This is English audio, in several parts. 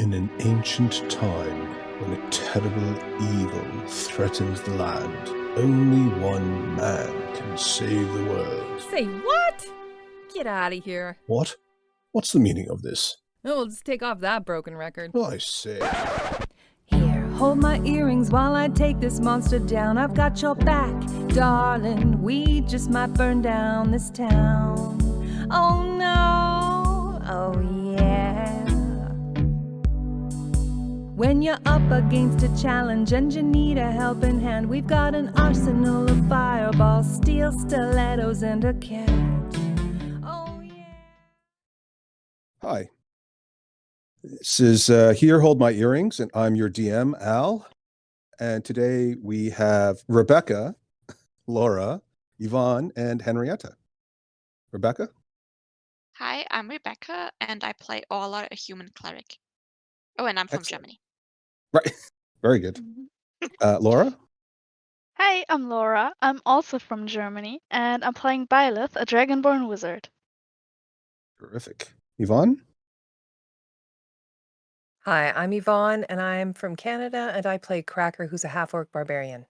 In an ancient time, when a terrible evil threatens the land, only one man can save the world. Say what? Get out of here. What? What's the meaning of this? Oh, we'll just take off that broken record. I say. Here, hold my earrings while I take this monster down. I've got your back, darling. We just might burn down this town. Oh no, oh yeah. When you're up against a challenge and you need a helping hand, we've got an arsenal of fireballs, steel stilettos, and a cat. Oh yeah. Hi. This is Here Hold My Earrings, and I'm your DM, Al. And today we have Rebecca, Laura, Yvonne, and Henrietta. Rebecca? Hi, I'm Rebecca, and I play Orla, a human cleric. Oh, and I'm from Excellent. Germany. Right. Very good. Laura? Hi, I'm Laura. I'm also from Germany, and I'm playing Byleth, a dragonborn wizard. Terrific. Yvonne? Hi, I'm Yvonne, and I'm from Canada, and I play Cracker, who's a half-orc barbarian.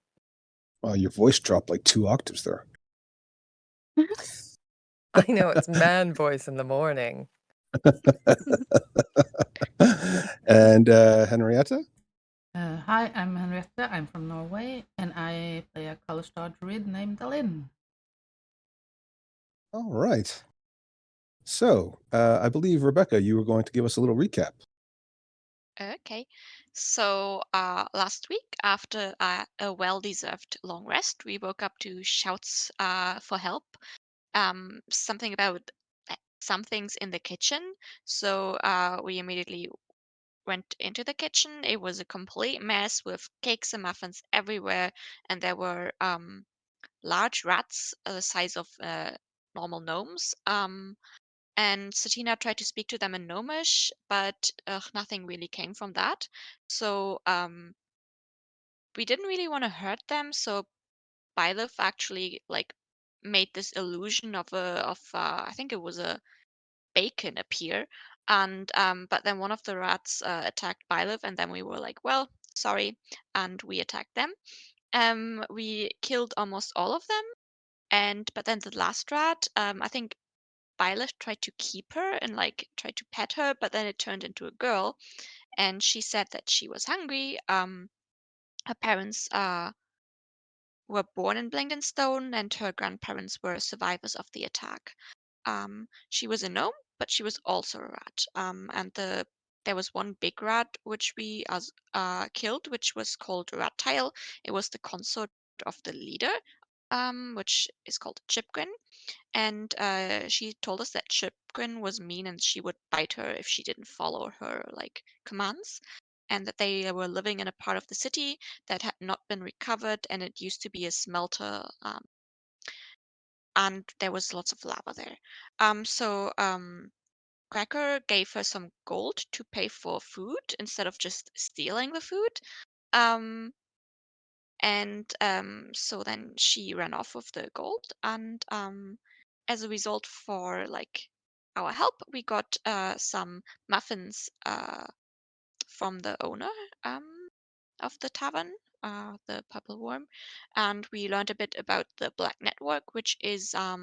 Well, your voice dropped like 2 octaves there. I know it's man voice in the morning. And Henrietta? Hi, I'm Henriette. I'm from Norway, and I play a Kalustad druid named Dalin. All right. So, I believe, Rebecca, you were going to give us a little recap. Okay. So, last week, after a well-deserved long rest, we woke up to shouts for help. Something about some things in the kitchen. So, we immediately went into the kitchen. It was a complete mess with cakes and muffins everywhere, and there were large rats the size of normal gnomes. And Satina tried to speak to them in Gnomish, but nothing really came from that. So we didn't really want to hurt them. So Byleth actually like made this illusion of I think it was a bacon appear, and but then one of the rats attacked Byleth, and then we were like, well, sorry, and we attacked them. We killed almost all of them, and but then the last rat, I think Violet tried to keep her and like tried to pet her, but then it turned into a girl, and she said that she was hungry. Her parents were born in Blingdenstone, and her grandparents were survivors of the attack. She was a gnome, but she was also a rat. And there was one big rat which we killed, which was called Rat Tail. It was the consort of the leader, which is called Chipgrin. And she told us that Chipgrin was mean and she would bite her if she didn't follow her like commands. And that they were living in a part of the city that had not been recovered, and it used to be a smelter, and there was lots of lava there. Cracker gave her some gold to pay for food instead of just stealing the food. Um, so then she ran off with the gold, and as a result, for like our help, we got some muffins from the owner of the tavern, the Purple Worm, and we learned a bit about the Black Network, which is a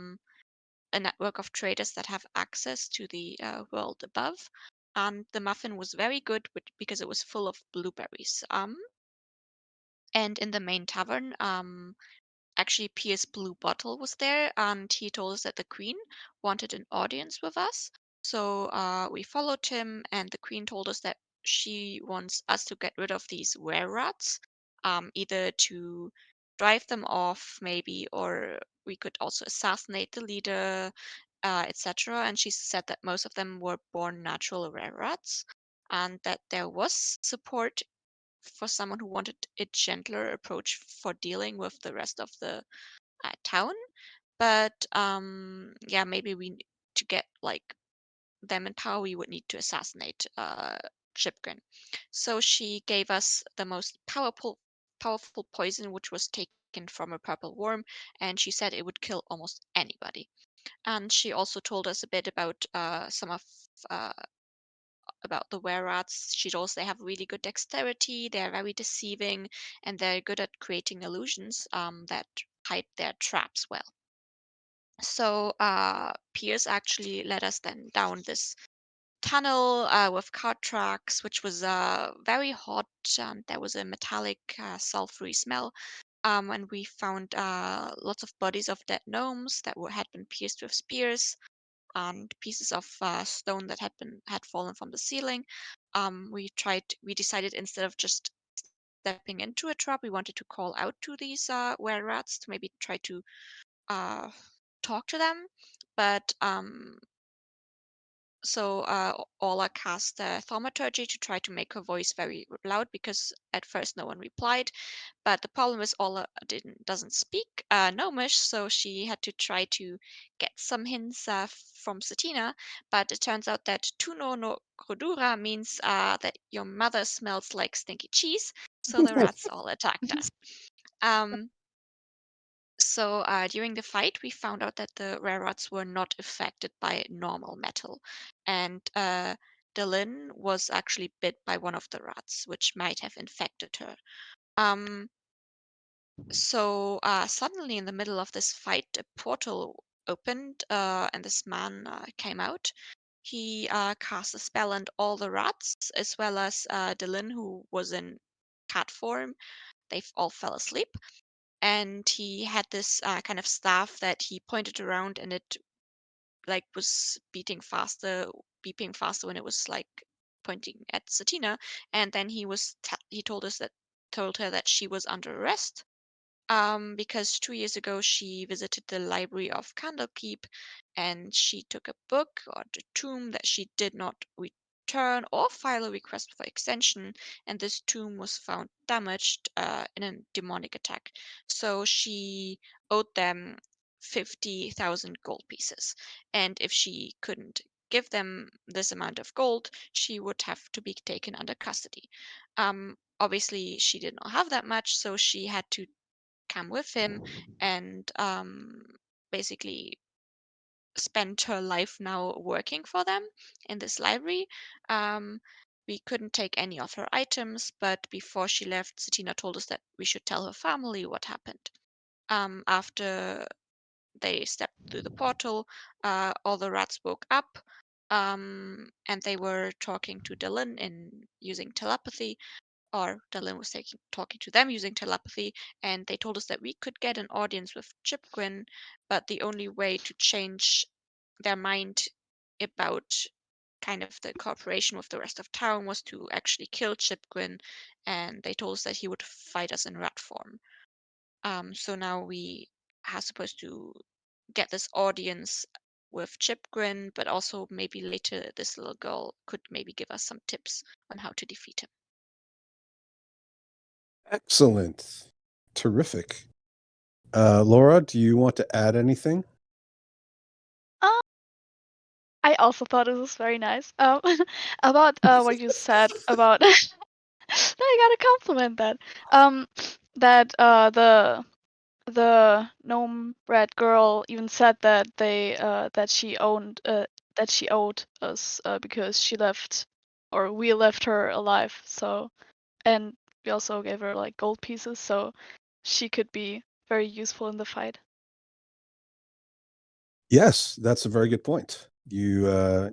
network of traders that have access to the world above. And the muffin was very good because it was full of blueberries. And in the main tavern, actually, Pierce Blue Bottle was there, and he told us that the Queen wanted an audience with us. So we followed him, and the Queen told us that she wants us to get rid of these were rats, either to drive them off, maybe, or we could also assassinate the leader, etc. And she said that most of them were born natural were rats, and that there was support for someone who wanted a gentler approach for dealing with the rest of the town. But yeah, maybe to get like them in power, we would need to assassinate Chipgrin. So she gave us the most powerful poison, which was taken from a purple worm, and she said it would kill almost anybody. And she also told us a bit about some of uh, about the were-rats. She told us they have really good dexterity, they're very deceiving, and they're good at creating illusions that hide their traps well. So Pierce actually led us then down this tunnel with cart tracks, which was very hot, and there was a metallic, sulfury smell. And we found lots of bodies of dead gnomes that had been pierced with spears, and pieces of stone that had fallen from the ceiling. We decided instead of just stepping into a trap, we wanted to call out to these were-rats to maybe try to uh, talk to them. But Ola cast thaumaturgy to try to make her voice very loud, because at first no one replied. But the problem is Ola doesn't speak Gnomish, so she had to try to get some hints from Satina. But it turns out that Tuno no Krodura means that your mother smells like stinky cheese. So the rats all attacked us. During the fight, we found out that the were-rats were not affected by normal metal, and Delin was actually bit by one of the rats, which might have infected her. Um, Suddenly, in the middle of this fight, a portal opened, and this man came out. He cast a spell, and all the rats, as well as Delin, who was in cat form, they all fell asleep. And he had this kind of staff that he pointed around, and it like was beeping faster when it was like pointing at Satina. And then he told her that she was under arrest, because 2 years ago she visited the library of Candlekeep, and she took a book or the tomb that she did not return or file a request for extension, and this tomb was found damaged in a demonic attack. So she owed them 50,000 gold pieces, and if she couldn't give them this amount of gold, she would have to be taken under custody. Obviously, she did not have that much, so she had to come with him and basically spend her life now working for them in this library. Um, we couldn't take any of her items, but before she left, Satina told us that we should tell her family what happened. After they stepped through the portal, all the rats woke up, and they were talking to Dylan in using telepathy, or Dylan was talking to them using telepathy, and they told us that we could get an audience with Chipgrin, but the only way to change their mind about kind of the cooperation with the rest of town was to actually kill Chipgrin, and they told us that he would fight us in rat form. So now we are supposed to get this audience with Chipgrin, but also maybe later this little girl could maybe give us some tips on how to defeat him. Excellent. Terrific. Laura, do you want to add anything? I also thought it was very nice. About what you said about I gotta compliment that. That the gnome rat girl even said that that she owed us because she left, or we left her alive. So, and we also gave her like gold pieces, so she could be very useful in the fight. Yes, that's a very good point. The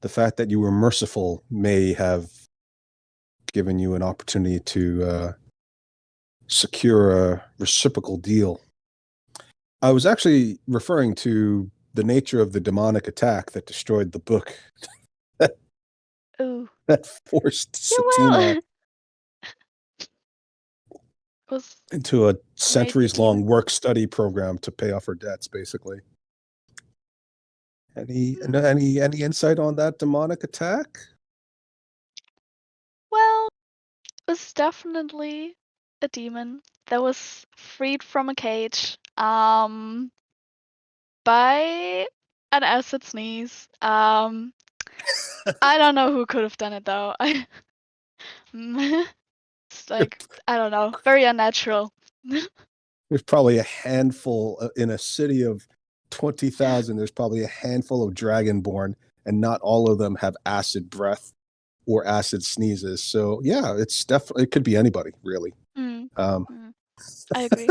fact that you were merciful may have given you an opportunity to secure a reciprocal deal. I was actually referring to the nature of the demonic attack that destroyed the book Ooh. that forced Yeah, well, Satina was into a centuries-long demon. work-study program to pay off her debts, basically. Any insight on that demonic attack? Well, it was definitely a demon that was freed from a cage by an acid sneeze. I don't know who could have done it though. It's like, I don't know, very unnatural. There's probably a handful in a city of 20,000. There's probably a handful of Dragonborn, and not all of them have acid breath or acid sneezes. So yeah, it's definitely, it could be anybody really. Mm, Um, I agree.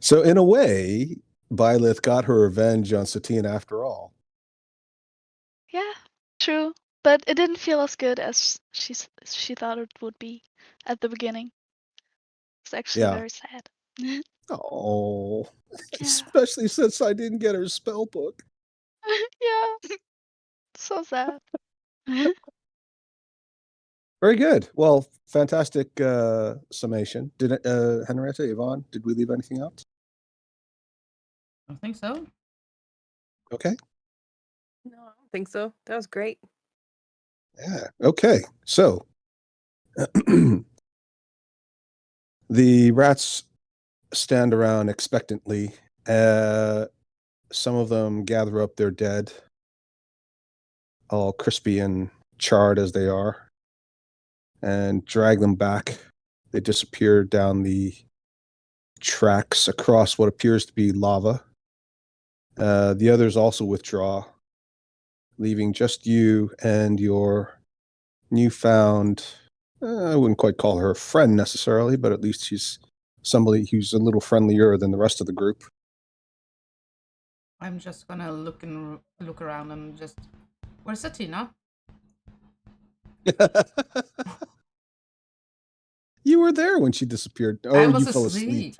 so in a way, Byleth got her revenge on Satine after all. Yeah, true. But it didn't feel as good as she thought it would be at the beginning. It's actually Yeah. very sad. Oh, Yeah. especially since I didn't get her spell book. Yeah. So sad. Very good. Well, fantastic summation. Did Henrietta, Yvonne, did we leave anything out? I think so. Okay. No, I don't think so. That was great. Yeah. Okay. So the rats stand around expectantly. Some of them gather up their dead, all crispy and charred as they are, and drag them back. They disappear down the tracks across what appears to be lava. The others also withdraw, leaving just you and your newfound, I wouldn't quite call her a friend necessarily, but at least she's somebody who's a little friendlier than the rest of the group. I'm just gonna look around and just. Where's Satina? You were there when she disappeared. Oh, I was you fell asleep.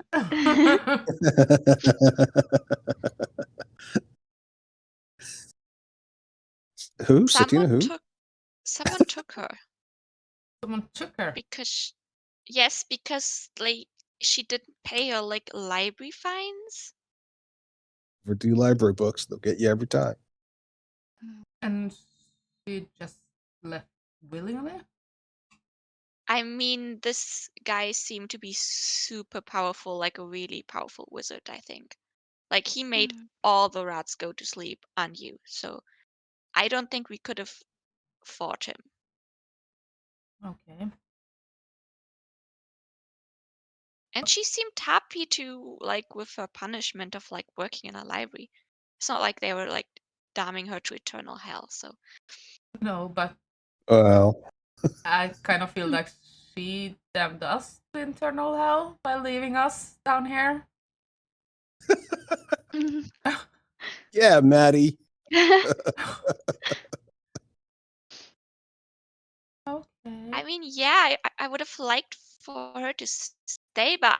Who? Satina who? Someone took her Someone took her. because yes, because like she didn't pay her like library fines. Overdue library books. They'll get you every time. And she just left willingly? I mean, this guy seemed to be super powerful, like a really powerful wizard, I think. Like he made all the rats go to sleep on you. So I don't think we could have fought him. Okay. And she seemed happy to like with her punishment of like working in a library. It's not like they were like damning her to eternal hell. So No, but Well, I kind of feel like she damned us to internal hell by leaving us down here. yeah, Maddie. Okay. I mean, yeah, I would have liked for her to stay, but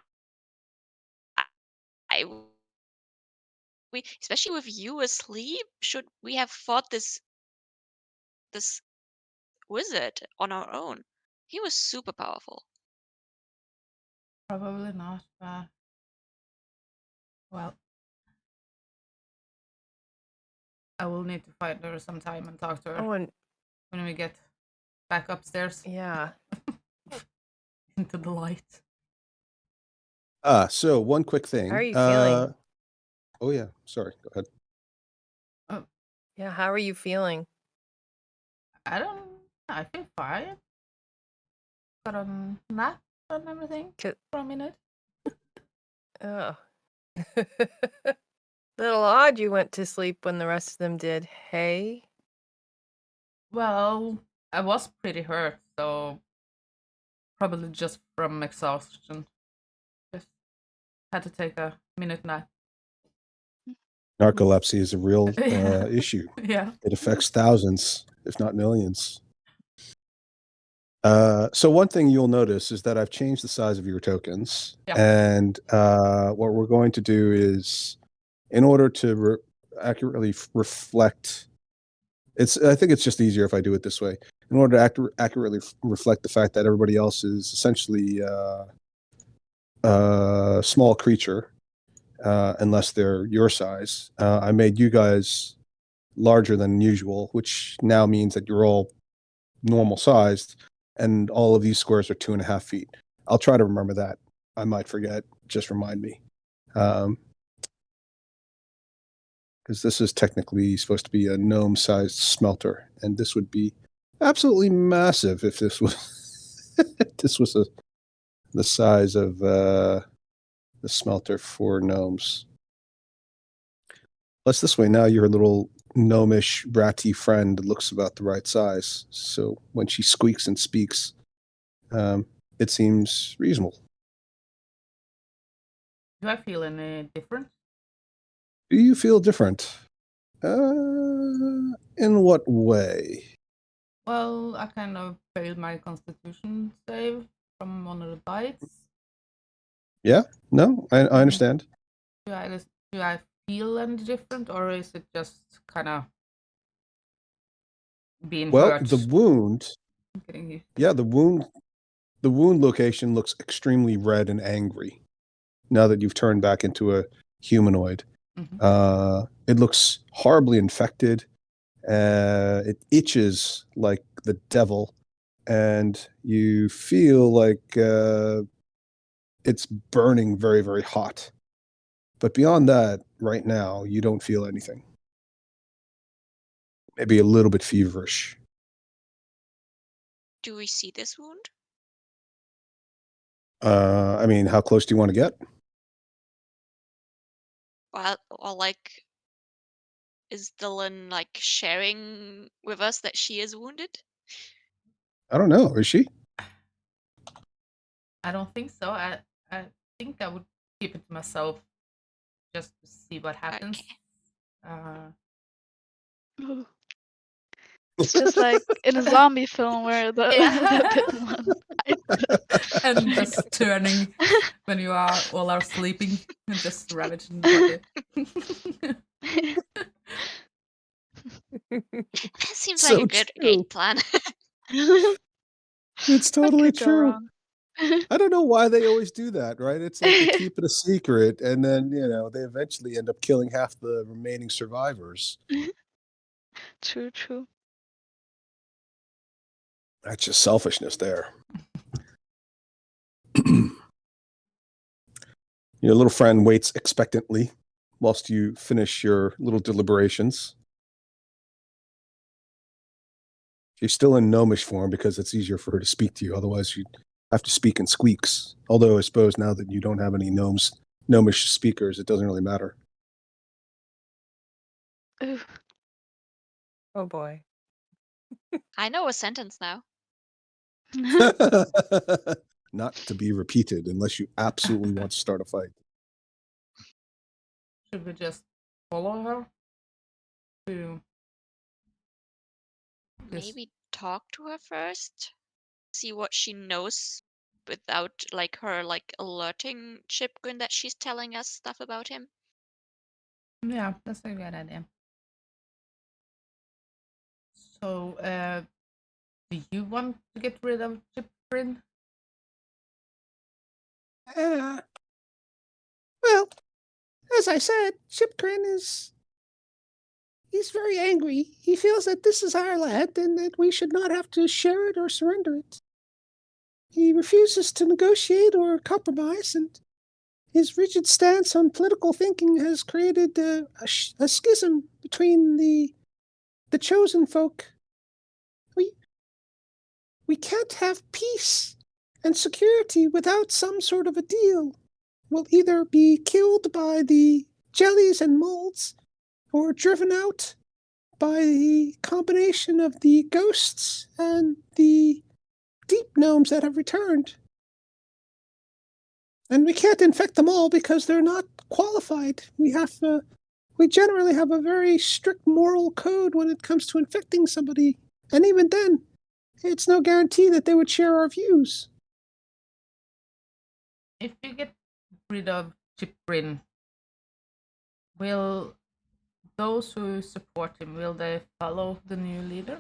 I we especially with you asleep, should we have fought this wizard on our own? He was super powerful. Probably not, but well, I will need to find her sometime and talk to her Oh, and when we get back upstairs yeah. into the light. So one quick thing. How are you feeling? Oh yeah, sorry. Go ahead. Yeah, how are you feeling? I feel fine. Got a nap and everything Good. for a minute. Oh. Little odd you went to sleep when the rest of them did. Hey? Well, I was pretty hurt, so probably just from exhaustion. Just had to take a minute nap. Narcolepsy is a real Yeah. issue. Yeah. It affects thousands, if not millions. So one thing you'll notice is that I've changed the size of your tokens, Yeah. and what we're going to do is, in order to accurately reflect, I think it's just easier if I do it this way. In order to accurately reflect the fact that everybody else is essentially a small creature, unless they're your size, I made you guys larger than usual, which now means that you're all normal sized, and all of these squares are 2.5 feet. I'll try to remember that. I might forget. Just remind me. Because this is technically supposed to be a gnome-sized smelter, and this would be absolutely massive if this was the size of the smelter for gnomes. Plus, this way now you're a little gnomish, bratty friend looks about the right size. So when she squeaks and speaks, it seems reasonable. Do I feel any different? Do you feel different? In what way? Well, I kind of failed my constitution save from one of the bites. Yeah? No, I understand. Do I feel any different, or is it just kind of being Well, hurt? the wound, Getting you. yeah, the wound location looks extremely red and angry now that you've turned back into a humanoid. Mhm. It looks horribly infected. It itches like the devil, and you feel like it's burning very, very hot. But beyond that, right now, you don't feel anything. Maybe a little bit feverish. Do we see this wound? I mean, how close do you want to get? Well, or like, is Dylan like sharing with us that she is wounded? I don't know. Is she? I don't think so. I think I would keep it to myself just to see what happens. Okay. Ooh. It's just like in a zombie film where the, Yeah. the bitten one bites. And just turning when you are all are sleeping and just ravaging the body. That seems So like a good true. game plan. It's What totally could go true. wrong? I don't know why they always do that, right? It's like they keep it a secret, and then they eventually end up killing half the remaining survivors. True. That's just selfishness there. Your little friend waits expectantly whilst you finish your little deliberations. She's still in gnomish form because it's easier for her to speak to you. Otherwise, she'd have to speak in squeaks. Although I suppose now that you don't have any gnomish speakers, it doesn't really matter. Ooh. Oh boy. I know a sentence now. Not to be repeated unless you absolutely want to start a fight. Should we just follow her to this? Maybe talk to her first. See what she knows without like her like alerting Chipgrin that she's telling us stuff about him. Yeah, that's a good idea. So, do you want to get rid of Chipgrin? Well, as I said, Chipgrin he's very angry. He feels that this is our land and that we should not have to share it or surrender it. He refuses to negotiate or compromise, and his rigid stance on political thinking has created a schism between the chosen folk. We can't have peace and security without some sort of a deal. We'll either be killed by the jellies and molds or driven out by the combination of the ghosts and the deep gnomes that have returned. And we can't infect them all because they're not qualified. We generally have a very strict moral code when it comes to infecting somebody. And even then, it's no guarantee that they would share our views. If you get rid of Chipgrin, will those who support him, will they follow the new leader?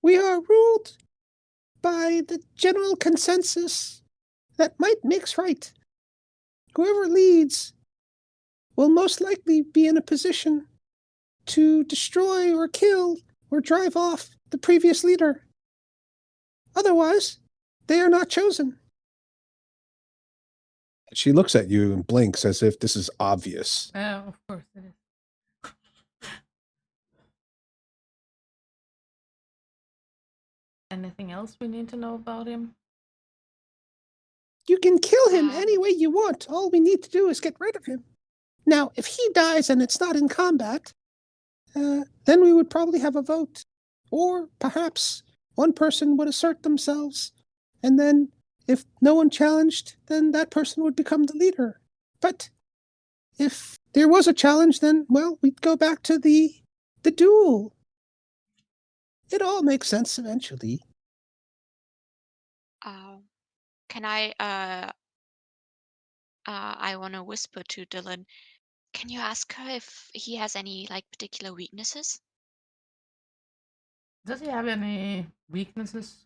We are ruled by the general consensus that might makes right. Whoever leads will most likely be in a position to destroy or kill or drive off the previous leader. Otherwise, they are not chosen. She looks at you and blinks as if this is obvious. Of course it is. Anything else we need to know about him? You can kill him any way you want. All we need to do is get rid of him. Now, if he dies and it's not in combat, then we would probably have a vote. Or perhaps one person would assert themselves, and then if no one challenged, then that person would become the leader. But if there was a challenge, then, well, we'd go back to the duel. It all makes sense eventually. Can I want to whisper to Dylan. Can you ask her if he has any like particular weaknesses? Does he have any weaknesses?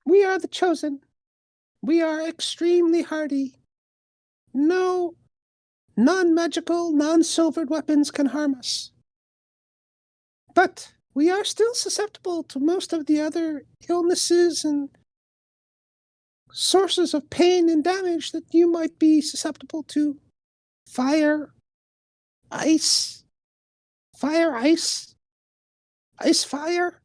We are the chosen. We are extremely hardy. No non-magical, non-silvered weapons can harm us. But we are still susceptible to most of the other illnesses and sources of pain and damage that you might be susceptible to. Fire, ice, ice, fire.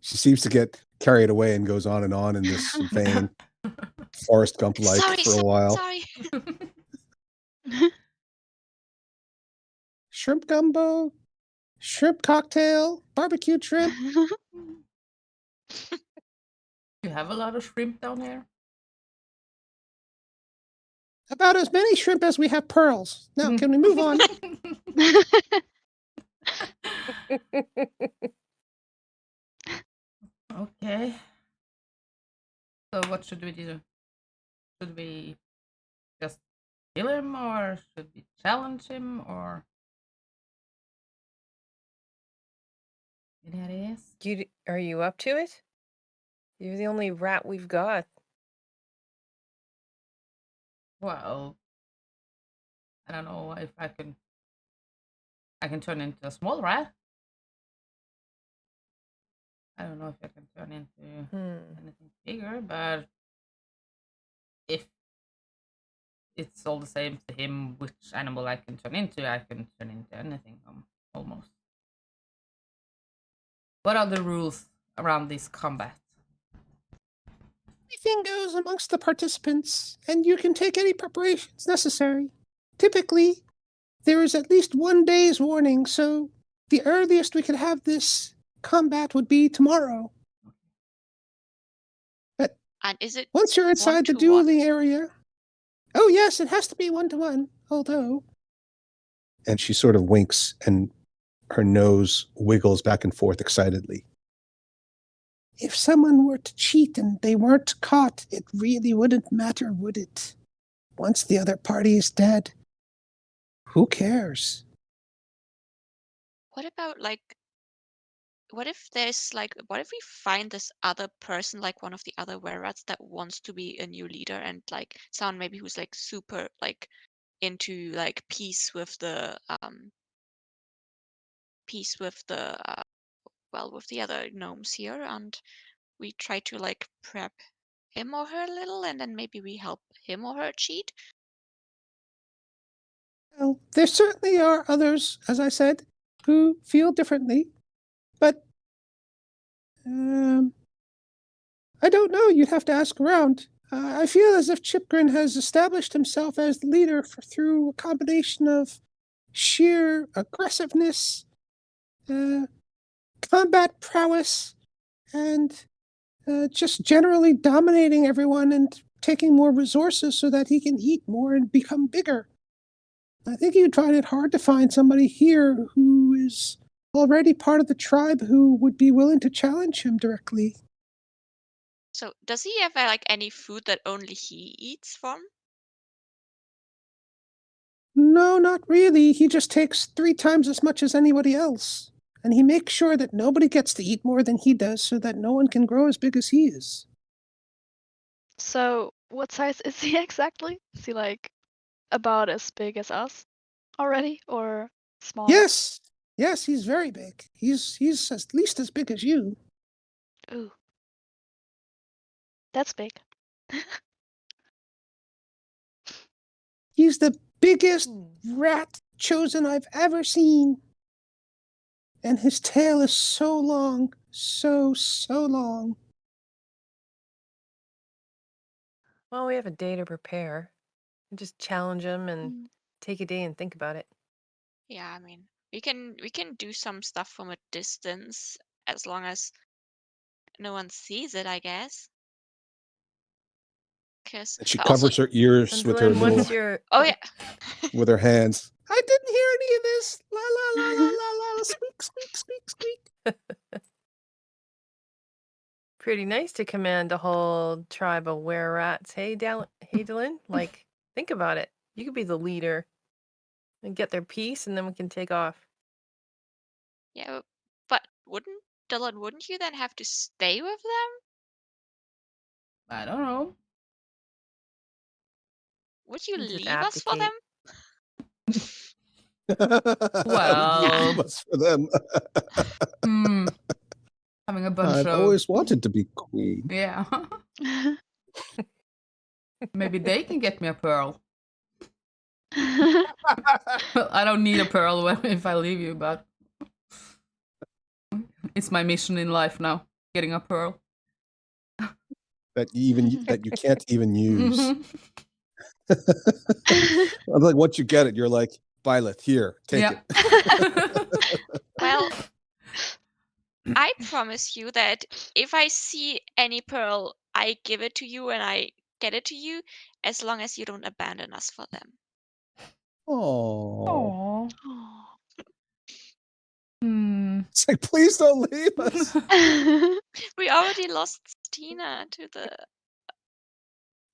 She seems to get carried away and goes on in this vein, Forrest Gump-like Sorry, for a while. sorry. Shrimp gumbo, shrimp cocktail, barbecue shrimp. You have a lot of shrimp down here? About as many shrimp as we have pearls. Now, can we move on? Okay. So what should we do? Should we just kill him, or should we challenge him, or any ideas? Are you up to it? You're the only rat we've got. Well, I don't know if I can turn into a small rat. I don't know if I can turn into anything bigger, but if it's all the same to him which animal I can turn into, I can turn into anything, almost. What are the rules around this combat? Everything goes amongst the participants, and you can take any preparations necessary. Typically, there is at least 1 day's warning, so the earliest we could have this combat would be tomorrow. But And is it once you're inside the 1-to-1? dueling area, oh yes, it has to be 1-to-1, although... And she sort of winks and her nose wiggles back and forth excitedly. If someone were to cheat and they weren't caught, it really wouldn't matter, would it? Once the other party is dead, who cares? What about what if we find this other person, like one of the other were-rats that wants to be a new leader, and like someone maybe who's like super like into like peace with the with the other gnomes here, and we try to like prep him or her a little, and then maybe we help him or her cheat. Well, there certainly are others, as I said, who feel differently, but I don't know. You'd have to ask around. I feel as if Chipgrin has established himself as the leader through a combination of sheer aggressiveness, combat prowess, and just generally dominating everyone and taking more resources so that he can eat more and become bigger. I think you'd find it hard to find somebody here who is already part of the tribe who would be willing to challenge him directly. So does he have like any food that only he eats from? No, not really. He just takes 3 times as much as anybody else. And he makes sure that nobody gets to eat more than he does so that no one can grow as big as he is. So, what size is he exactly? Is he like about as big as us already, or smaller? Yes, he's very big. He's at least as big as you. Ooh, that's big. He's the biggest rat chosen I've ever seen. And his tail is so long, so long. Well, we have a day to prepare. And just challenge them and Mm. take a day and think about it. Yeah, I mean, we can do some stuff from a distance as long as no one sees it, I guess. Because And she also, covers her ears And with her Dylan, little what's your oh yeah, with her hands. I didn't hear any of this. La la la la la la. Squeak squeak squeak squeak. pretty nice to command a whole tribe of were-rats? Hey, Dylan, like, think about it. You could be the leader and get their peace, and then we can take off. yeah, but wouldn't you then have to stay with them? I don't know. Would you You just leave us for them? Well- Leave us for them. Having a bunch I've of always wanted to be queen. yeah. Maybe they can get me a pearl. Well, I don't need a pearl if I leave you, but it's my mission in life now, getting a pearl. That you can't even use. Mhm. I'm like, once you get it, you're like, Violet, here, take Yeah. it. Well, I promise you that if I see any pearl, I give it to you and I get it to you, as long as you don't abandon us for them. Oh, Aw. Hmm. it's like, please don't leave us. We already lost Tina to the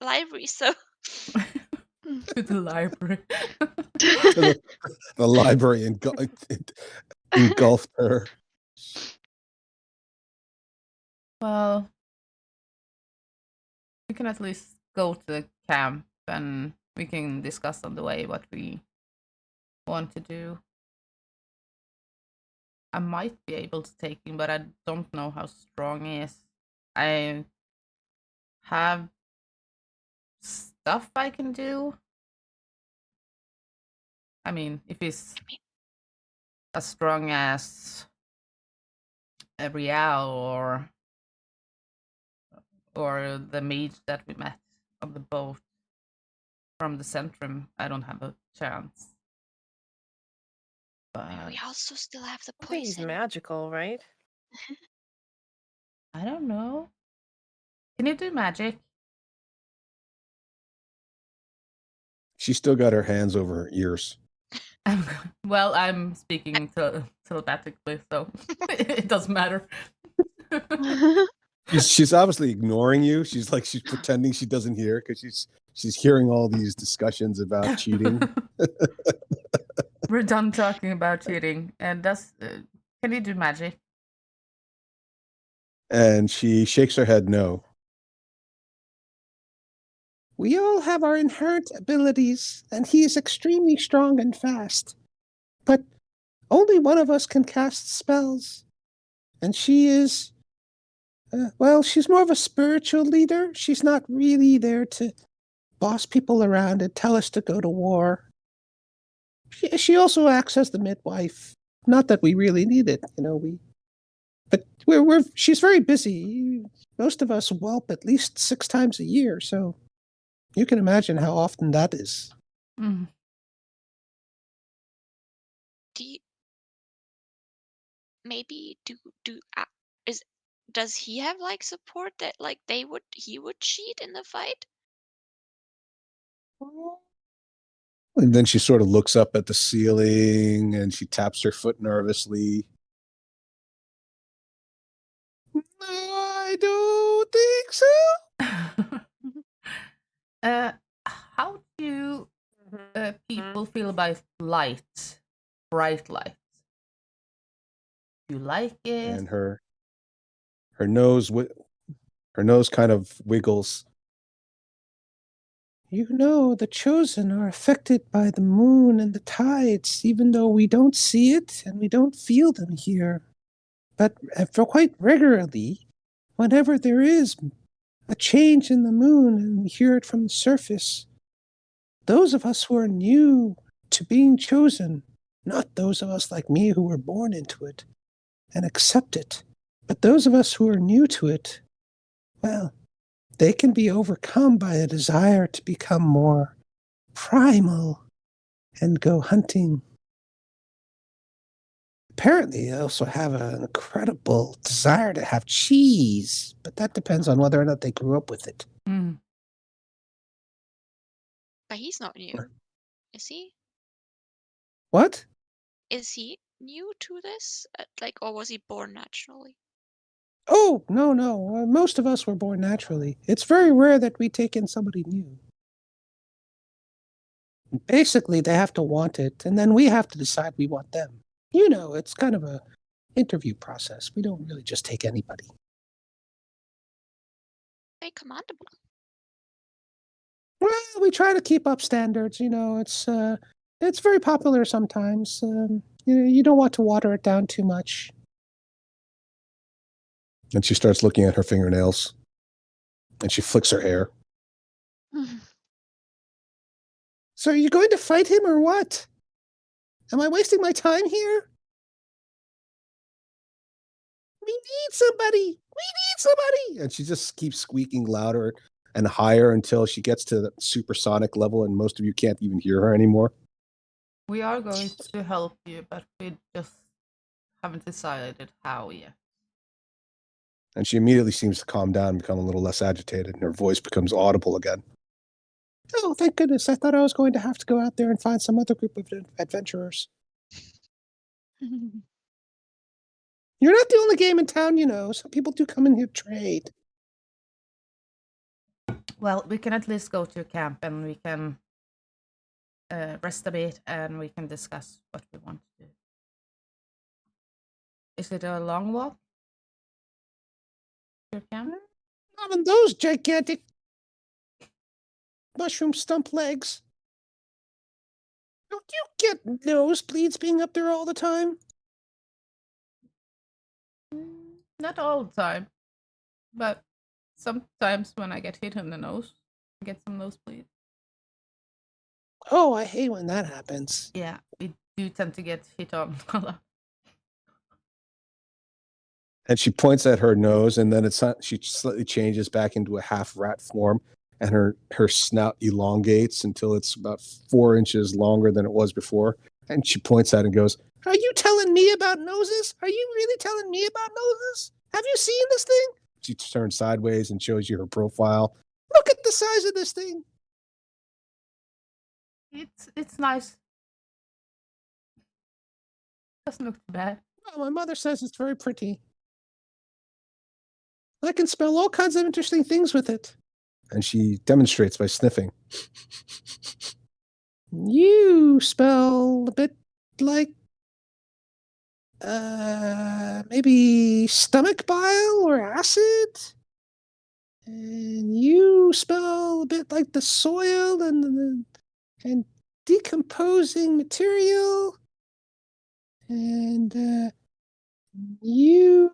library, so To the library. The library engulfed her. Well, we can at least go to the camp and we can discuss on the way what we want to do. I might be able to take him, but I don't know how strong he is. I have stuff I can do. I mean, if he's as strong as a Rial or the mage that we met on the boat from the Centrum, I don't have a chance. But we also still have the I think he's poison. magical, right? I don't know. Can you do magic? She's still got her hands over her ears. Well, I'm speaking telepathically, so it doesn't matter. She's obviously ignoring you. She's pretending she doesn't hear because she's hearing all these discussions about cheating. We're done talking about cheating, and can you do magic? And she shakes her head no. We all have our inherent abilities, and he is extremely strong and fast. But only one of us can cast spells. And she is, she's more of a spiritual leader. She's not really there to boss people around and tell us to go to war. She also acts as the midwife. Not that we really need it, but she's very busy. Most of us whelp at least 6 times a year, so you can imagine how often that is. Mm. Does he have like support that like he would cheat in the fight? And then she sort of looks up at the ceiling and she taps her foot nervously. No, I don't think so. How do people feel about light, bright light? Do you like it? And her nose kind of wiggles. The chosen are affected by the moon and the tides, even though we don't see it and we don't feel them here. But for quite regularly, whenever there is a change in the moon and we hear it from the surface, those of us who are new to being chosen, not those of us like me who were born into it and accept it, but those of us who are new to it, well, they can be overcome by a desire to become more primal and go hunting. Apparently, they also have an incredible desire to have cheese, but that depends on whether or not they grew up with it. Mm. But he's not new, is he? What? Is he new to this? Like, or was he born naturally? Oh, no. Most of us were born naturally. It's very rare that we take in somebody new. Basically, they have to want it, and then we have to decide we want them. You know, it's kind of a interview process. We don't really just take anybody. Very commendable. Well, we try to keep up standards. You know, it's very popular sometimes. You don't want to water it down too much. And she starts looking at her fingernails, and she flicks her hair. So are you going to fight him or what? Am I wasting my time here? We need somebody. And she just keeps squeaking louder and higher until she gets to the supersonic level, and most of you can't even hear her anymore. We are going to help you, but we just haven't decided how yet. And she immediately seems to calm down and become a little less agitated, and her voice becomes audible again. Oh, thank goodness. I thought I was going to have to go out there and find some other group of adventurers. You're not the only game in town, you know. Some people do come in here to trade. Well, we can at least go to camp and we can rest a bit and we can discuss what we want to do. Is it a long walk? Your camp? Not on those gigantic mushroom stump legs. Don't you get nosebleeds being up there all the time? Not all the time, but sometimes when I get hit in the nose, I get some nosebleed. Oh, I hate when that happens. Yeah, we do tend to get hit on a lot. And she points at her nose, and then she slightly changes back into a half rat form, and her snout elongates until it's about 4 inches longer than it was before. And she points at it and goes, Are you telling me about noses? Are you really telling me about noses? Have you seen this thing? She turns sideways and shows you her profile. Look at the size of this thing. It's nice. Doesn't look too bad. Oh, my mother says it's very pretty. I can spell all kinds of interesting things with it. And she demonstrates by sniffing. You spell a bit like maybe stomach bile or acid. And you spell a bit like the soil and decomposing material. And you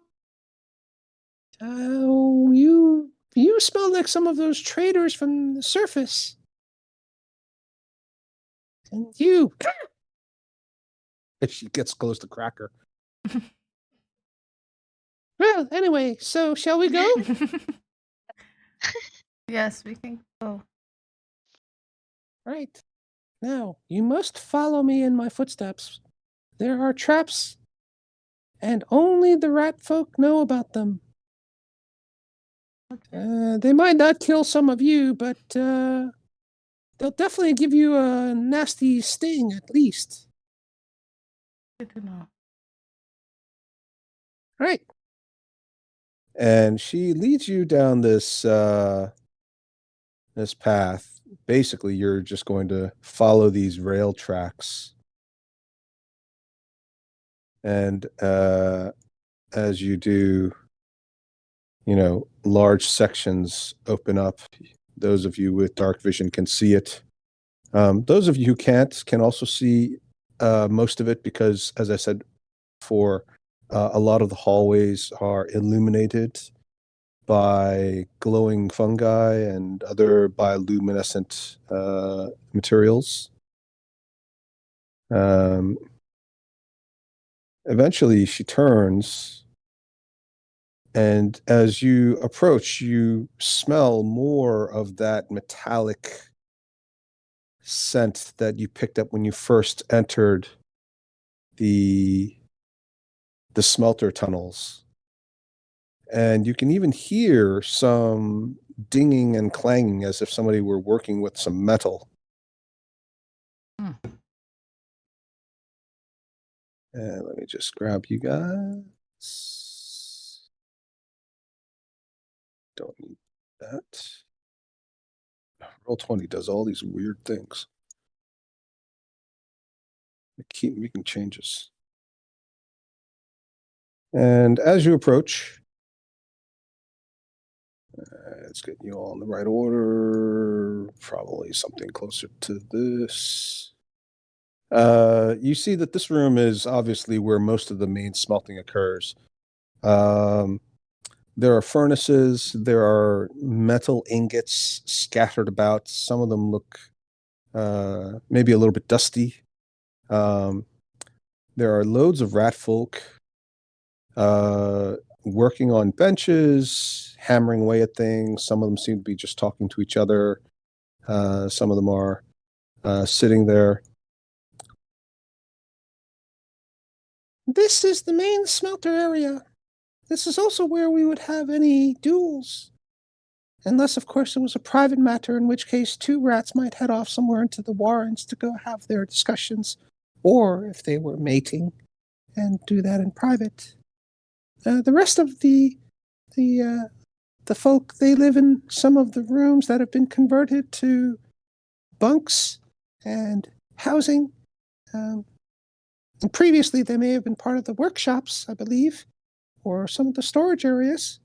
smell like some of those traders from the surface. And you. And she gets close to Cracker. Well, anyway, so shall we go? Yes, we can go. Right. Now, you must follow me in my footsteps. There are traps, and only the rat folk know about them. They might not kill some of you, but they'll definitely give you a nasty sting, at least. Good to know. Right. And she leads you down this this path. Basically, you're just going to follow these rail tracks. And as you do, you know, large sections open up. Those of you with dark vision can see it. Those of you who can't can also see most of it because, as I said before, a lot of the hallways are illuminated by glowing fungi and other bioluminescent materials. Eventually, she turns, and as you approach, you smell more of that metallic scent that you picked up when you first entered the smelter tunnels. And you can even hear some dinging and clanging as if somebody were working with some metal. Hmm. And let me just grab you guys. Don't need that. Roll20 does all these weird things. They keep making changes. And as you approach, let's get you all in the right order. Probably something closer to this. You see that this room is obviously where most of the main smelting occurs. There are furnaces, there are metal ingots scattered about. Some of them look maybe a little bit dusty. There are loads of rat folk working on benches, hammering away at things. Some of them seem to be just talking to each other. Some of them are sitting there. This is the main smelter area. This is also where we would have any duels. Unless, of course, it was a private matter, in which case 2 rats might head off somewhere into the warrens to go have their discussions, or if they were mating, and do that in private. The rest of the folk, they live in some of the rooms that have been converted to bunks and housing. And previously, they may have been part of the workshops, I believe, or some of the storage areas.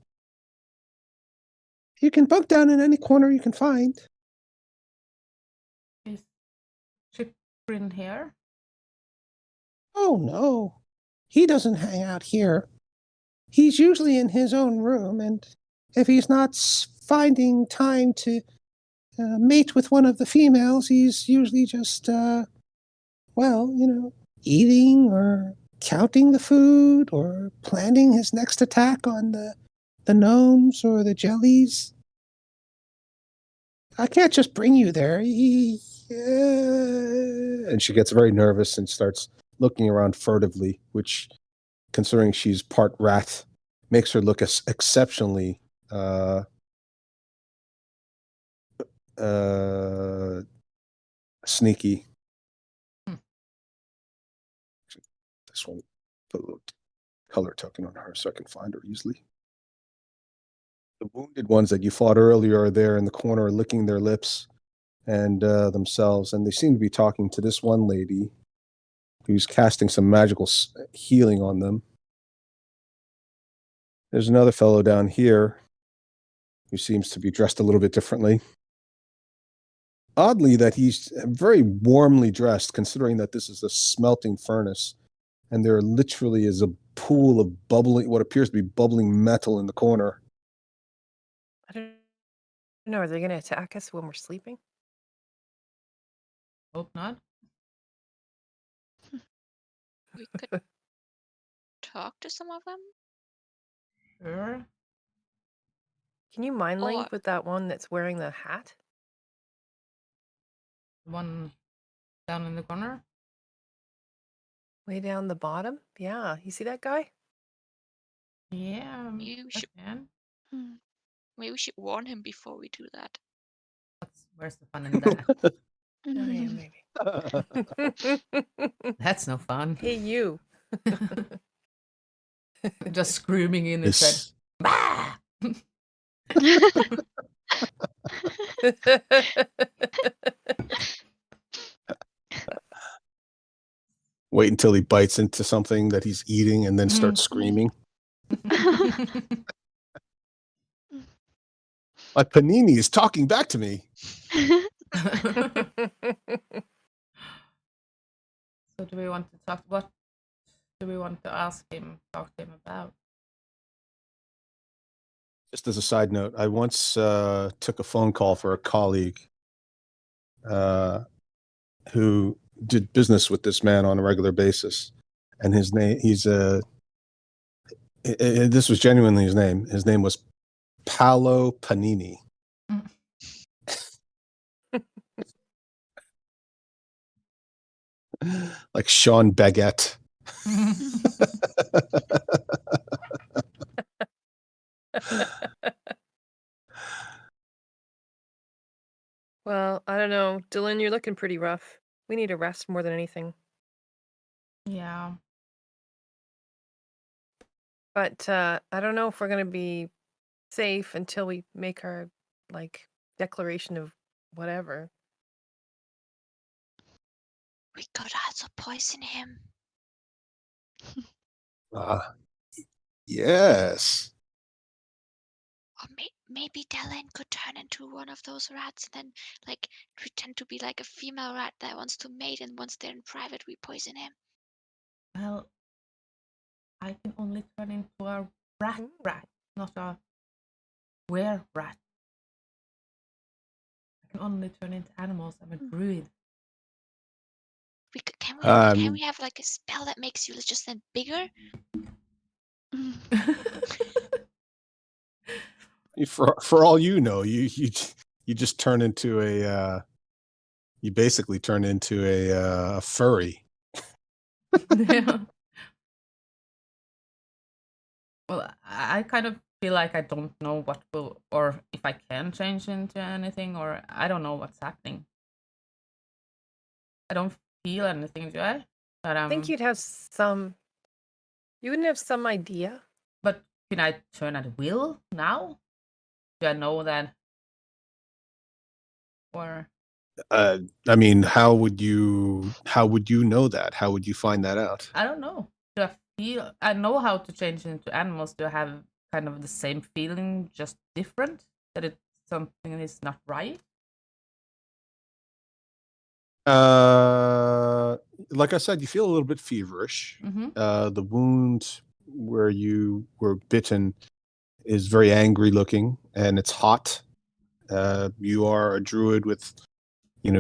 You can bunk down in any corner you can find. Is Chiprin here? Oh, no. He doesn't hang out here. He's usually in his own room, and if he's not finding time to mate with one of the females, he's usually just, eating or counting the food or planning his next attack on the gnomes or the jellies. I can't just bring you there. And she gets very nervous and starts looking around furtively, which, considering she's part rat, makes her look exceptionally sneaky. This one, put a little color token on her so I can find her easily. The wounded ones that you fought earlier are there in the corner licking their lips and themselves, and they seem to be talking to this one lady who's casting some magical healing on them. There's another fellow down here who seems to be dressed a little bit differently. Oddly, that he's very warmly dressed, considering that this is a smelting furnace, and there literally is a pool of bubbling, what appears to be bubbling metal in the corner. I don't know. Are they going to attack us when we're sleeping? Hope not. We could talk to some of them. Sure. Can you mind Or- link with that one that's wearing the hat? The one down in the corner. Way down the bottom? Yeah. You see that guy? Yeah, You I should- can. Maybe we should warn him before we do that. Where's the fun in that? Oh, yeah, maybe. That's no fun. Hey, you. Just screaming in his head. This, Bah! wait until he bites into something that he's eating and then starts screaming. My panini is talking back to me. So do we want to talk? What do we want to ask him? Talk to him about? Just as a side note, I once took a phone call for a colleague who did business with this man on a regular basis, and his name, this was genuinely his name. His name was Paolo Panini. Like Sean Baguette. Well, I don't know. Dylan, you're looking pretty rough. We need a rest more than anything. Yeah. But I don't know if we're going to be safe until we make our, like, declaration of whatever. We could also poison him. Yes. Or maybe Dylan could turn into one of those rats and then, like, pretend to be like a female rat that wants to mate, and once they're in private, we poison him. Well, I can only turn into a rat, not a were-rat. I can only turn into animals. I'm a druid. Can we have like a spell that makes you just then bigger? For all you know, you just turn into a you basically turn into a furry. Yeah. Well, I kind of feel like I don't know what will, or if I can change into anything, or I don't know what's happening. I don't feel anything, do I? But I think you'd have some. You wouldn't have some idea. But can I turn at will now? Do I know that? Or I mean, how would you know that? How would you find that out? I don't know. Do I feel I know how to change into animals? Do I have kind of the same feeling, just different? That it's something is not right? Like I said, you feel a little bit feverish. Mm-hmm. The wound where you were bitten is very angry looking, and it's hot. You are a druid with,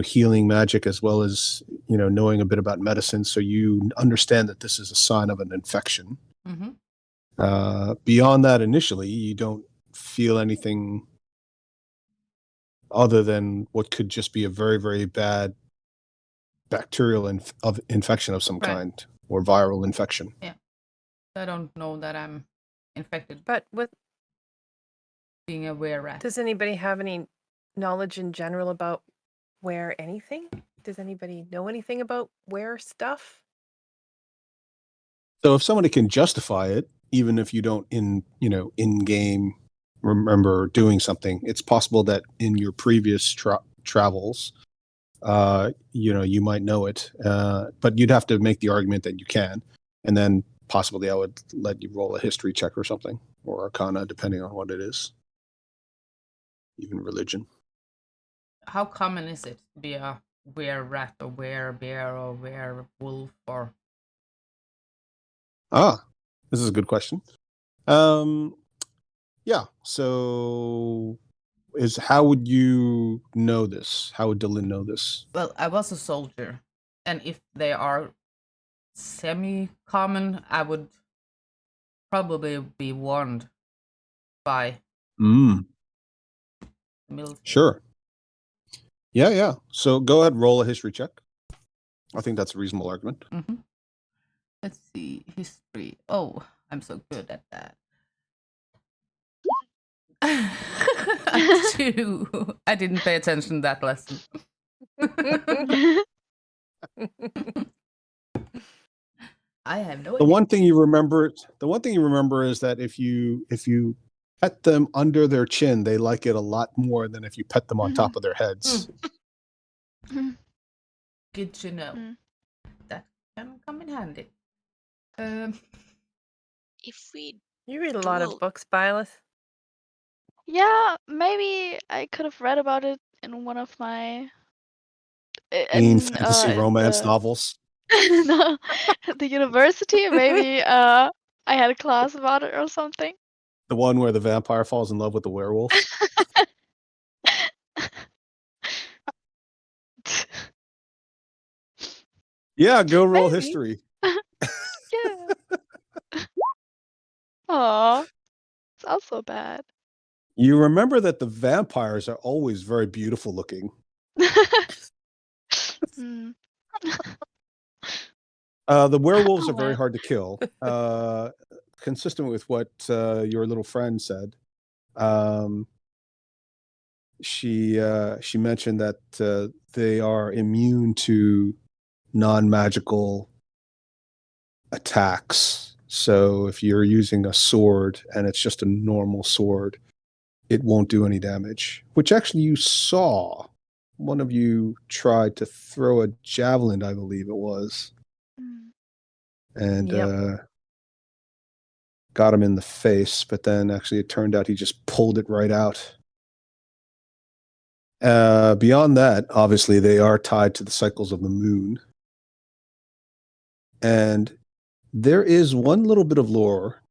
healing magic as well as, knowing a bit about medicine, so you understand that this is a sign of an infection. Mm-hmm. Beyond that, initially, you don't feel anything other than what could just be a very, very bad bacterial infection of some kind, or viral infection. Yeah. I don't know that I'm infected. But with being a were-rat. Does anybody have any knowledge in general about where anything? Does anybody know anything about where stuff? So if somebody can justify it, even if you don't in game remember doing something, it's possible that in your previous travels, you might know it, but you'd have to make the argument that you can, and then possibly I would let you roll a history check or something, or Arcana, depending on what it is. Even religion. How common is it to be a were-rat or were-bear or were-wolf or? This is a good question. Yeah. So, how would you know this? How would Dylan know this? Well, I was a soldier, and if they are semi-common, I would probably be warned by the military. Sure. Yeah. So go ahead, roll a history check. I think that's a reasonable argument. Mm-hmm. Let's see, history. Oh, I'm so good at that. 2. I didn't pay attention to that lesson. I have no idea. The one thing you remember is that if you pet them under their chin, they like it a lot more than if you pet them on top of their heads. Good to know. That can come in handy. If we You read a lot of books, Byleth. Yeah, maybe I could have read about it in one of my fantasy romance novels. No, at the university. Maybe I had a class about it or something. The one where the vampire falls in love with the werewolf. Yeah, go roll Maybe. history. Yeah. Aw, it's not so bad. You remember that the vampires are always very beautiful looking. The werewolves Oh, are very man. hard to kill. Consistent with what your little friend said. She mentioned that they are immune to non-magical attacks. So if you're using a sword and it's just a normal sword, it won't do any damage. Which actually you saw. One of you tried to throw a javelin, I believe it was, Mm. and Yep. got him in the face, but then actually it turned out he just pulled it right out. Beyond that, obviously, they are tied to the cycles of the moon. And there is one little bit of lore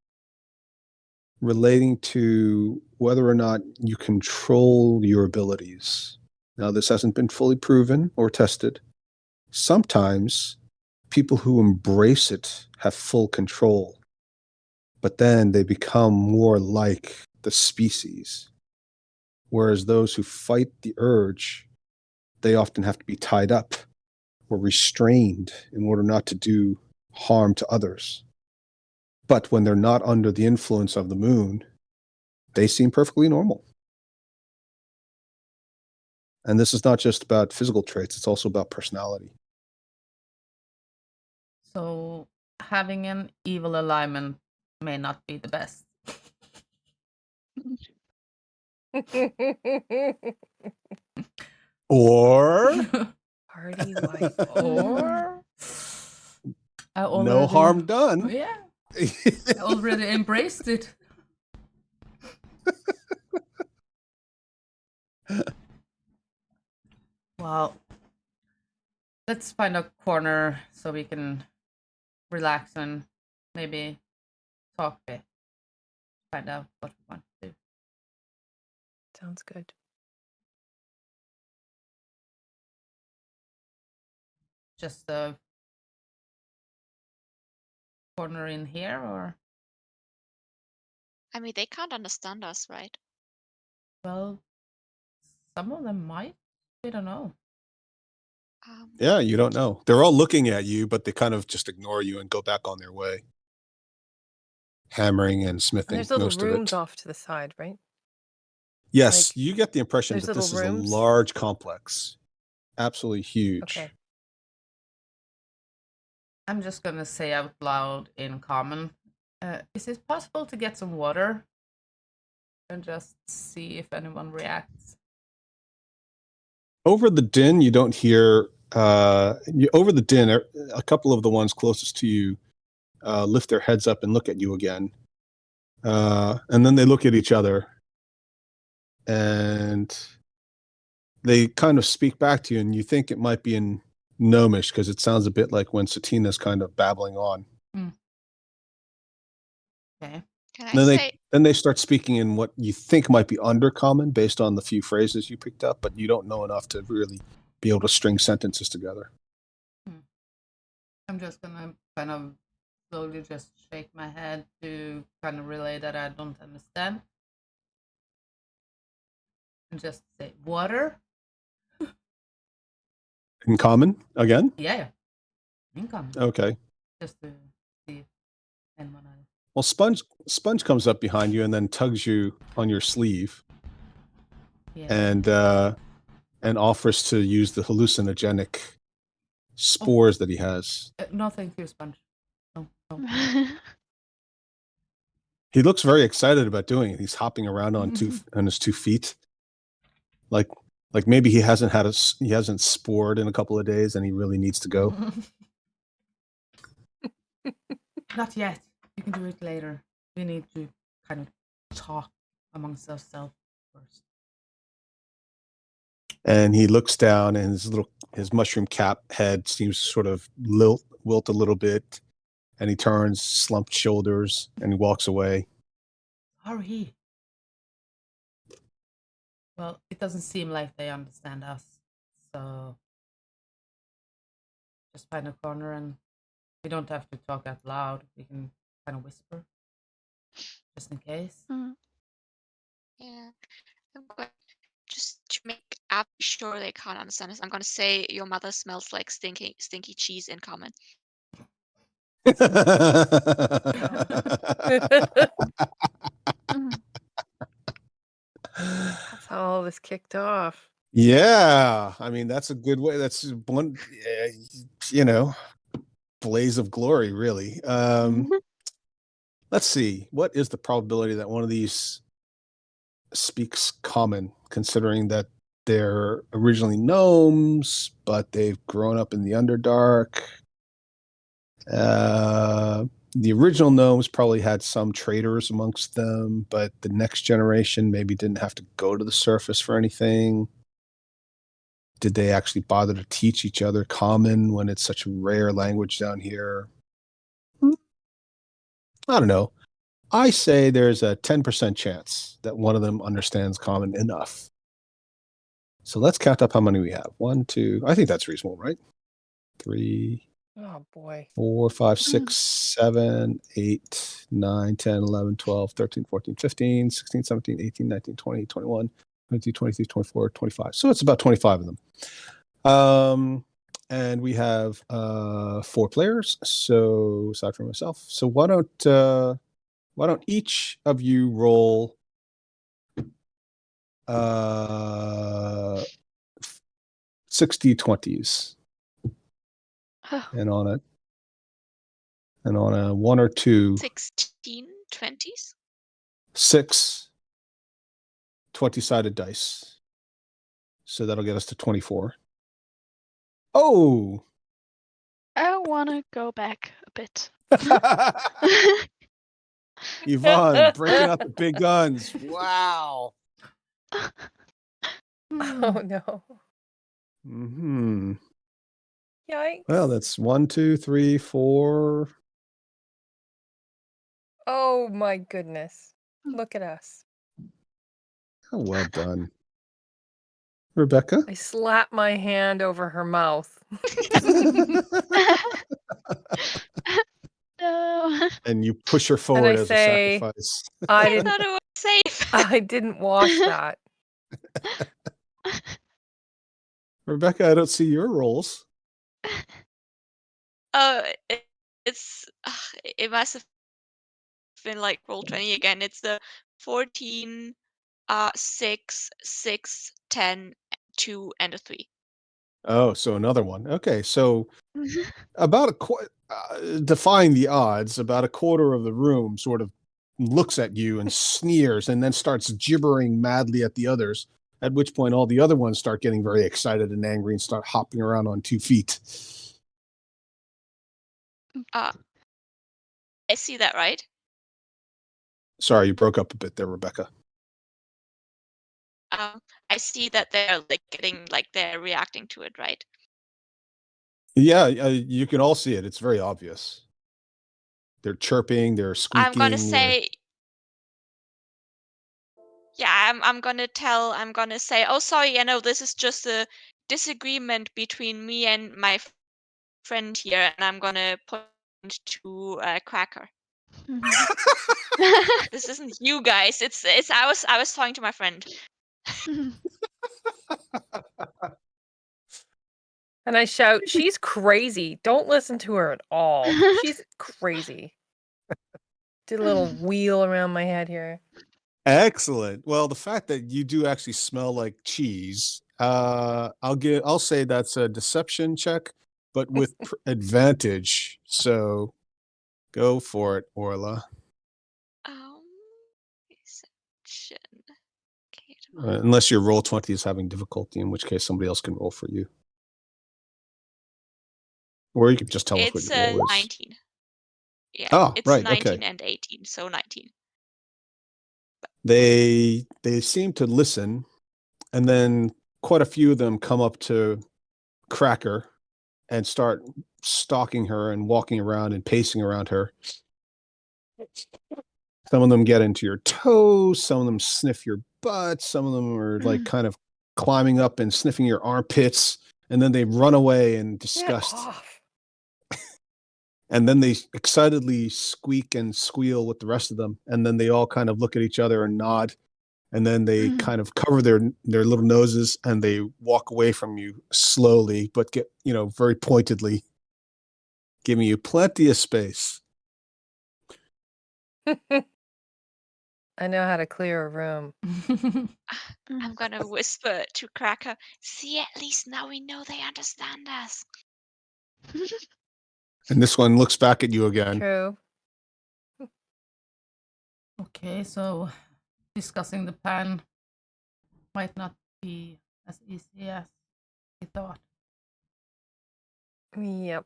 relating to whether or not you control your abilities. Now, this hasn't been fully proven or tested. Sometimes people who embrace it have full control, but then they become more like the species. Whereas those who fight the urge, they often have to be tied up or restrained in order not to do harm to others. But when they're not under the influence of the moon, they seem perfectly normal. And this is not just about physical traits, it's also about personality. So having an evil alignment may not be the best. Or Party wife. Or I no already, harm done. yeah, I already embraced it. Well, let's find a corner so we can relax and maybe talk a bit. Find out what we want to do. Sounds good. Just a corner in here, or I mean, they can't understand us, right? well, some of them might. We don't know. Yeah, you don't know. They're all looking at you, but they kind of just ignore you and go back on their way. Hammering and And smithing there's little most of rooms it. off to the side, right? Yes, Like, you get the impression there's that this is little a rooms? large complex. Absolutely huge. Okay. I'm just gonna say out loud in common. Is it possible to get some water and just see if anyone reacts? Over the din, you don't hear. Over the din, a couple of the ones closest to you lift their heads up and look at you again, and then they look at each other, and they kind of speak back to you, and you think it might be in Gnomish because it sounds a bit like when Satina's kind of babbling on. Okay. Can I say? Then they start speaking in what you think might be undercommon based on the few phrases you picked up, but you don't know enough to really be able to string sentences together. I'm just gonna kind of slowly just shake my head to kind of relay that I don't understand. And just say, water? In common again? Yeah. In common. Okay. Just to see if anyone else. Well, Sponge comes up behind you and then tugs you on your sleeve, Yeah. and offers to use the hallucinogenic spores that he has. No, thank you, Sponge. No. He looks very excited about doing it. He's hopping around on his 2 feet, like maybe he hasn't spored in a couple of days and he really needs to go. Not yet. You can do it later. We need to kind of talk amongst ourselves first. And he looks down, and his mushroom cap head seems to sort of wilt a little bit, and he turns, slumped shoulders, and he walks away. Hurry. Well, it doesn't seem like they understand us, so just find a corner, and we don't have to talk out loud. We can kind of whisper, just in case. Yeah. I'm going just to make sure they can't understand us. I'm gonna say your mother smells like stinky cheese in common. That's how all this kicked off. Yeah, I mean that's a good way. That's one, you know, blaze of glory, really. Let's see. What is the probability that one of these speaks common, considering that they're originally gnomes, but they've grown up in the Underdark? The original gnomes probably had some traders amongst them, but the next generation maybe didn't have to go to the surface for anything. Did they actually bother to teach each other common when it's such a rare language down here? I don't know. I say there's a 10% chance that one of them understands common enough. So let's count up how many we have. 1, 2. I think that's reasonable, right? 3, Oh boy. 4, 5, 6, 7, 8, 9, 10, 11, 12, 13, 14, 15, 16, 17, 18, 19, 20, 21, 22, 23, 24, 25. So it's about 25 of them. And we have 4 players. So aside from myself. So why don't each of you roll 60 20s? And on a 1 or 2, 16 20s. 6 20-sided dice. So that'll get us to 24. Oh! I want to go back a bit. Yvonne, breaking out the big guns. Wow. Oh no. Hmm. Yikes. Well, that's 1, 2, 3, 4. Oh my goodness. Look at us. Oh, well done. Rebecca? I slap my hand over her mouth. No. And you push her forward as say, a sacrifice. I I didn't thought it was safe. I didn't wash that. Rebecca, I don't see your rolls. It must have been like Roll20 again. It's the 14, 6, 6, 10, 2, and a 3. Oh, so another one. Okay, so about defying the odds, about a quarter of the room sort of looks at you and sneers and then starts gibbering madly at the others, at which point all the other ones start getting very excited and angry and start hopping around on 2 feet. I see that, right? Sorry, you broke up a bit there, Rebecca. I see that they're they're reacting to it, right? Yeah, you can all see it. It's very obvious. They're chirping, they're squeaking. I'm gonna say, yeah, I'm gonna say, oh, sorry, I know this is just a disagreement between me and my friend here, and I'm gonna point to Cracker. This isn't you guys. It's I was talking to my friend. And I shout, she's crazy. Don't listen to her at all. She's crazy. Did a little wheel around my head here. Excellent. Well, the fact that you do actually smell like cheese, I'll say that's a deception check, but with advantage. So go for it, Orla. Deception. Okay, Unless your Roll20 is having difficulty, in which case somebody else can roll for you. Or you can just tell us what it's your roll is. 19. Yeah, Oh, it's right, 19 okay. and 18, so 19. They seem to listen, and then quite a few of them come up to Cracker and start stalking her and walking around and pacing around her. Some of them get into your toes, some of them sniff your butt, some of them are like kind of climbing up and sniffing your armpits, and then they run away in disgust. Get off. And then they excitedly squeak and squeal with the rest of them, and then they all kind of look at each other and nod, and then they kind of cover their little noses and they walk away from you slowly, but get very pointedly. giving you plenty of space. I know how to clear a room. I'm gonna whisper to Cracker. See, at least now we know they understand us. And this one looks back at you again. True. Okay, so discussing the plan might not be as easy as we thought. Yep.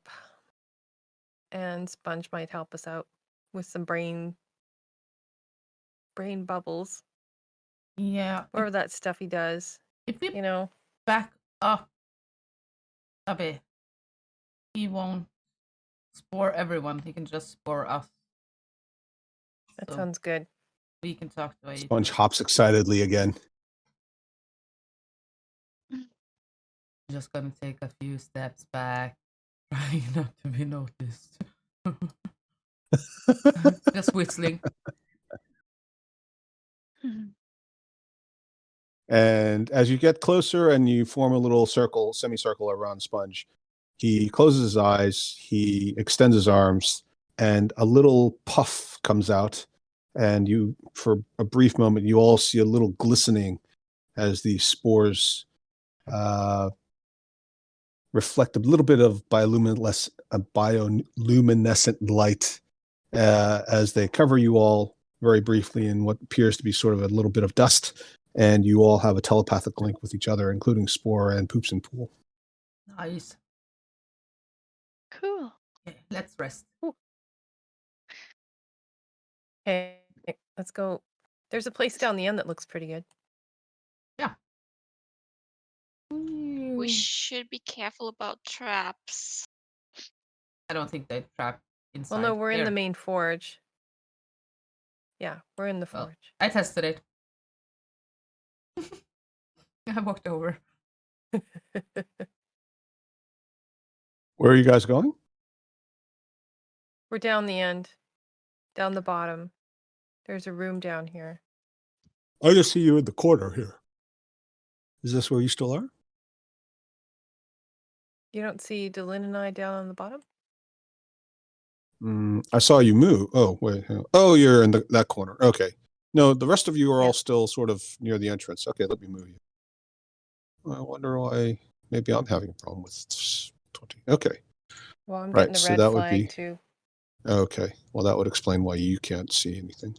And Sponge might help us out with some brain bubbles. Yeah, Whatever that stuff he does, if we you know. back up a bit, he won't spore everyone. He can just spore us. That So sounds good. we can talk to a Sponge hops excitedly again. just gonna take a few steps back, trying not to be noticed. Just whistling. And as you get closer and you form a little circle, semicircle around Sponge, he closes his eyes, he extends his arms, and a little puff comes out. And you, for a brief moment, you all see a little glistening as the spores reflect a little bit of bioluminescent light as they cover you all very briefly in what appears to be sort of a little bit of dust. And you all have a telepathic link with each other, including Spore and Poops and Pool. Nice. Cool. Okay, let's rest. Okay, let's go. There's a place down the end that looks pretty good. Yeah. We should be careful about traps. I don't think they trap inside. Well, no, we're in the here. main forge. Yeah, we're in the Well, forge. I tested it. I walked over. Where are you guys going? We're down the end, down the bottom. There's a room down here. I just see you in the corner here. Is this where you still are? You don't see Dylan and I down on the bottom? I saw you move. Oh, wait. Oh, you're in that corner. Okay. No, the rest of you are Yeah. all still sort of near the entrance. Okay, let me move you. I wonder why. Maybe I'm having a problem with 20. Okay. Well, I'm Right, getting the so red that would flag be- too. Okay. Well, that would explain why you can't see anything.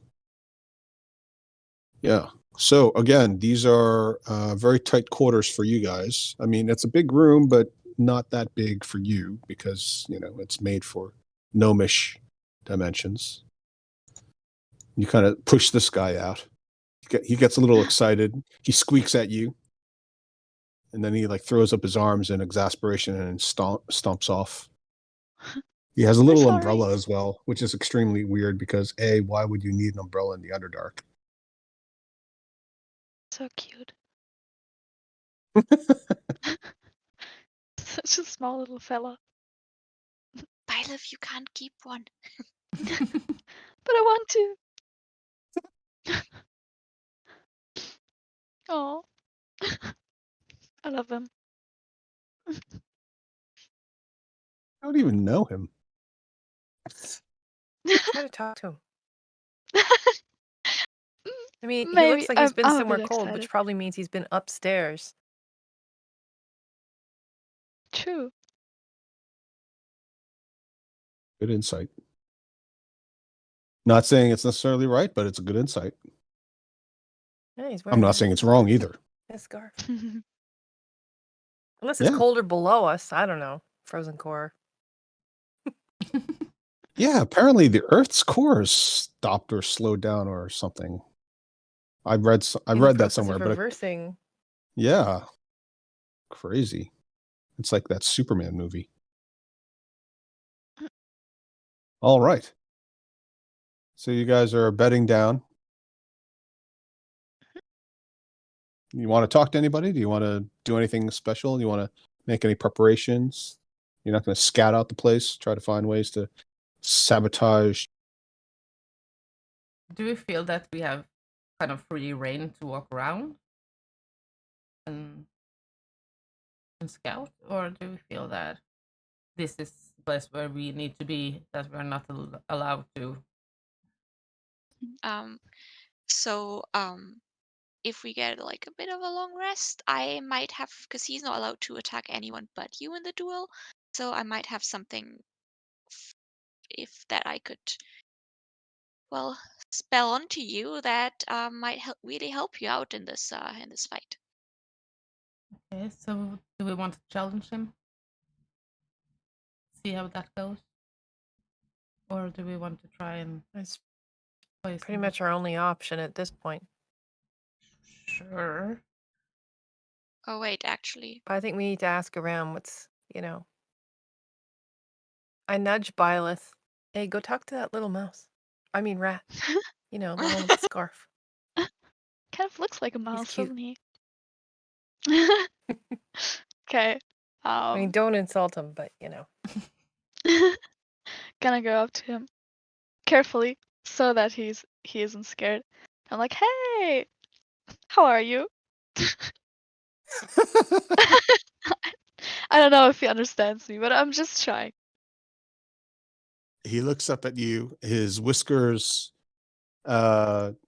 Yeah. So again, these are very tight quarters for you guys. I mean, it's a big room, but not that big for you because, you know, it's made for gnomish dimensions. You kind of push this guy out. He gets a little excited. He squeaks at you. And then he like throws up his arms in exasperation and stomps off. He has a little sorry. umbrella as well, which is extremely weird because A, why would you need an umbrella in the Underdark? So cute. Such a small little fella. Byleth, you can't keep one. But I want to. Oh. I love him. I don't even know him. Try to talk to him. I mean, he Maybe. looks like he's been I'm a somewhere bit cold, excited. which probably means he's been upstairs. True. Good insight. Not saying it's necessarily right, but it's a good insight. Yeah, he's I'm wearing not saying it's wrong either. a scarf. Unless it's Yeah. colder below us. I don't know. Frozen core. Yeah, apparently the Earth's core is stopped or slowed down or something. I read In the that process somewhere, of but reversing. yeah, crazy. It's like that Superman movie. All right. So you guys are bedding down. You want to talk to anybody? Do you want to do anything special? Do you want to make any preparations? You're not going to scout out the place, try to find ways to sabotage. Do we feel that we have kind of free reign to walk around and scout, or do we feel that this is place where we need to be that we're not allowed to. So if we get like a bit of a long rest, I might have, because he's not allowed to attack anyone but you in the duel. So I might have something if that I could, well, spell onto you that might really help you out in this fight. Okay, so do we want to challenge him? See how that goes? Or do we want to try and That's poison pretty him? much our only option at this point. Sure. Oh wait, actually, But I think we need to ask around what's, I nudge Byleth. Hey, go talk to that little mouse. I mean rat. The one with the scarf. Kind of looks like a mouse, cute. doesn't he? Okay. I mean, don't insult him, but Gonna go up to him carefully so that he isn't scared. I'm like, hey, how are you? I don't know if he understands me, but I'm just trying. He looks up at you. His whiskers dance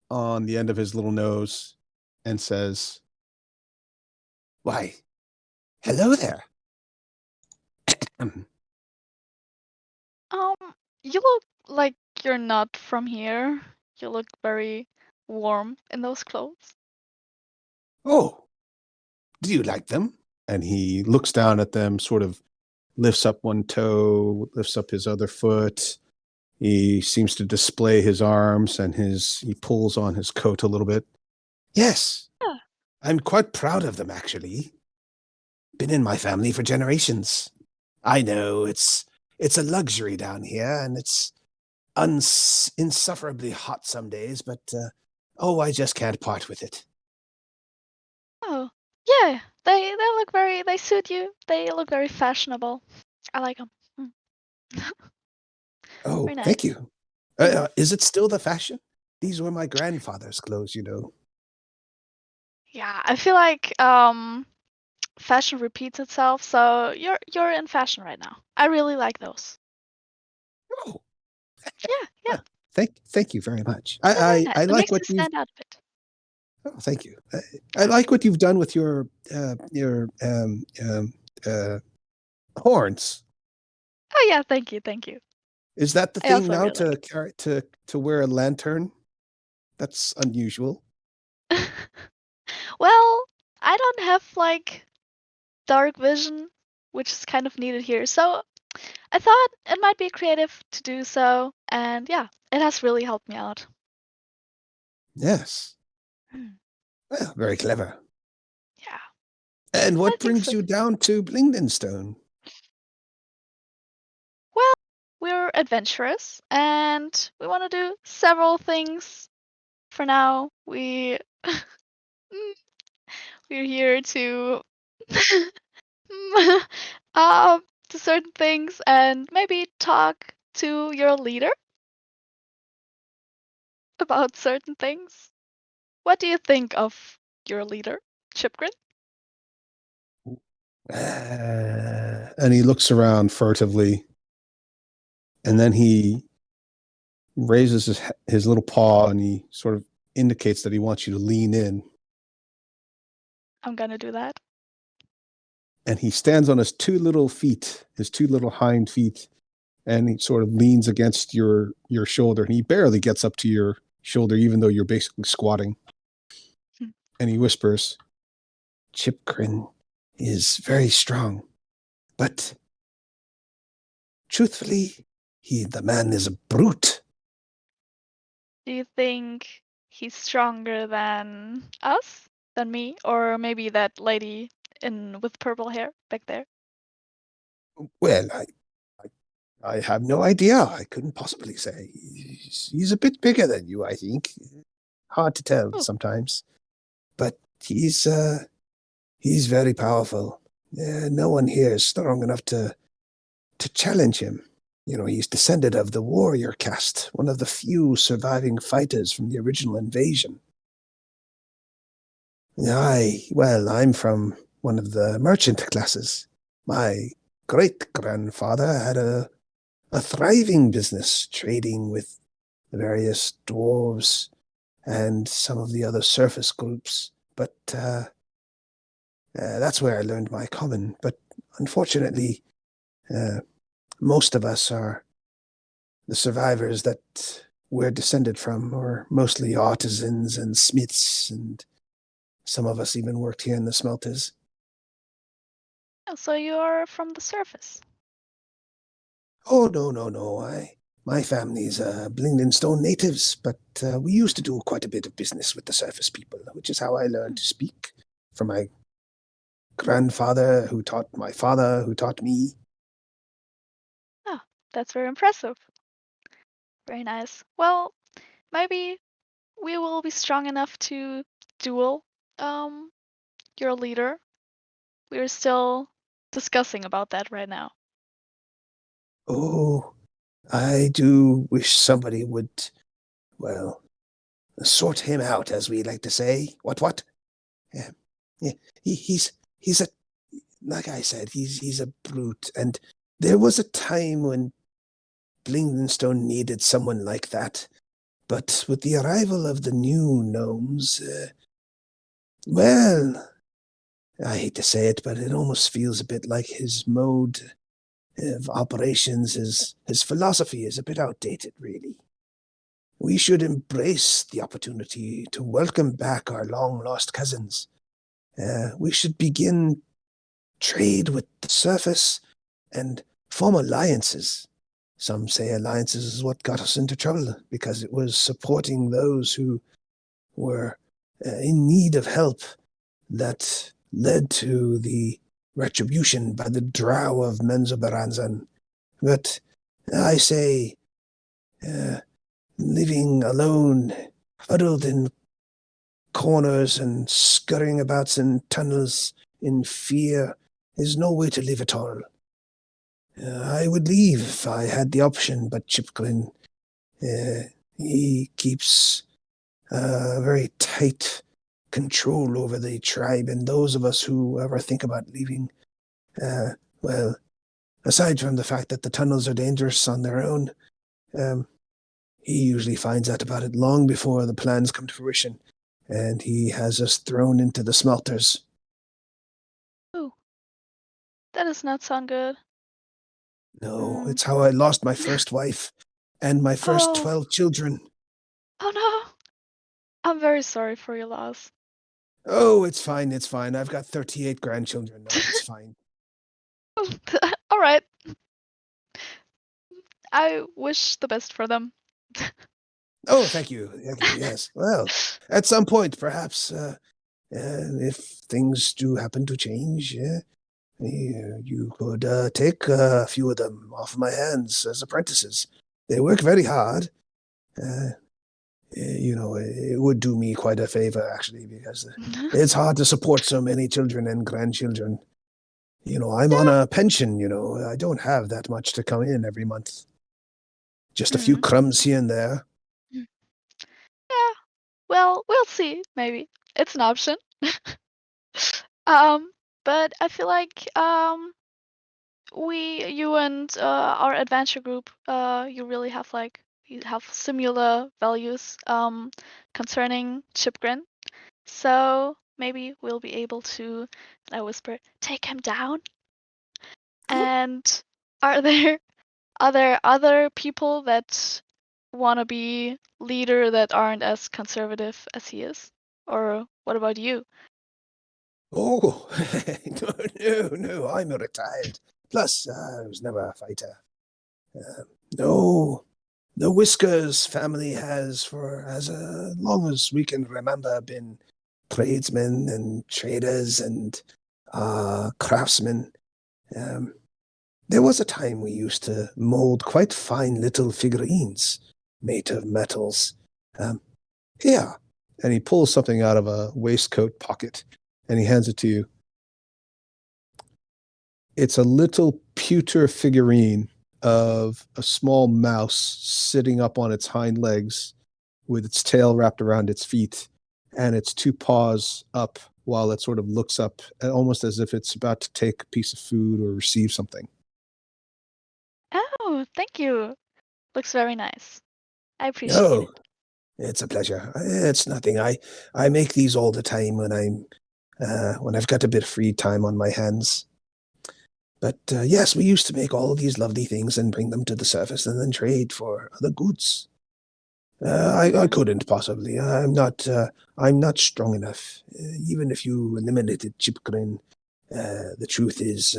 on the end of his little nose and says, Why, hello there. You look like you're not from here. You look very warm in those clothes. Oh, do you like them? And he looks down at them, sort of lifts up one toe, lifts up his other foot. He seems to display his arms and he pulls on his coat a little bit. Yes, Yeah. I'm quite proud of them, actually. Been in my family for generations. I know it's a luxury down here, and it's insufferably hot some days, but I just can't part with it. Oh, yeah. They look they suit you. They look very fashionable. I like them. Oh, Very thank nice. you. Is it still the fashion? These were my grandfather's clothes, you know. Yeah, I feel like fashion repeats itself, so you're in fashion right now. I really like those. Oh, Yeah. thank you very much. They're very I nice. I It like makes you what you've. stand out a bit. Oh, thank you. I like what you've done with your horns. Oh yeah, thank you. Is that the I thing also now really to carry to wear a lantern? That's unusual. Well, I don't have like dark vision, which is kind of needed here. So I thought it might be creative to do so, and yeah, it has really helped me out. Yes. Hmm. Well, very clever. Yeah. And I what think brings so. you down to Blingdenstone? Well, we're adventurous and we want to do several things. For now, we're here to to certain things and maybe talk to your leader about certain things. What do you think of your leader, Chipgrin? And he looks around furtively, and then he raises his little paw and he sort of indicates that he wants you to lean in. I'm gonna do that. And he stands on his two little hind feet, and he sort of leans against your shoulder, and he barely gets up to your shoulder, even though you're basically squatting. And he whispers, Chipgrin is very strong, but truthfully, the man is a brute. Do you think he's stronger than us? Than me? Or maybe that lady with purple hair back there? Well, I have no idea. I couldn't possibly say. He's a bit bigger than you, I think. Hard to tell Oh. sometimes, but he's very powerful. No one here is strong enough to challenge him. You know, he's descended of the warrior caste, one of the few surviving fighters from the original invasion. I'm from one of the merchant classes. My great-grandfather had a thriving business trading with the various dwarves and some of the other surface groups. But that's where I learned my common. But unfortunately, most of us are the survivors that we're descended from, or mostly artisans and smiths, and some of us even worked here in the smelters. Oh, so you're from the surface. Oh, no. My family's Blingdenstone natives, but we used to do quite a bit of business with the surface people, which is how I learned to speak from my grandfather, who taught my father, who taught me. Oh, that's very impressive. Very nice. Well, maybe we will be strong enough to duel your leader. We're still discussing about that right now. Oh, I do wish somebody would, well, sort him out, as we like to say. What? Yeah, he's a, like I said, he's a brute, and there was a time when Blingdenstone needed someone like that. But with the arrival of the new gnomes, well, I hate to say it, but it almost feels a bit like his mode of operations, his philosophy is a bit outdated, really. We should embrace the opportunity to welcome back our long-lost cousins. We should begin trade with the surface and form alliances. Some say alliances is what got us into trouble, because it was supporting those who were in need of help that led to the retribution by the drow of Menzoberranzan. But I say, living alone, huddled in corners and scurrying about in tunnels in fear is no way to live at all. I would leave if I had the option, but Chipglin, he keeps very tight control over the tribe, and those of us who ever think about leaving, well, aside from the fact that the tunnels are dangerous on their own, he usually finds out about it long before the plans come to fruition, and he has us thrown into the smelters. Ooh, that does not sound good. No, it's how I lost my first wife and my first 12 children. Oh no! I'm very sorry for your loss. Oh, it's fine. I've got 38 grandchildren now. It's fine. All right. I wish the best for them. Oh, thank you. Yes. Well, at some point, perhaps, if things do happen to change, you could take a few of them off my hands as apprentices. They work very hard. It would do me quite a favor, actually, because it's hard to support so many children and grandchildren. I'm on a pension, I don't have that much to come in every month. Just a few crumbs here and there. Yeah, well, we'll see, maybe. It's an option. But I feel like you and our adventure group, you really have you have similar values concerning Chipgrin. So maybe we'll be able to, and I whisper, take him down. And are there other people that want to be leader that aren't as conservative as he is? Or what about you? Oh, no, I'm retired. Plus, I was never a fighter. No, the Whiskers family has, for as long as we can remember, been tradesmen and traders and craftsmen. There was a time we used to mold quite fine little figurines made of metals. Here. And he pulls something out of a waistcoat pocket and he hands it to you. It's a little pewter figurine of a small mouse sitting up on its hind legs with its tail wrapped around its feet and its two paws up while it sort of looks up, almost as if it's about to take a piece of food or receive something. Thank you. Looks very nice. I appreciate Oh, it. it's a pleasure. It's nothing. I make these all the time when I've got a bit of free time on my hands. But yes, we used to make all these lovely things and bring them to the surface and then trade for other goods. I couldn't possibly. I'm not strong enough. Even if you eliminated Chipgrin, the truth is,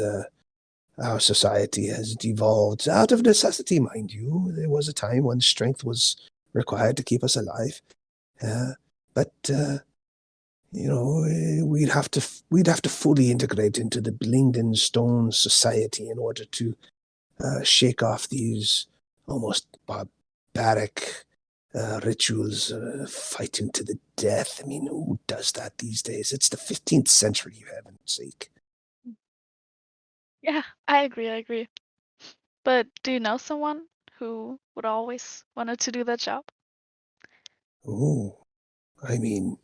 our society has devolved out of necessity, mind you. There was a time when strength was required to keep us alive. But you know, we'd have to fully integrate into the Blingden Stone society in order to shake off these almost barbaric rituals, fighting to the death. I mean, who does that these days? It's the 15th century, for heaven's sake. Yeah, I agree. But do you know someone who would always wanted to do that job? Oh, I mean,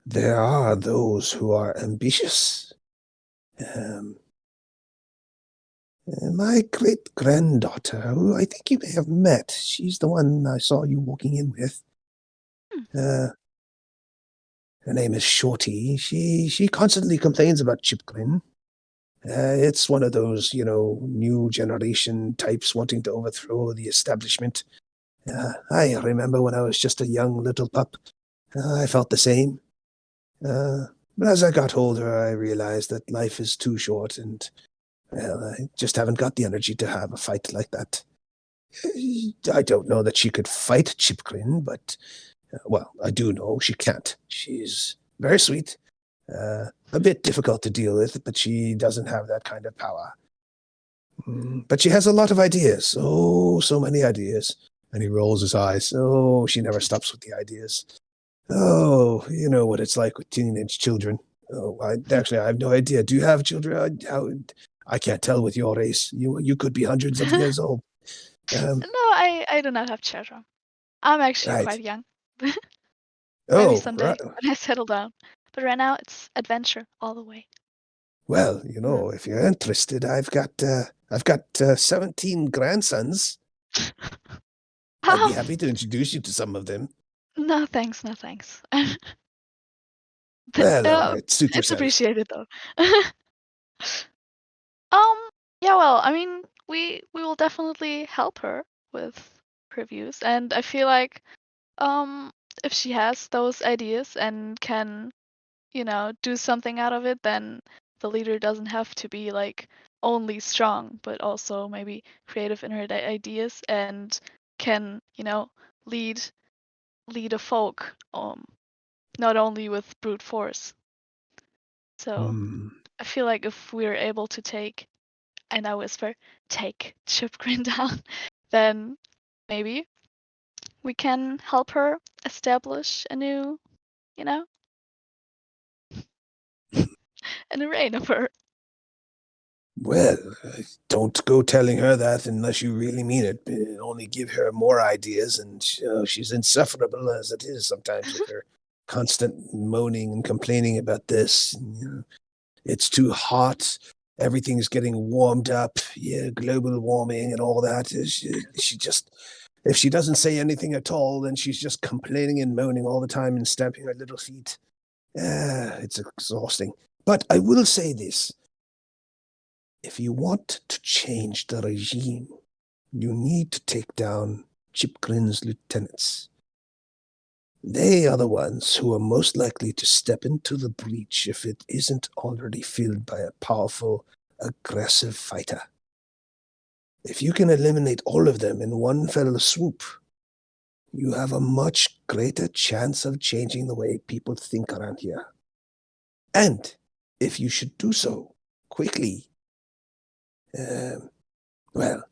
there are those who are ambitious. My great-granddaughter, who I think you may have met, she's the one I saw you walking in with. Her name is Shorty. She constantly complains about Chipgrin. It's one of those, new generation types wanting to overthrow the establishment. I remember when I was just a young little pup, I felt the same. But as I got older, I realized that life is too short, and well, I just haven't got the energy to have a fight like that. I don't know that she could fight Chipgrin, but well, I do know she can't. She's very sweet. A bit difficult to deal with, but she doesn't have that kind of power. But she has a lot of ideas. Oh, so many ideas. And he rolls his eyes. Oh, she never stops with the ideas. Oh, you know what it's like with teenage children. Oh, I have no idea. Do you have children? I can't tell with your race. You could be hundreds of years old. No, I do not have children. I'm actually Right. quite young. Maybe Oh, someday right. when I settle down. But right now it's adventure all the way. Well, if you're interested, I've got 17 grandsons. I'd be happy to introduce you to some of them. No thanks. Well, suit It's yourself. appreciated though. Yeah, well, I mean, we will definitely help her with previews, and I feel like if she has those ideas and can, do something out of it, then the leader doesn't have to be like only strong, but also maybe creative in her ideas and can, lead a folk not only with brute force. So I feel like if we're able to take, and I whisper, take Chipgrin down, then maybe we can help her establish a new, a new reign of her. Well, don't go telling her that unless you really mean it. It'll only give her more ideas, and she's insufferable as it is sometimes with her constant moaning and complaining about this. It's too hot. Everything's getting warmed up. Yeah, global warming and all that. She just, if she doesn't say anything at all, then she's just complaining and moaning all the time and stamping her little feet. It's exhausting. But I will say this. If you want to change the regime, you need to take down Chipgrin's lieutenants. They are the ones who are most likely to step into the breach if it isn't already filled by a powerful, aggressive fighter. If you can eliminate all of them in one fell swoop, you have a much greater chance of changing the way people think around here. And if you should do so quickly, well,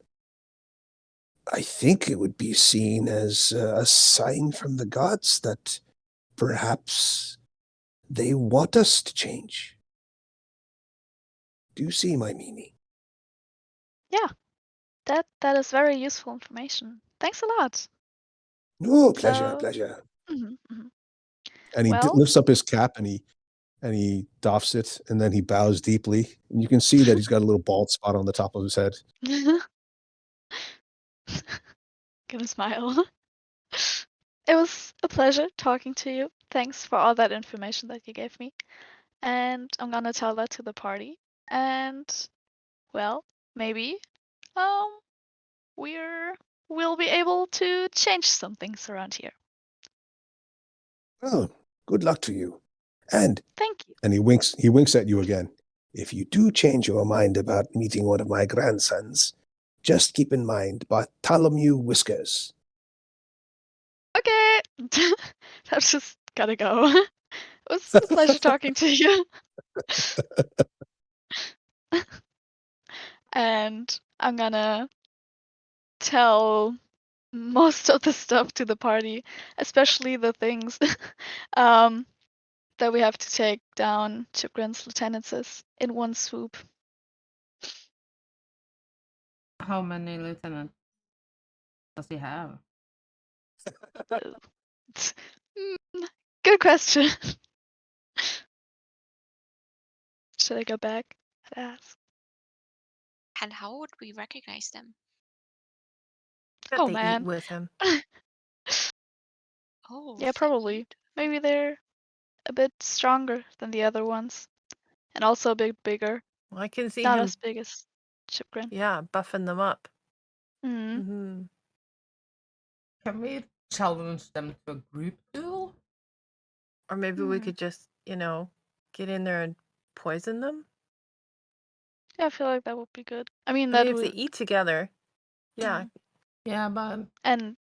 I think it would be seen as a sign from the gods that perhaps they want us to change. Do you see my meaning? Yeah, that is very useful information. Thanks a lot. Oh, pleasure, So- pleasure. And he Well- lifts up his cap and he doffs it, and then he bows deeply. And you can see that he's got a little bald spot on the top of his head. him smile. It was a pleasure talking to you. Thanks for all that information that you gave me. And I'm gonna tell that to the party. And well, maybe um we'll be able to change some things around here. Well, good luck to you. And Thank you. And he winks at you again. if you do change your mind about meeting one of my grandsons, just keep in mind Bartholomew Whiskers. Okay. I've just gotta go. It was a pleasure talking to you. And I'm gonna tell most of the stuff to the party, especially the things um, that we have to take down Chipgren's lieutenants in one swoop. How many lieutenants does he have? Good question. Should I go back and ask? And how would we recognize them? Bet Oh they eat man. with him. Oh, Yeah, they probably. eat. Maybe they're a bit stronger than the other ones. And also a bit bigger. Well, I can see Not him, as big as Chipgren. yeah, buffing them up. Mm. Hmm. Can we challenge them to a group duel? Or maybe we Hmm. could just, get in there and poison them. Yeah, I feel like that would be good. I mean, I that mean, if they would eat together, yeah. Mhm. Yeah, but and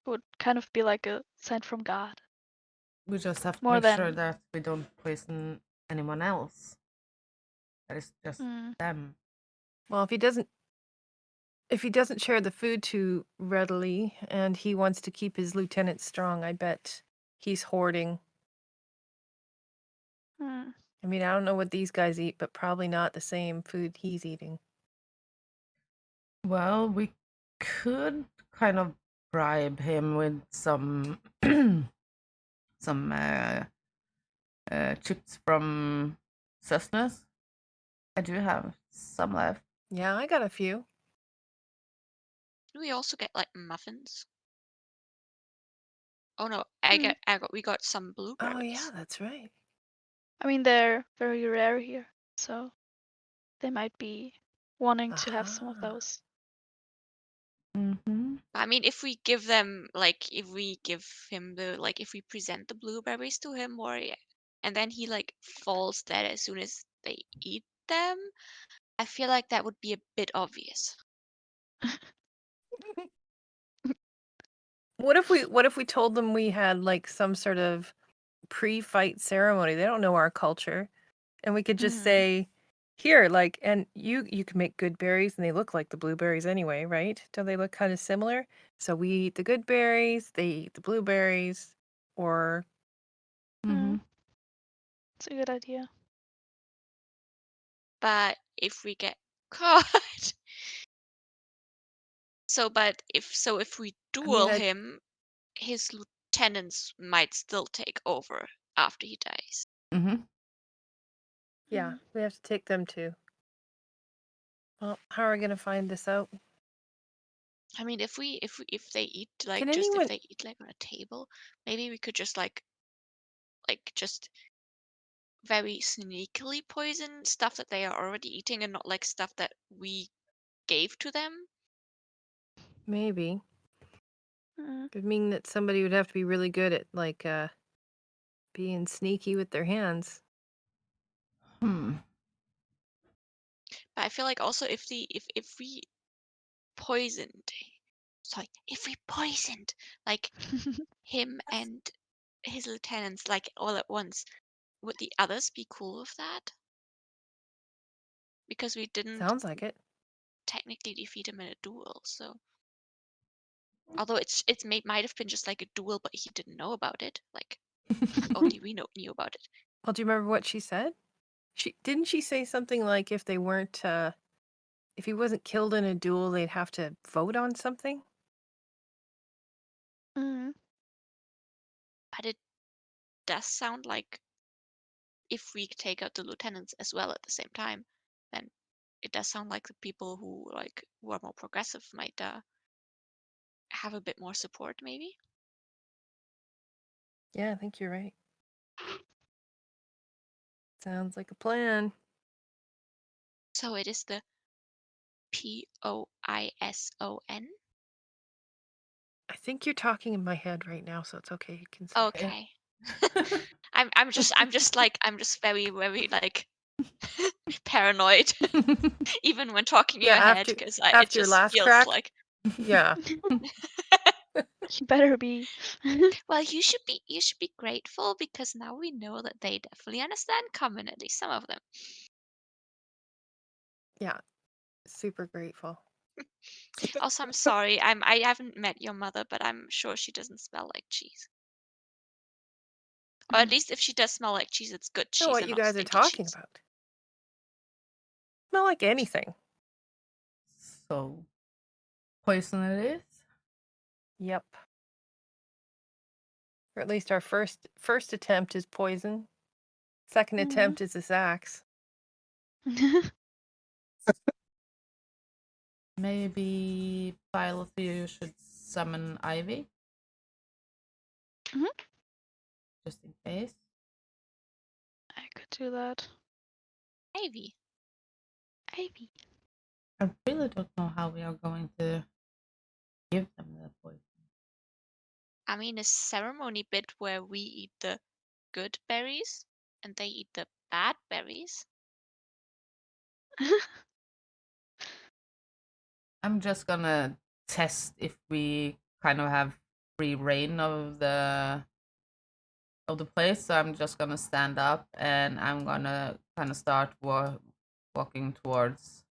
would kind of be like a sign from God. we just have to More make sure than that we don't poison anyone else. That is just Mm. them. Well, if he doesn't share the food too readily and he wants to keep his lieutenant strong, I bet he's hoarding. Mm. I mean, I don't know what these guys eat, but probably not the same food he's eating. Well, we could kind of bribe him with some some chips from Cessna's. I do have some left. Yeah, I got a few. Do we also get like muffins? Oh no, Mm. we got some blueberries. Oh, yeah, that's right. I mean, they're very rare here, so they might be wanting to have some of Aha. those. Mm-hmm. I mean, if we give them like, if we give him the like, if we present the blueberries to him, and then he like falls dead as soon as they eat them, I feel like that would be a bit obvious. What if we told them we had like some sort of pre-fight ceremony? They don't know our culture. And we could just Mhm. say, here, like, and you can make good berries and they look like the blueberries anyway, right? Don't they look kind of similar? So we eat the good berries, they eat the blueberries, or Mm-hmm. It's a good idea. But if we get caught, if we duel I- him, his lieutenants might still take over after he dies. Mm-hmm. yeah, Mhm. we have to take them too. Well, how are we gonna find this out? I mean, if they eat like Can if anyone they eat like on a table, maybe we could just like just very sneakily poison stuff that they are already eating and not like stuff that we gave to them. maybe Mm. could mean that somebody would have to be really good at like being sneaky with their hands. Hmm. But I feel like also if we poisoned, if we poisoned like him and his lieutenants like all at once, would the others be cool with that? Because we didn't Sounds like it. technically defeat him in a duel, so although might have been just like a duel, but he didn't know about it. Like only we knew about it. Well, do you remember what she said? Didn't she say something like if they weren't if he wasn't killed in a duel, they'd have to vote on something? Mm. But it does sound like if we take out the lieutenants as well at the same time, then it does sound like the people who are more progressive might have a bit more support, maybe. Yeah, I think you're right. Sounds like a plan. So it is the Poison. I think you're talking in my head right now, so it's okay. You can say. Okay. I'm just very, very like paranoid, even when talking in Yeah, my head, after because it after your just last feels crack. like. Yeah. You better be. Well, you should be grateful because now we know that they definitely understand common, at least some of them. Yeah. Super grateful. Also, I'm sorry. I haven't met your mother, but I'm sure she doesn't smell like cheese. Or at least if she does smell like cheese, it's good I cheese know what and you not guys are stinky talking cheese. about. Smell like anything. So, poison it is. Yep. Or at least our first attempt is poison. Second attempt is this axe. Maybe Bile of you should summon Ivy. Mhm. Just in case. I could do that. Ivy. Ivy. I really don't know how we are going to give them the poison. I mean, a ceremony bit where we eat the good berries and they eat the bad berries. I'm just gonna test if we kind of have free reign of the place. So I'm just gonna stand up and I'm gonna kind of start walking towards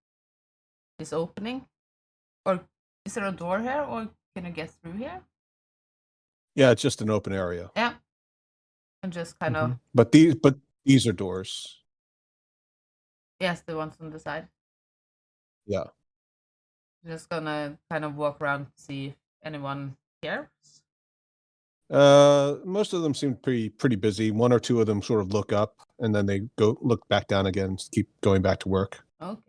this opening. Or is there a door here, or can I get through here? Yeah, it's just an open area. Yeah. And just kind of But these are doors. yes, the ones on the side. Yeah. Just gonna kind of walk around to see if anyone cares. Most of them seem pretty busy. One or two of them sort of look up and then they go look back down again, keep going back to work. Okay.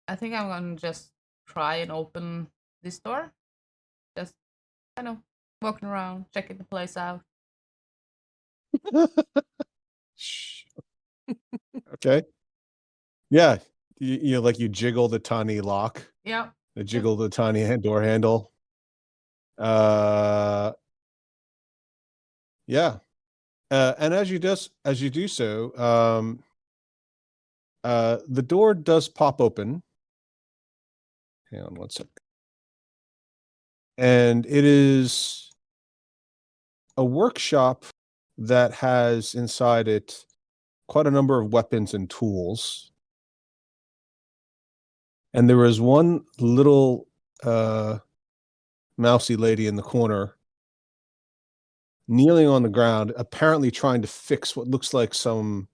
I think I'm gonna just try and open this door. Just kind of walking around, checking the place out. Okay. Yeah. You jiggle the tiny lock. Yeah. Jiggle the tiny door handle. Yeah. And as you do so, the door does pop open. Hang on one sec. And it is a workshop that has inside it quite a number of weapons and tools. And there is one little mousy lady in the corner kneeling on the ground, apparently trying to fix what looks like some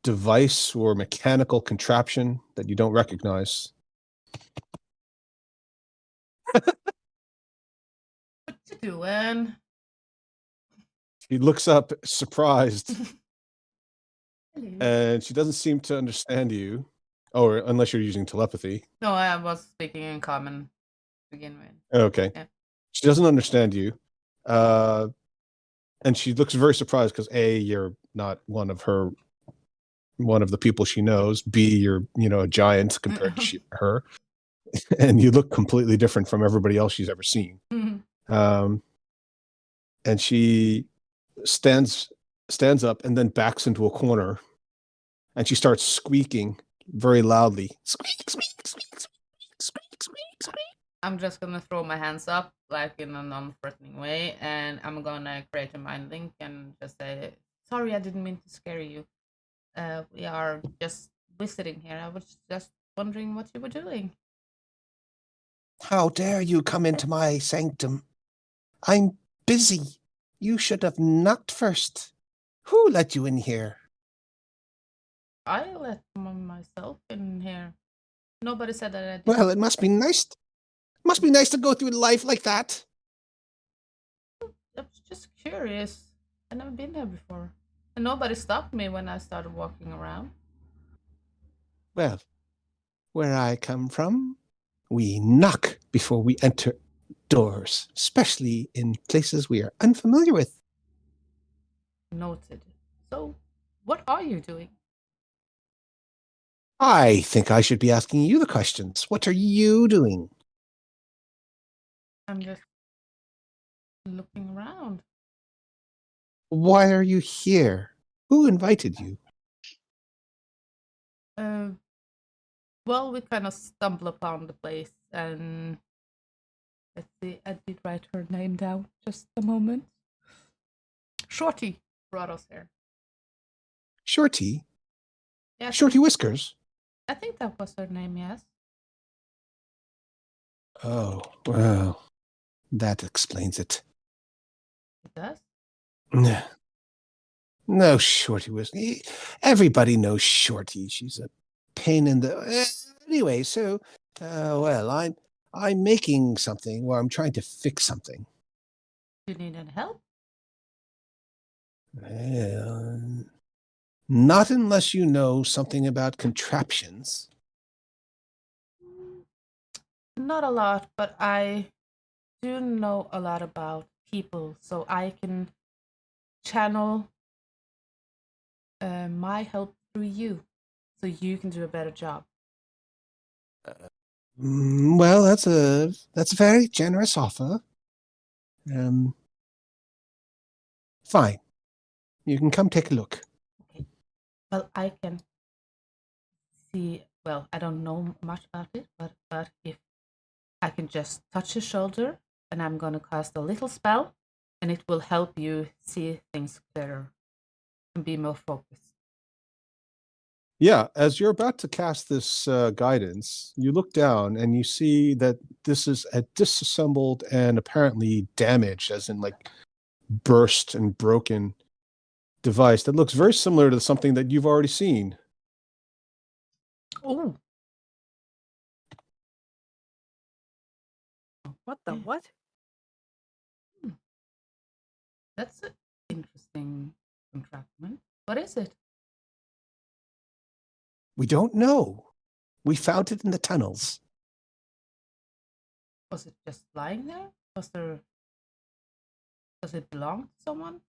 device or mechanical contraption that you don't recognize. What you doing? She looks up surprised Hello. and she doesn't seem to understand you, or unless you're using telepathy. No, I was speaking in common to begin with. Okay. Yeah. She doesn't understand you. And she looks very surprised because A, you're not one of the people she knows. B, you're, a giant compared to her. And you look completely different from everybody else she's ever seen. And she stands up and then backs into a corner and she starts squeaking very loudly. Squeak, squeak, squeak, squeak, squeak, squeak, squeak. I'm just gonna throw my hands up like in a non-threatening way, and I'm gonna create a mind link and just say, sorry, I didn't mean to scare you. We are just visiting here. I was just wondering what you were doing. How dare you come into my sanctum? I'm busy. You should have knocked first. Who let you in here? I let myself in here. Nobody said that I did. Well, it must be nice. Must be nice to go through life like that. I was just curious. I've never been here before. And nobody stopped me when I started walking around. Well, where I come from, we knock before we enter outdoors, especially in places we are unfamiliar with. Noted. So, what are you doing? I think I should be asking you the questions. What are you doing? I'm just looking around. Why are you here? Who invited you? Well, we kind of stumble upon the place, and let's see, I did write her name down. Just a moment. Shorty brought us here. Shorty? Yeah, Shorty Whiskers? I think that was her name, yes. Oh, well, that explains it. It does? Nah. No, Shorty Whiskers. Everybody knows Shorty. She's a pain in the... Anyway, so, well, I'm making something, or I'm trying to fix something. You need any help? Well, not unless you know something about contraptions. Not a lot, but I do know a lot about people, so I can channel my help through you, so you can do a better job. Well, that's a very generous offer. Fine. You can come take a look. Okay. Well, I can see. Well, I don't know much about it, but if I can just touch your shoulder, and I'm gonna cast a little spell, and it will help you see things clearer and be more focused. Yeah, as you're about to cast this guidance, you look down and you see that this is a disassembled and apparently damaged, as in like burst and broken device that looks very similar to something that you've already seen. Oh, What the what? that's an interesting entrapment. What is it? We don't know. We found it in the tunnels. Was it just lying there? Does it belong to someone?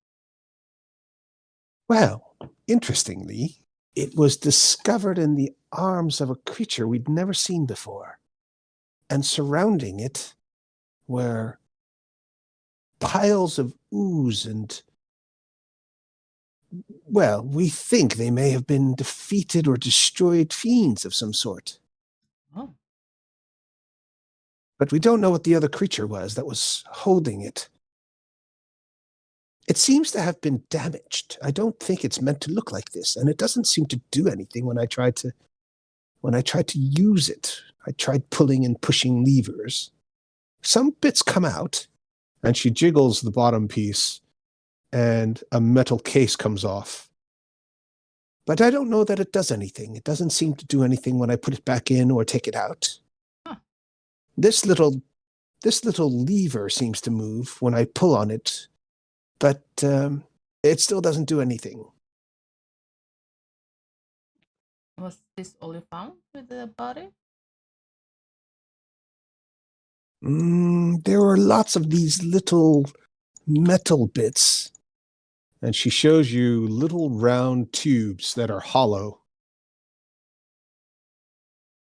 Well, interestingly, it was discovered in the arms of a creature we'd never seen before. And surrounding it were piles of ooze and, well, we think they may have been defeated or destroyed fiends of some sort. Oh, But we don't know what the other creature was that was holding it. It seems to have been damaged. I don't think it's meant to look like this, and it doesn't seem to do anything when I tried to use it. I tried pulling and pushing levers. Some bits come out, And she jiggles the bottom piece, and a metal case comes off. but I don't know that it does anything. It doesn't seem to do anything when I put it back in or take it out. Huh. This little lever seems to move when I pull on it, but it still doesn't do anything. was this all you found with the body? There were lots of these little metal bits. And she shows you little round tubes that are hollow.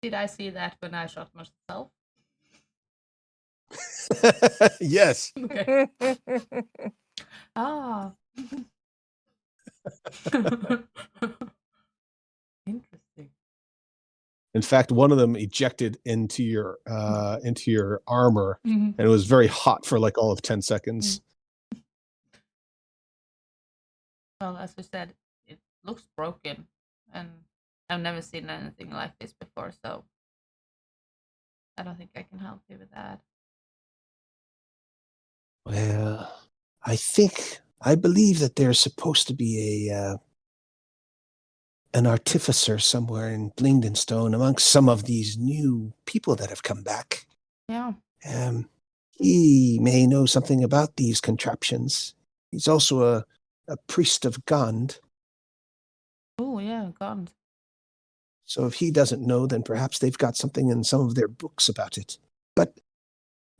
Did I see that when I shot myself? Yes. Okay. Ah. Interesting. In fact, one of them ejected into your armor, and it was very hot for like all of 10 seconds. Well, as we said, it looks broken, and I've never seen anything like this before, so I don't think I can help you with that. Well, I believe that there's supposed to be an artificer somewhere in Blingdenstone amongst some of these new people that have come back. Yeah. He may know something about these contraptions. He's also a priest of Gond. Oh, yeah, God. So if he doesn't know, then perhaps they've got something in some of their books about it. But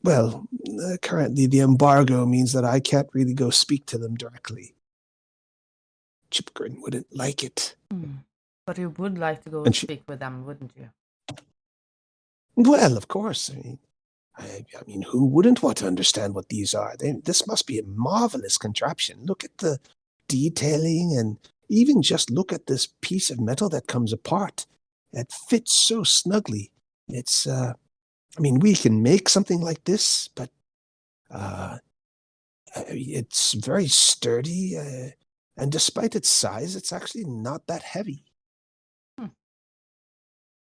Well, currently the embargo means that I can't really go speak to them directly. Chipgrin wouldn't like it. But you would like to go And she- speak with them, wouldn't you? Well, of course. I mean, who wouldn't want to understand what these are? This must be a marvelous contraption. Look at the detailing, and even just look at this piece of metal that comes apart. It fits so snugly. It's, I mean, we can make something like this, but it's very sturdy, and despite its size, it's actually not that heavy.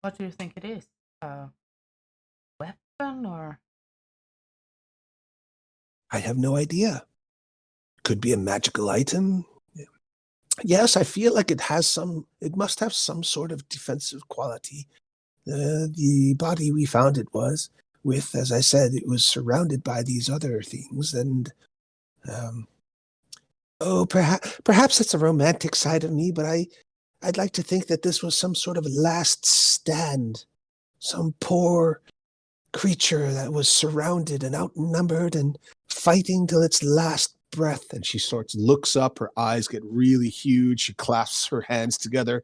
What do you think it is? A weapon or? I have no idea. Could be a magical item. Yes, I feel like it must have some sort of defensive quality. The body we found it was with, as I said, it was surrounded by these other things, and perhaps it's a romantic side of me, but I'd like to think that this was some sort of last stand, some poor creature that was surrounded and outnumbered and fighting till its last breath. And she sort of looks up, her eyes get really huge. She clasps her hands together.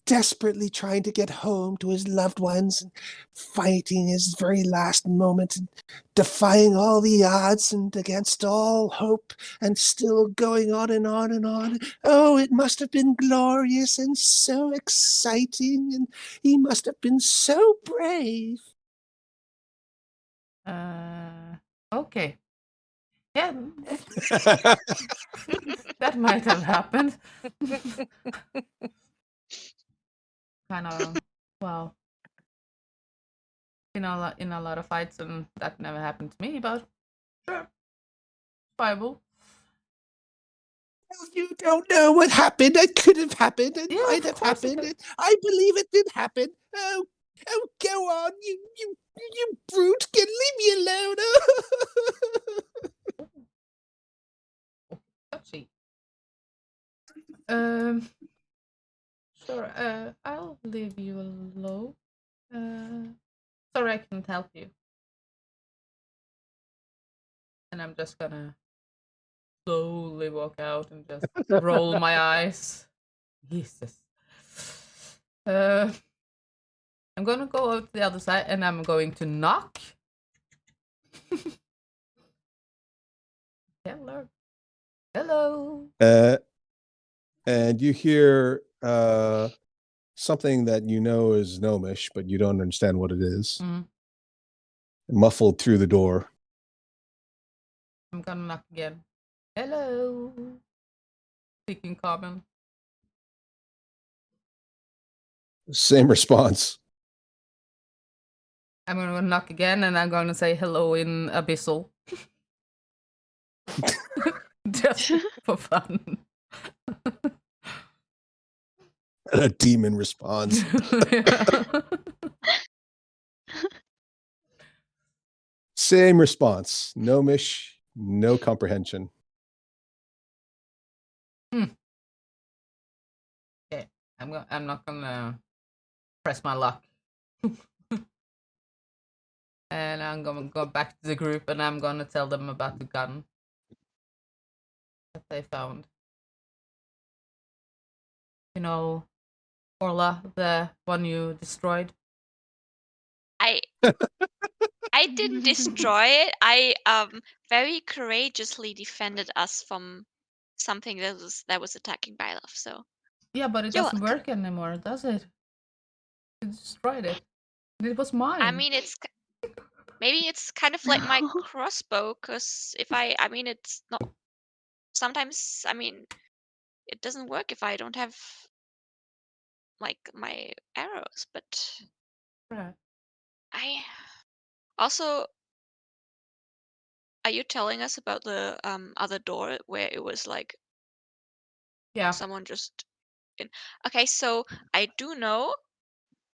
Desperately trying to get home to his loved ones and fighting his very last moment and defying all the odds and against all hope and still going on and on and on. Oh, it must have been glorious and so exciting, and he must have been so brave. Okay. Yeah, that might have happened. Kind of, well, in a lot of fights, and that never happened to me, but sure, Bible. You don't know what happened. It could have happened. It Yeah, might of have course it happened. could. I believe it did happen. Oh, go on, you brute! Can leave me alone. Touchy. Sure. I'll leave you alone. Sorry, I can't help you. And I'm just gonna slowly walk out and just roll my eyes. Jesus. I'm gonna go out to the other side and I'm going to knock. Hello. Hello. And you hear something that you know is gnomish, but you don't understand what it is. Muffled through the door. I'm gonna knock again. Hello. Speaking common. Same response. I'm gonna knock again and I'm gonna say hello in Abyssal. Just for fun. A demon responds. Same response. Gnomish, no comprehension. Okay, I'm not gonna press my luck. And I'm gonna go back to the group and I'm gonna tell them about the gun that they found. You know, Orla, the one you destroyed. I didn't destroy it. I very courageously defended us from something that was attacking Bylov. So Yeah, but it You're doesn't work anymore, does it? You destroyed it. It was mine. I mean, maybe it's kind of like my crossbow, because I mean, it's not. Sometimes, I mean, it doesn't work if I don't have like my arrows. But Right. I also. Are you telling us about the other door where it was like Yeah. someone just in? Okay, so I do know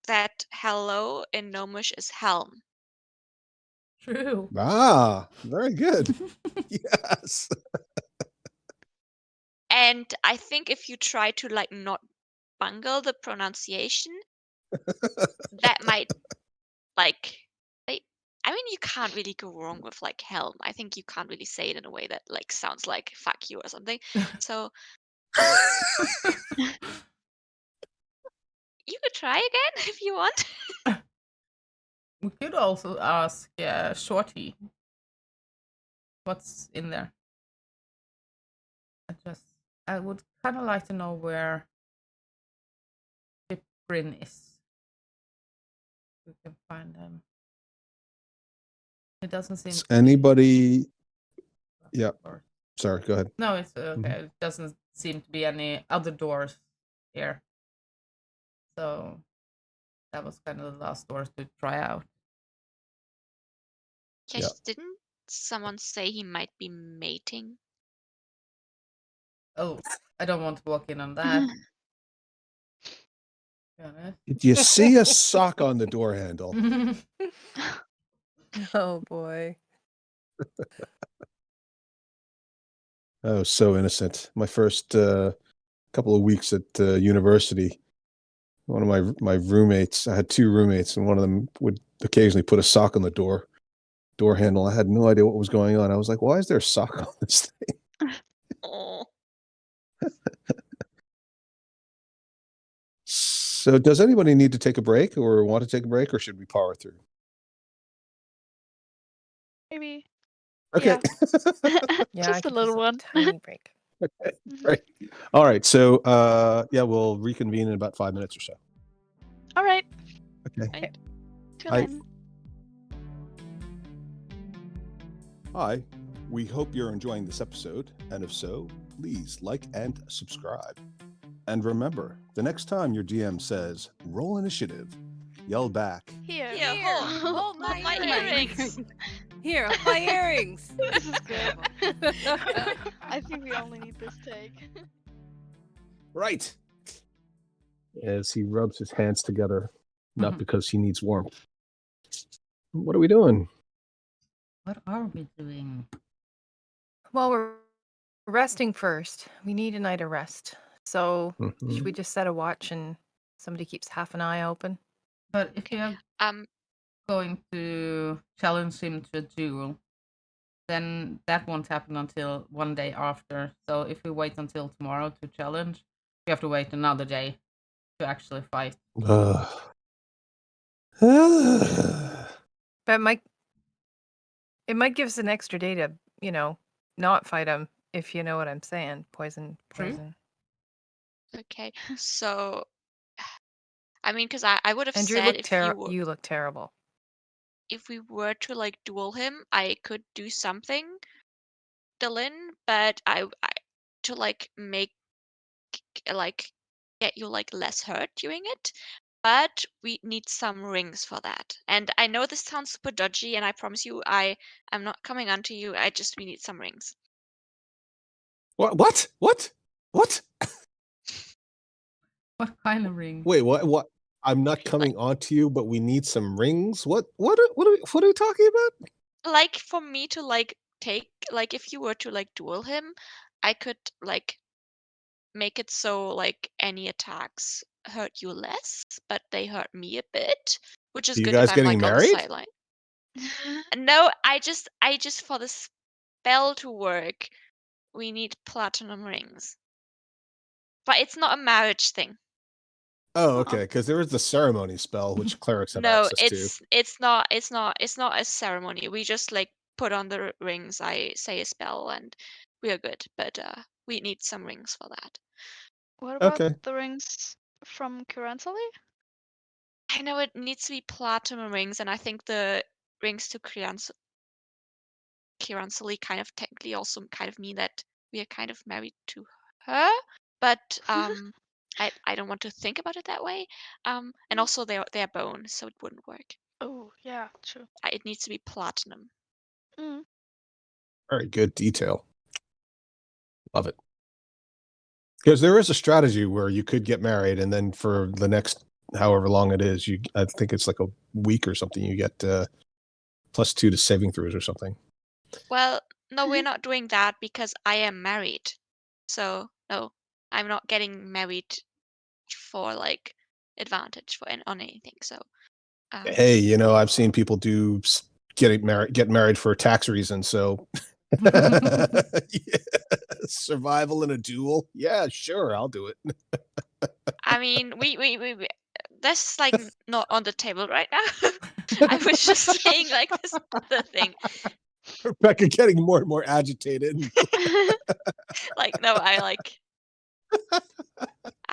that hello in Gnomish is helm. True. Ah, very good. Yes. And I think if you try to like not bungle the pronunciation, that might like I mean, you can't really go wrong with like Helm. I think you can't really say it in a way that like sounds like fuck you or something. So you could try again if you want. We could also ask Shorty what's in there. I would kind of like to know where Bryn is. We can find them. It doesn't seem. Is anybody? Yeah. Sorry, go ahead. No, it's okay. It doesn't seem to be any other doors here. So that was kind of the last doors to try out. Yes, didn't someone say he might be mating? Oh, I don't want to walk in on that. Did you see a sock on the door handle? Oh boy. Oh, so innocent. My first couple of weeks at university, one of my roommates, I had two roommates, and one of them would occasionally put a sock on the door handle. I had no idea what was going on. I was like, why is there a sock on this thing? Oh. So does anybody need to take a break or want to take a break, or should we power through? Maybe. Okay. Yeah, I Just a could little use one. tiny break. Okay. Right. All right. So yeah, we'll reconvene in about 5 minutes or so. All right. Okay. Till Hi. then. Hi. We hope you're enjoying this episode, and if so, please like and subscribe. And remember, the next time your DM says roll initiative, yell back. Here. Here, hold my earrings. Here, my earrings. This is good. I think we only need this take. Right. As he rubs his hands together, not because he needs warmth. What are we doing? What are we doing? Well, we're resting first. We need a night of rest. So Mhm. should we just set a watch and somebody keeps half an eye open? But if you're going to challenge him to a duel, then that won't happen until one day after. So if we wait until tomorrow to challenge, we have to wait another day to actually fight. But it might give us an extra day to, not fight him, if you know what I'm saying. Poison. Okay, so I mean, because I would have Andrew, said you look terrible. if we were to like duel him, I could do something, Dylan, but I to like make like get you like less hurt doing it. But we need some rings for that. And I know this sounds super dodgy, and I promise you, I'm not coming onto you. We need some rings. What? What kind of ring? Wait, what? I'm not coming onto you, but we need some rings. What are we talking about? Like for me to like take like if you were to like duel him, I could like make it so like any attacks hurt you less, but they hurt me a bit, which is Are you good if guys I'm getting like on the married? sideline. No, I just for the spell to work, we need platinum rings. But it's not a marriage thing. Oh, okay. Because there is the ceremony spell, which clerics have No, access to. it's not a ceremony. We just like put on the rings, I say a spell, and we are good. But we need some rings for that. What about Okay. the rings from Currently? I know it needs to be platinum rings, and I think the rings to Kiransali kind of technically also kind of mean that we are kind of married to her. But I don't want to think about it that way. And also they're bone, so it wouldn't work. Oh, yeah, true. It needs to be platinum. Very good detail. Love it. Because there is a strategy where you could get married, and then for the next however long it is, I think it's like a week or something, you get +2 to saving throws or something. Well, no, we're not doing that because I am married. So no, I'm not getting married for like advantage on anything. So Hey, I've seen people do get married for tax reasons. So yeah. Survival in a duel. Yeah, sure, I'll do it. I mean, we that's like not on the table right now. I was just saying like this other thing. Rebecca getting more and more agitated. Like, no, I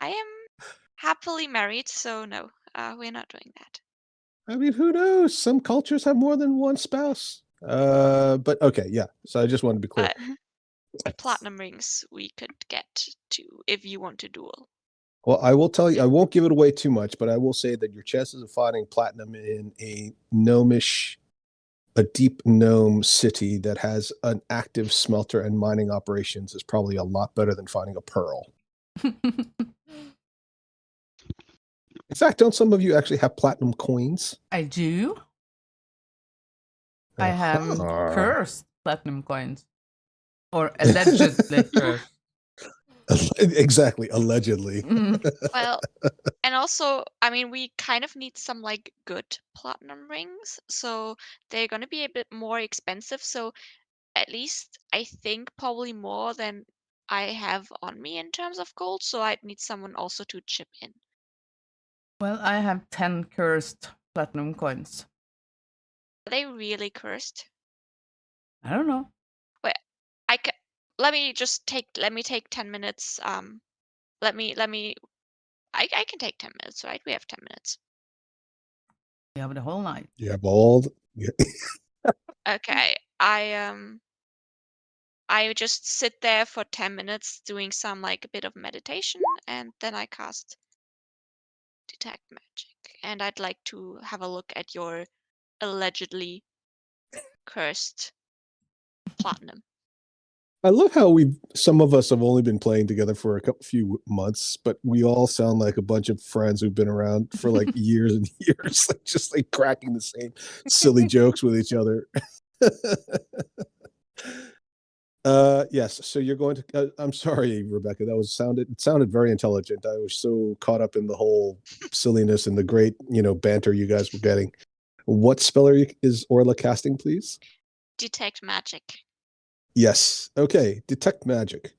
am happily married, so no, we're not doing that. I mean, who knows? Some cultures have more than one spouse. But okay, yeah. So I just wanted to be clear. But platinum rings we could get to if you want to duel. Well, I will tell you, I won't give it away too much, but I will say that your chances of finding platinum in a deep gnome city that has an active smelter and mining operations is probably a lot better than finding a pearl. In fact, don't some of you actually have platinum coins? I do. I have Uh-huh. cursed platinum coins. Or allegedly cursed. Exactly, allegedly. Well, and also, I mean, we kind of need some like good platinum rings, so they're gonna be a bit more expensive. So at least I think probably more than I have on me in terms of gold. So I'd need someone also to chip in. Well, I have 10 cursed platinum coins. Are they really cursed? I don't know. Wait, let me take 10 minutes. Let me I can take 10 minutes, right? We have 10 minutes. You have the whole night. You have all Okay. I just sit there for 10 minutes doing some like a bit of meditation, and then I cast detect magic. And I'd like to have a look at your allegedly cursed platinum. I love how some of us have only been playing together for a few months, but we all sound like a bunch of friends who've been around for like years and years, like just like cracking the same silly jokes with each other. Yes. So you're going to. I'm sorry, Rebecca. It sounded very intelligent. I was so caught up in the whole silliness and the great, banter you guys were getting. What spell is Orla casting, please? Detect magic. Yes. Okay. Detect magic.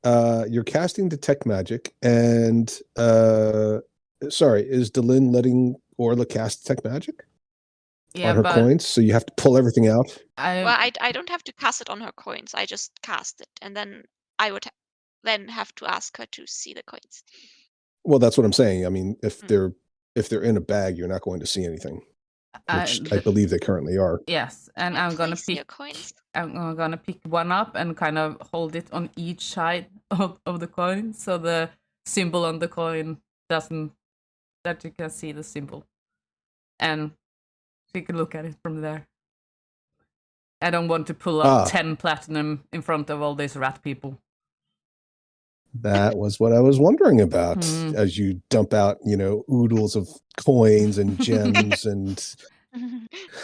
You're casting detect magic, and sorry, is Delin letting Orla cast detect magic Yeah, on her but coins? So you have to pull everything out. Well, I don't have to cast it on her coins. I just cast it, and then I would then have to ask her to see the coins. Well, that's what I'm saying. I mean, if they're in a bag, you're not going to see anything, which I believe they currently are. Yes, and I'm gonna pick coins. I'm gonna pick one up and kind of hold it on each side of the coin, so the symbol on the coin doesn't that you can see the symbol, and you can look at it from there. I don't want to pull up 10 platinum in front of all these rat people. That was what I was wondering about as you dump out, oodles of coins and gems and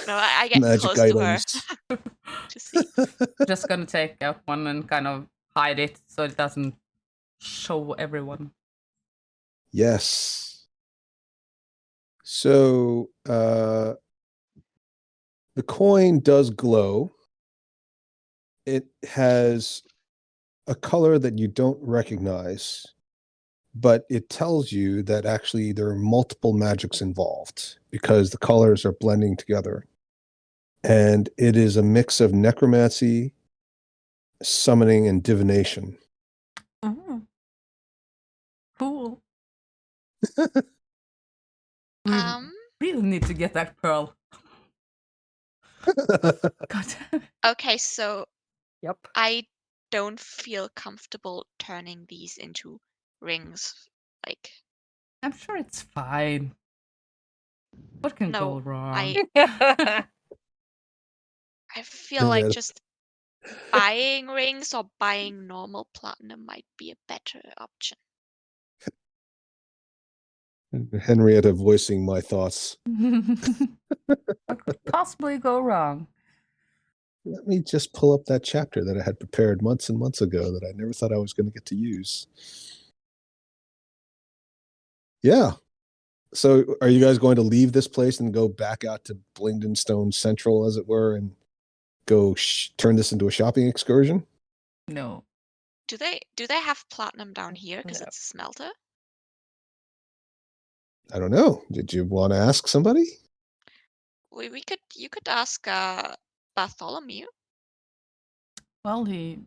No, I get magic close items. to her to see. Just gonna take out one and kind of hide it so it doesn't show everyone. Yes. So the coin does glow. It has a color that you don't recognize, but it tells you that actually there are multiple magics involved because the colors are blending together. And it is a mix of necromancy, summoning, and divination. Oh. Cool. We really need to get that pearl. God. Okay, so Yep. I don't feel comfortable turning these into rings. Like, I'm sure it's fine. What can go wrong? I feel like just buying rings or buying normal platinum might be a better option. Henrietta voicing my thoughts. What could possibly go wrong? Let me just pull up that chapter that I had prepared months and months ago that I never thought I was going to get to use. Yeah. So are you guys going to leave this place and go back out to Blingdenstone Central, as it were, and go turn this into a shopping excursion? No. Do they have platinum down here because No. it's a smelter? I don't know. Did you want to ask somebody? You could ask Bartholomew. Well, he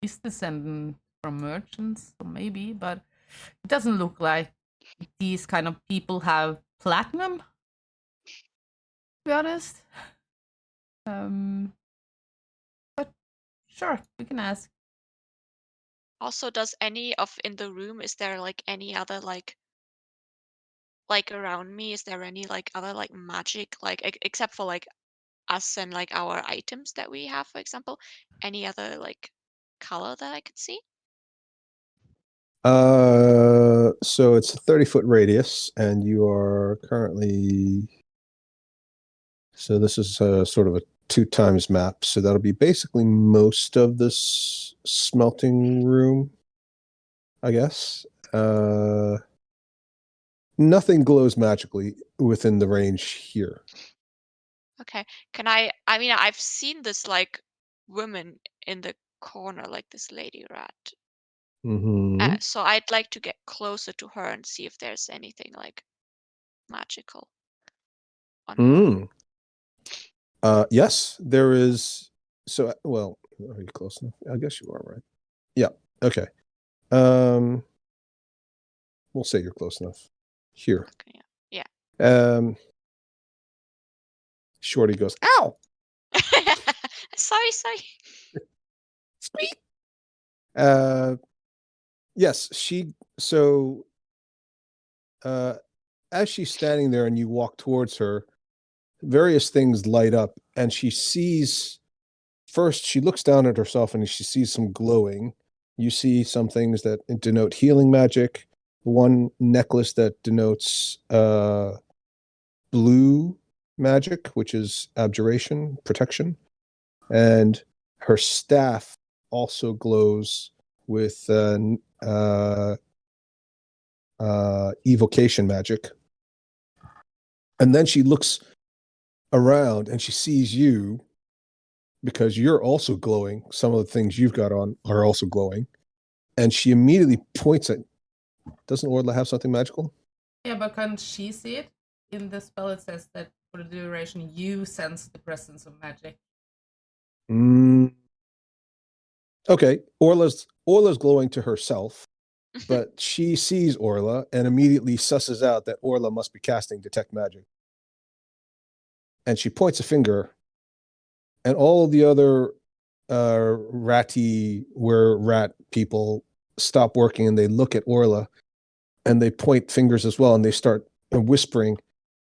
is descendant from merchants, so maybe, but it doesn't look like these kind of people have platinum. To be honest. But sure, we can ask. Also, does any of in the room, is there like any other like around me, is there any like other like magic, like except for like us and like our items that we have, for example, any other like color that I could see? So it's a 30-foot radius, and you are currently. So this is sort of a 2x map. So that'll be basically most of this smelting room, I guess. Nothing glows magically within the range here. Okay. I mean, I've seen this like woman in the corner, like this lady rat. Mm-hmm. So I'd like to get closer to her and see if there's anything like magical on her. Yes, there is. So, well, are you close enough? I guess you are, right? Yeah. Okay. We'll say you're close enough. Here. Okay, yeah. Shorty goes, "Ow!" Sorry. Squeak. Yes, she. So, as she's standing there and you walk towards her, various things light up, and she sees. First, she looks down at herself and she sees some glowing. You see some things that denote healing magic. One necklace that denotes blue magic, which is abjuration, protection. And her staff also glows with evocation magic. And then she looks around and she sees you, because you're also glowing. Some of the things you've got on are also glowing. And she immediately points at, doesn't Orla have something magical? Yeah, but can't she see it? In the spell it says that for the duration you sense the presence of magic. Okay, Orla's glowing to herself, but she sees Orla and immediately susses out that Orla must be casting detect magic. And she points a finger, and all the other rat people stop working and they look at Orla and they point fingers as well, and they start whispering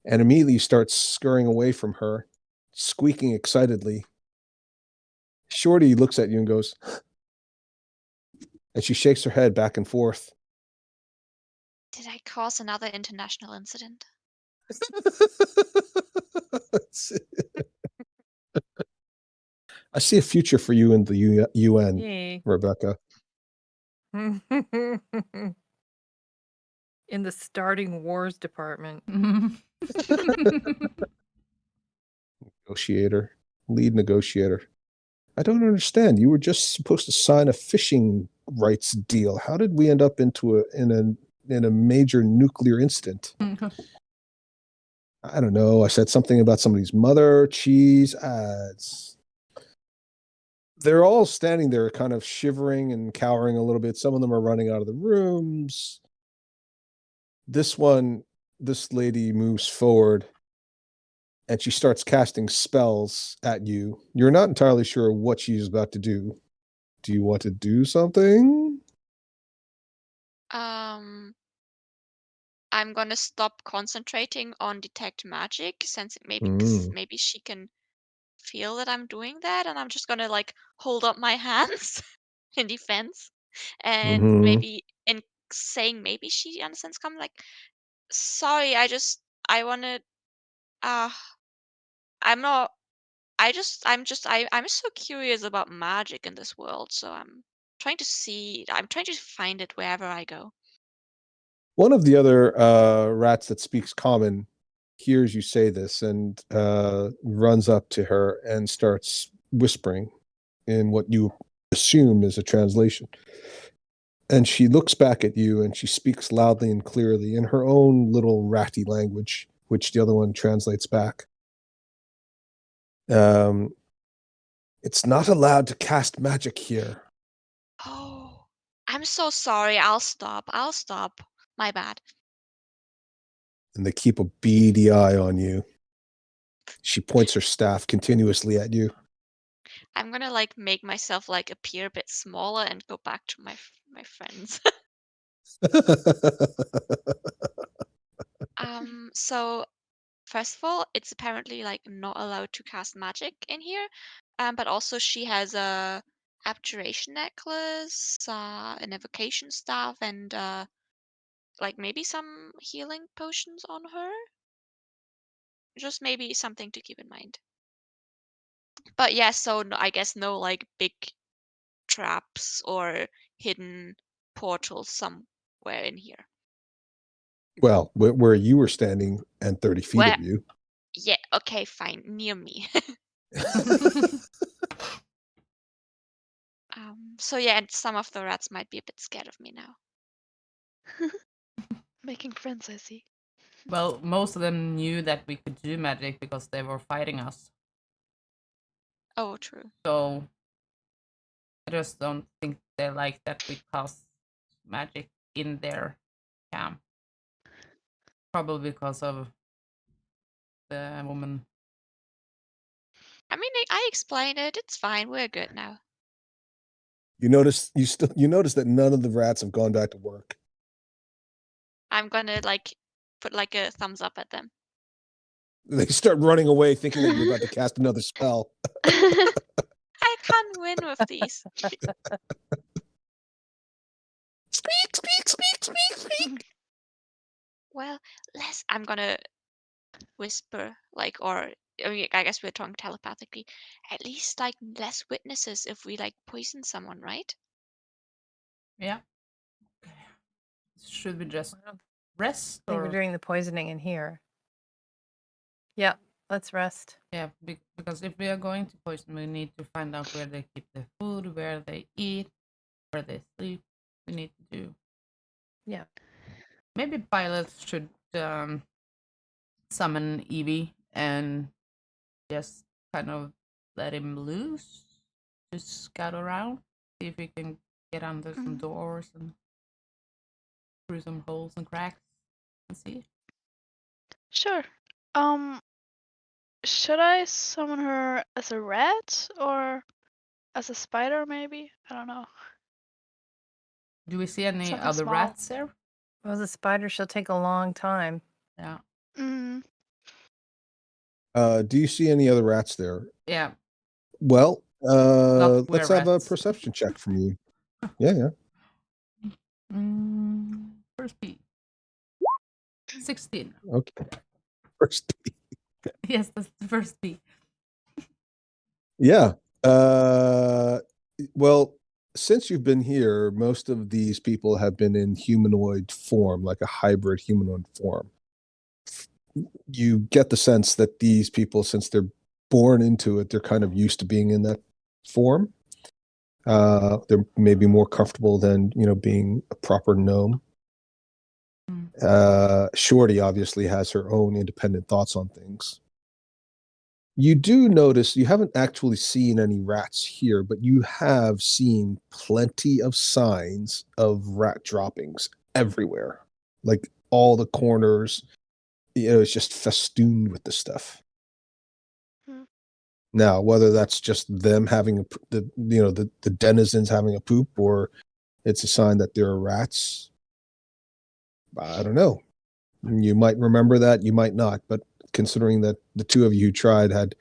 and immediately start scurrying away from her, squeaking excitedly. Shorty looks at you and goes, and she shakes her head back and forth. Did I cause another international incident? I see a future for you in the UN, Yay. Rebecca. In the starting wars department. Negotiator, lead negotiator. I don't understand. You were just supposed to sign a fishing rights deal. How did we end up in a major nuclear incident? I don't know. I said something about somebody's mother, cheese. They're all standing there kind of shivering and cowering a little bit. Some of them are running out of the rooms. This lady moves forward and she starts casting spells at you. You're not entirely sure what she's about to do. Do you want to do something? I'm gonna stop concentrating on detect magic since maybe she can feel that I'm doing that, and I'm just gonna like hold up my hands in defense, and maybe in saying maybe she understands. Come like, sorry, I wanna. I'm not. I'm so curious about magic in this world, so I'm trying to find it wherever I go. One of the other rats that speaks common hears you say this and runs up to her and starts whispering in what you assume is a translation. And she looks back at you and she speaks loudly and clearly in her own little ratty language, which the other one translates back. It's not allowed to cast magic here. Oh, I'm so sorry. I'll stop. My bad. And they keep a beady eye on you. She points her staff continuously at you. I'm gonna like make myself like appear a bit smaller and go back to my friends. So first of all, it's apparently like not allowed to cast magic in here. But also she has a abjuration necklace, an evocation staff, and like maybe some healing potions on her. Just maybe something to keep in mind. But yeah, so I guess no like big traps or hidden portals somewhere in here. Well, where you were standing and 30 feet Where? of you. Yeah, okay, fine, near me. So yeah, and some of the rats might be a bit scared of me now. Making friends, I see. Well, most of them knew that we could do magic because they were fighting us. Oh, true. So I just don't think they like that we cast magic in their camp. Probably because of the woman. I mean, I explained it. It's fine. We're good now. You notice that none of the rats have gone back to work. I'm gonna like put like a thumbs up at them. They start running away thinking that you're about to cast another spell. I can't win with these. Squeak, squeak, squeak, squeak, squeak. Well, I'm gonna whisper, like, or I guess we're talking telepathically. At least like less witnesses if we like poison someone, right? Yeah. Should we just I don't rest? think we're Or doing the poisoning in here. Yeah, let's rest. yeah, because if we are going to poison, we need to find out where they keep their food, where they eat, where they sleep. We need to do. Yeah. Maybe pilots should summon Evie and just kind of let him loose to scout around, see if we can get under some doors and through some holes and cracks and see. Sure. Should I summon her as a rat or as a spider? Maybe I don't know. Do we see any Something other small. rats there? Well, the spider shall take a long time. Yeah. Mm. Do you see any other rats there? Yeah. Well, Not let's have a were-rats. perception check from you. Yeah. First P. 16. Okay. First. Yes, that's the first P. Yeah. Well, since you've been here, most of these people have been in humanoid form, like a hybrid humanoid form. You get the sense that these people, since they're born into it, they're kind of used to being in that form. They're maybe more comfortable than, being a proper gnome. Shorty obviously has her own independent thoughts on things. You do notice you haven't actually seen any rats here, but you have seen plenty of signs of rat droppings everywhere. Like all the corners, it's just festooned with the stuff. Now, whether that's just them having the denizens having a poop, or it's a sign that there are rats, I don't know. You might remember that, you might not, but considering that the two of you who tried had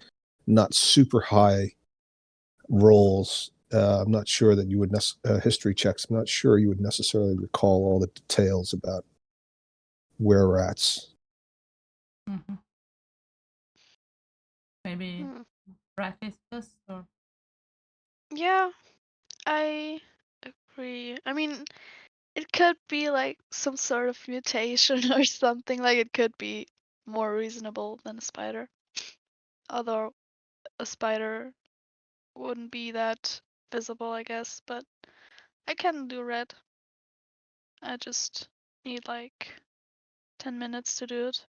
not super high rolls, I'm not sure that you would history checks. I'm not sure you would necessarily recall all the details about were rats. Mm-hmm. Maybe rat is best, or Yeah, I agree. I mean, It could be like some sort of mutation or something. Like it could be more reasonable than a spider. Although a spider wouldn't be that visible, I guess. But I can do red. I just need like 10 minutes to do it.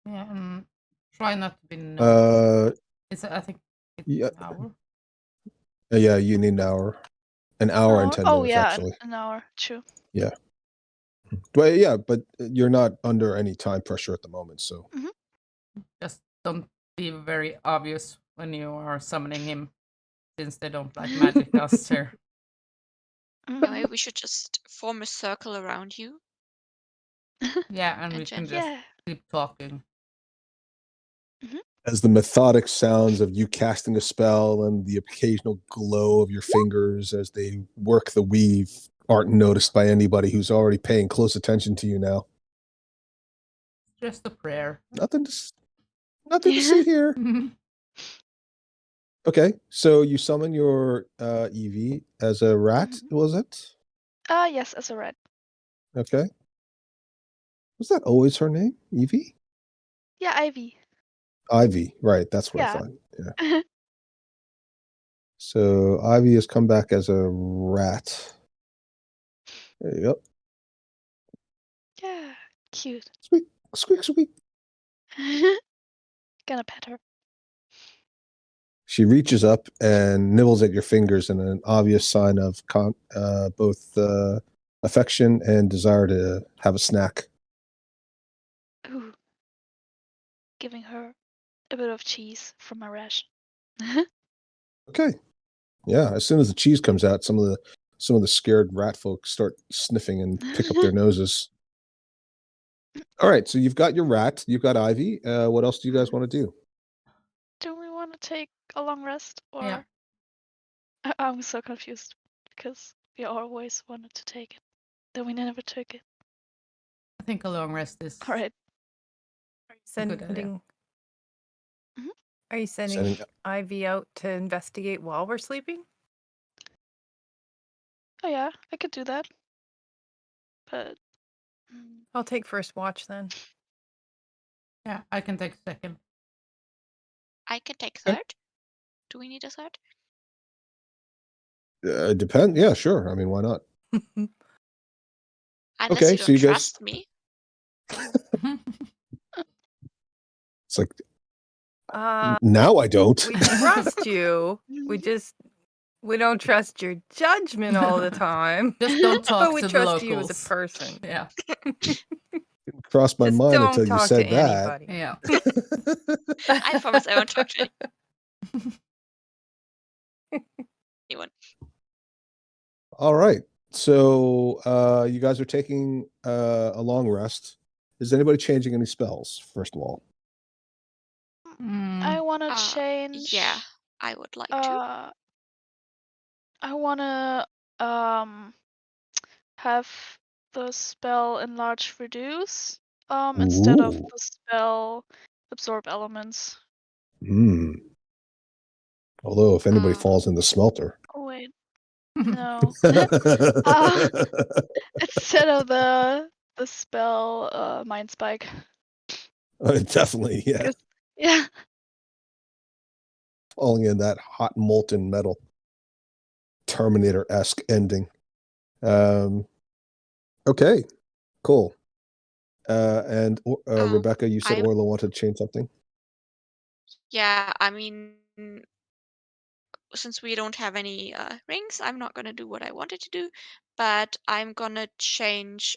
Yeah, and try not to be noticed. I think it's yeah. an hour. Yeah, you need an hour. An hour and 10 Oh minutes, yeah, actually. an hour. True. Yeah. But yeah, but you're not under any time pressure at the moment, so. Just don't be very obvious when you are summoning him, since they don't like magic dust here. Yeah, maybe we should just form a circle around you. Yeah, and And we can gently- just Yeah. keep talking. As the methodic sounds of you casting a spell and the occasional glow of your fingers as they work the weave aren't noticed by anybody who's already paying close attention to you now. Just a prayer. Nothing to see here. Okay, so you summon your Eevee as a rat, was it? Yes, as a red. Okay. Was that always her name? Eevee? Yeah, Ivy. Ivy, right, that's what I Yeah. thought. Yeah. So Ivy has come back as a rat. There you go. Yeah, cute. Squeak, squeak, squeak. Gonna pet her. She reaches up and nibbles at your fingers in an obvious sign of both affection and desire to have a snack. Ooh. Giving her a bit of cheese from my ration. Okay. Yeah, as soon as the cheese comes out, some of the scared rat folks start sniffing and pick up their noses. All right, so you've got your rat, you've got Ivy. What else do you guys want to do? Do we want to take a long rest, or Yeah. I'm so confused because we always wanted to take it, then we never took it. I think a long rest is All right. a good idea. Sending. Mhm. Are you sending Sending- Ivy out to investigate while we're sleeping? Oh yeah, I could do that. But I'll take first watch then. Yeah, I can take second. I can take Okay. third. Do we need a third? Depend. Yeah, sure. I mean, why not? Unless Okay, you so don't you guys- trust me. It's like Uh, now I don't. we trust you. We don't trust your judgment all the time. Just don't talk But we to the trust locals. you as a person. Yeah, Crossed my Just mind don't until you talk said to that. anybody. yeah. I promise I won't talk to anyone. All right. So you guys are taking a long rest. Is anybody changing any spells, first of all? I want to Uh, change. Yeah, I would like to. I want to have the spell enlarge reduce instead of Ooh. the spell absorb elements. Hmm. Although if anybody Uh, falls in the smelter. Oh wait, no. Instead of the spell mind spike. Definitely, yeah. 'Cause- Yeah. Falling in that hot molten metal. Terminator-esque ending. Okay, cool. And Rebecca, you said I- Orla wanted to change something. Yeah, I mean, since we don't have any rings, I'm not gonna do what I wanted to do, but I'm gonna change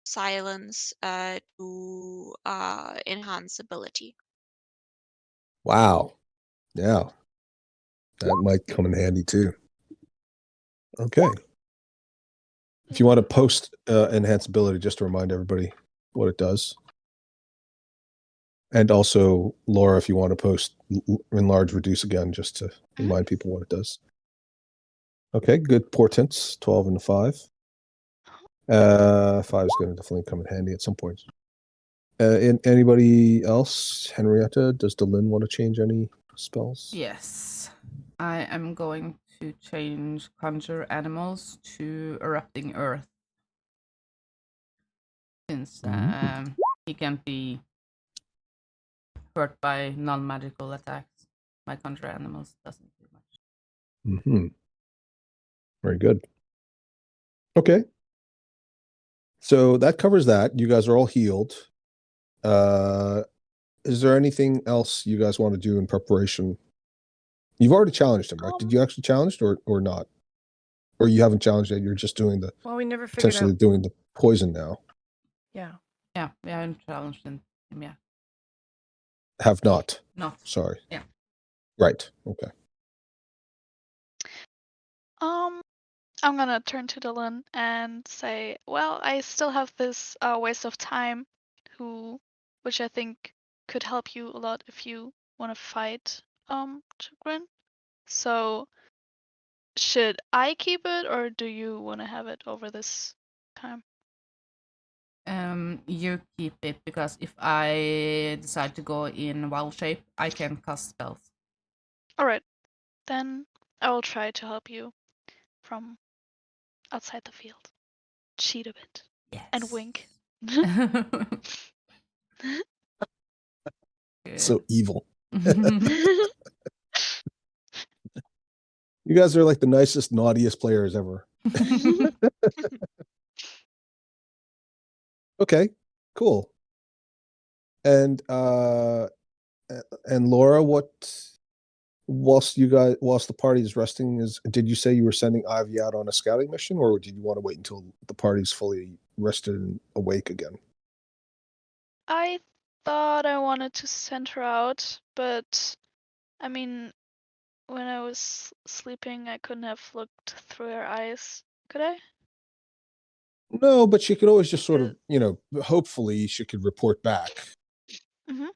silence to enhance ability. Wow. Yeah. That might come in handy too. Okay. If you want to post enhanceability, just to remind everybody what it does. And also, Laura, if you want to post enlarge reduce again, just to remind people what it does. Okay, good portents, 12 and 5. 5 is going to definitely come in handy at some point. Anybody else? Henrietta, does Delin want to change any spells? Yes, I am going to change conjure animals to erupting earth. Since he can't be hurt by non-magical attacks. My conjure animals doesn't do much. Mm-hmm. Very good. Okay. So that covers that. You guys are all healed. Is there anything else you guys want to do in preparation? You've already challenged him, right? Did you actually challenge or not? Or you haven't challenged it, you're just doing the Well, we never figured potentially out. doing the poison now. Yeah. Yeah, we haven't challenged him yet. Have not. Not. Sorry. Yeah. Right. Okay. I'm gonna turn to Dylan and say, well, I still have this waste of time which I think could help you a lot if you want to fight Chagrin. So should I keep it or do you want to have it over this time? You keep it, because if I decide to go in wild shape, I can cast spells. Alright, then I will try to help you from outside the field. Cheat a bit. Yes. And wink. So evil. You guys are like the nicest, naughtiest players ever. Okay, cool. And Laura, whilst the party is resting, did you say you were sending Ivy out on a scouting mission, or did you want to wait until the party's fully rested and awake again? I thought I wanted to send her out, but I mean, when I was sleeping, I couldn't have looked through her eyes, could I? No, but she could always just sort of, hopefully she could report back. Mhm.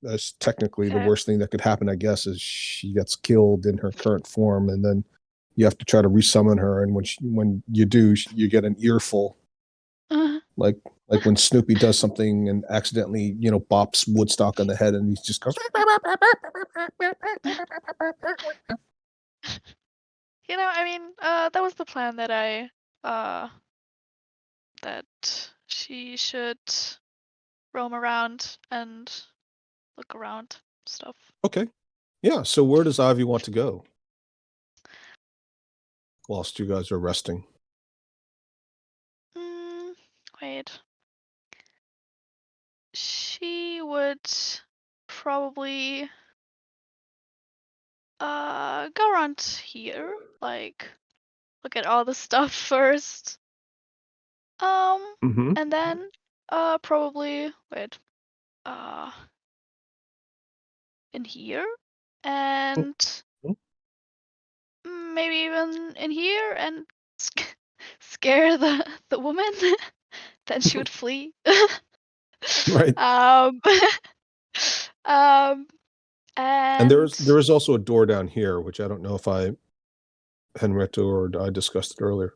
That's technically the Okay. worst thing that could happen, I guess, is she gets killed in her current form, and then you have to try to resummon her. And when you do, you get an earful, like when Snoopy does something and accidentally, bops Woodstock on the head, and he just goes. I mean, that was the plan that that she should roam around and look around stuff. Okay, yeah. So where does Ivy want to go whilst you guys are resting? Wait. She would probably go around here, like look at all the stuff first. Mm-hmm. And then probably in here and maybe even in here and scare the woman. Then she would flee. Right. And there is also a door down here, which I don't know if Henrietta or I discussed it earlier.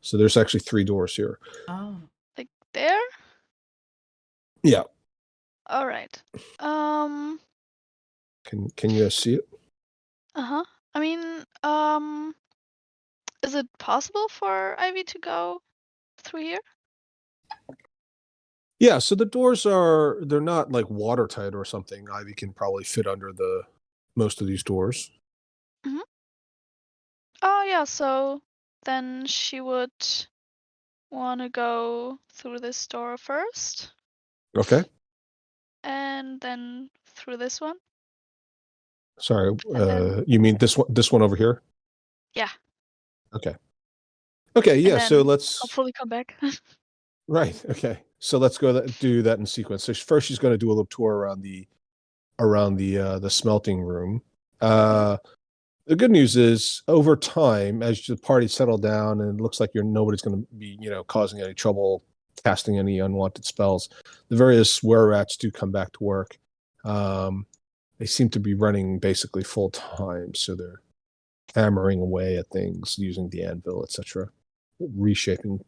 So there's actually 3 doors here. Oh. Like there? Yeah. All right. Can you guys see it? I mean, is it possible for Ivy to go through here? Yeah, so the doors they're not like watertight or something. Ivy can probably fit under most of these doors. Oh yeah, so then she would want to go through this door first. Okay. And then through this one. Sorry, you mean this one over here? Yeah. Okay. Okay, yeah, so let's hopefully come back. Right. Okay. So let's do that in sequence. So first, she's going to do a little tour around the smelting room. The good news is, over time, as the party settle down and it looks like nobody's going to be, causing any trouble, casting any unwanted spells, the various were-rats do come back to work. They seem to be running basically full time, so they're hammering away at things using the anvil, etc., reshaping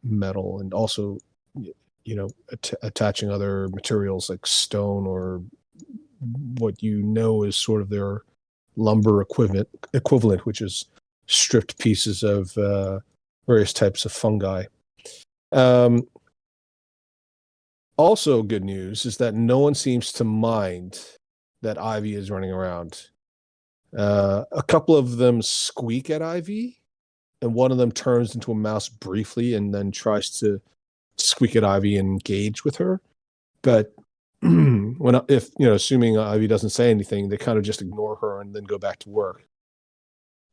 metal, and also attaching other materials like stone or what is sort of their lumber equivalent, which is stripped pieces of various types of fungi. Also, good news is that no one seems to mind that Ivy is running around. A couple of them squeak at Ivy, and one of them turns into a mouse briefly and then tries to squeak at Ivy and engage with her. But assuming Ivy doesn't say anything, they kind of just ignore her and then go back to work.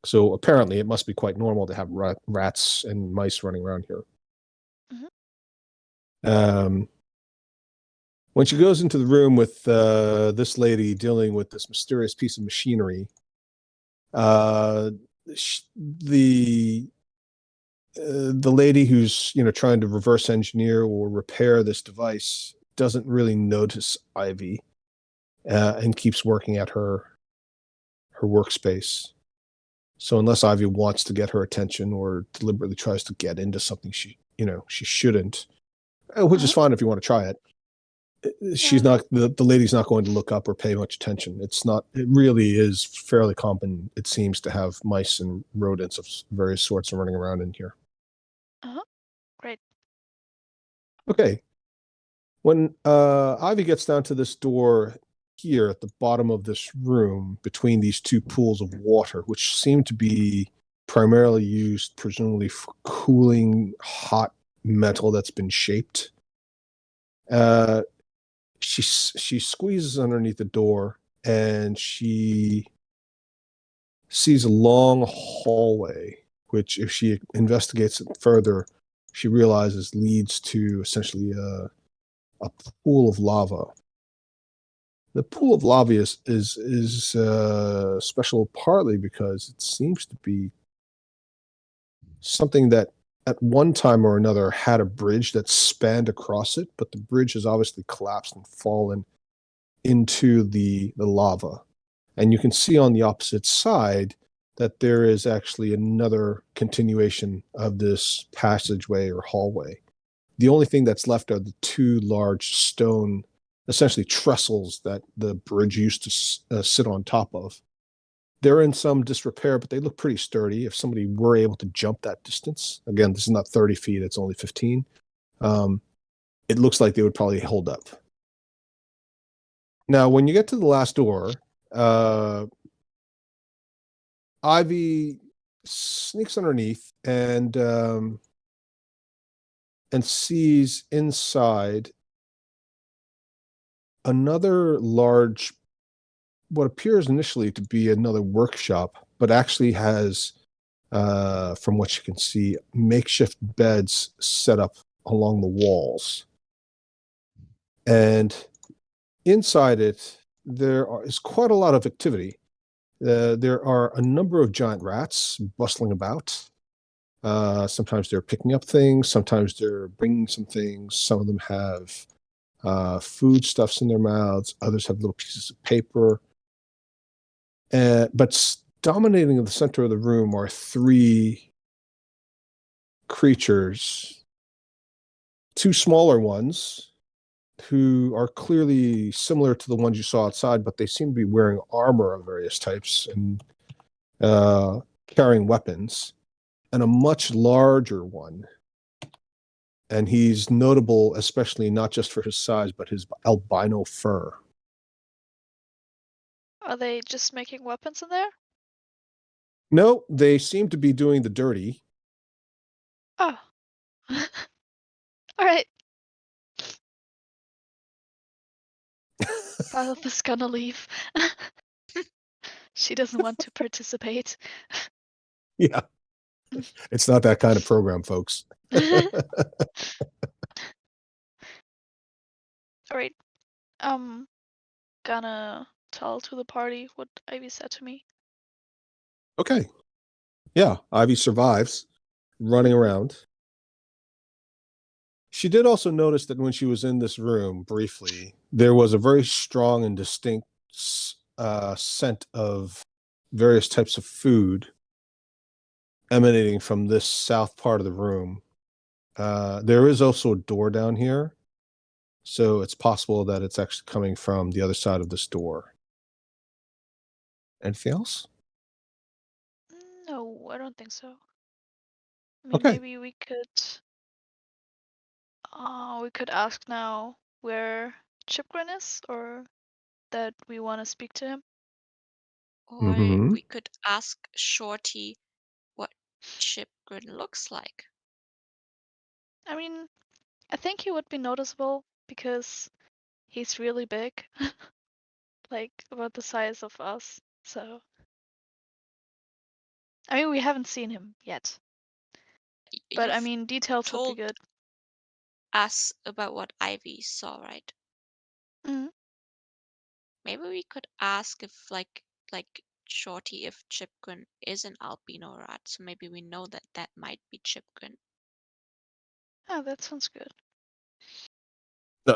So apparently, it must be quite normal to have rats and mice running around here. Mhm. When she goes into the room with this lady dealing with this mysterious piece of machinery, the lady who's trying to reverse engineer or repair this device doesn't really notice Ivy and keeps working at her workspace. So unless Ivy wants to get her attention or deliberately tries to get into something she shouldn't, which is fine if you want to try it, she's not the lady's not going to look up or pay much attention. It really is fairly common, it seems, to have mice and rodents of various sorts running around in here. Great. Okay. When Ivy gets down to this door here at the bottom of this room between these two pools of water, which seem to be primarily used presumably for cooling hot metal that's been shaped, she squeezes underneath the door and she sees a long hallway, which, if she investigates it further, she realizes leads to essentially a pool of lava. The pool of lava is special partly because it seems to be something that at one time or another had a bridge that spanned across it, but the bridge has obviously collapsed and fallen into the lava. And you can see on the opposite side that there is actually another continuation of this passageway or hallway. The only thing that's left are the two large stone, essentially trestles, that the bridge used to sit on top of. They're in some disrepair, but they look pretty sturdy. If somebody were able to jump that distance, again, this is not 30 feet, it's only 15, it looks like they would probably hold up. Now, when you get to the last door, Ivy sneaks underneath and sees inside another large, what appears initially to be another workshop, but actually has, from what you can see, makeshift beds set up along the walls. And inside it, there is quite a lot of activity. There are a number of giant rats bustling about. Sometimes they're picking up things, sometimes they're bringing some things. Some of them have foodstuffs in their mouths, others have little pieces of paper. But dominating the center of the room are three creatures, two smaller ones who are clearly similar to the ones you saw outside, but they seem to be wearing armor of various types and carrying weapons, and a much larger one. And he's notable, especially not just for his size, but his albino fur. Are they just making weapons in there? No, they seem to be doing the dirty. Oh. All right. Violet's gonna leave. She doesn't want to participate. Yeah. It's not that kind of program, folks. All right. Gonna tell to the party what Ivy said to me. Okay. Yeah, Ivy survives running around. She did also notice that when she was in this room briefly, there was a very strong and distinct scent of various types of food emanating from this south part of the room. There is also a door down here, so it's possible that it's actually coming from the other side of this door. Anything else? No, I don't think so. I mean, Okay. maybe we could ask now where Chipgren is, or that we want to speak to him. Or Mhm. we could ask Shorty what Chipgrin looks like. I mean, I think he would be noticeable because he's really big, like about the size of us. So, I mean, we haven't seen him yet, but I You've mean, details would be told good. us about what Ivy saw, right? Mhm. Maybe we could ask if like Shorty if Chipgrin is an albino rat, so maybe we know that that might be Chipgrin. Oh, that sounds good.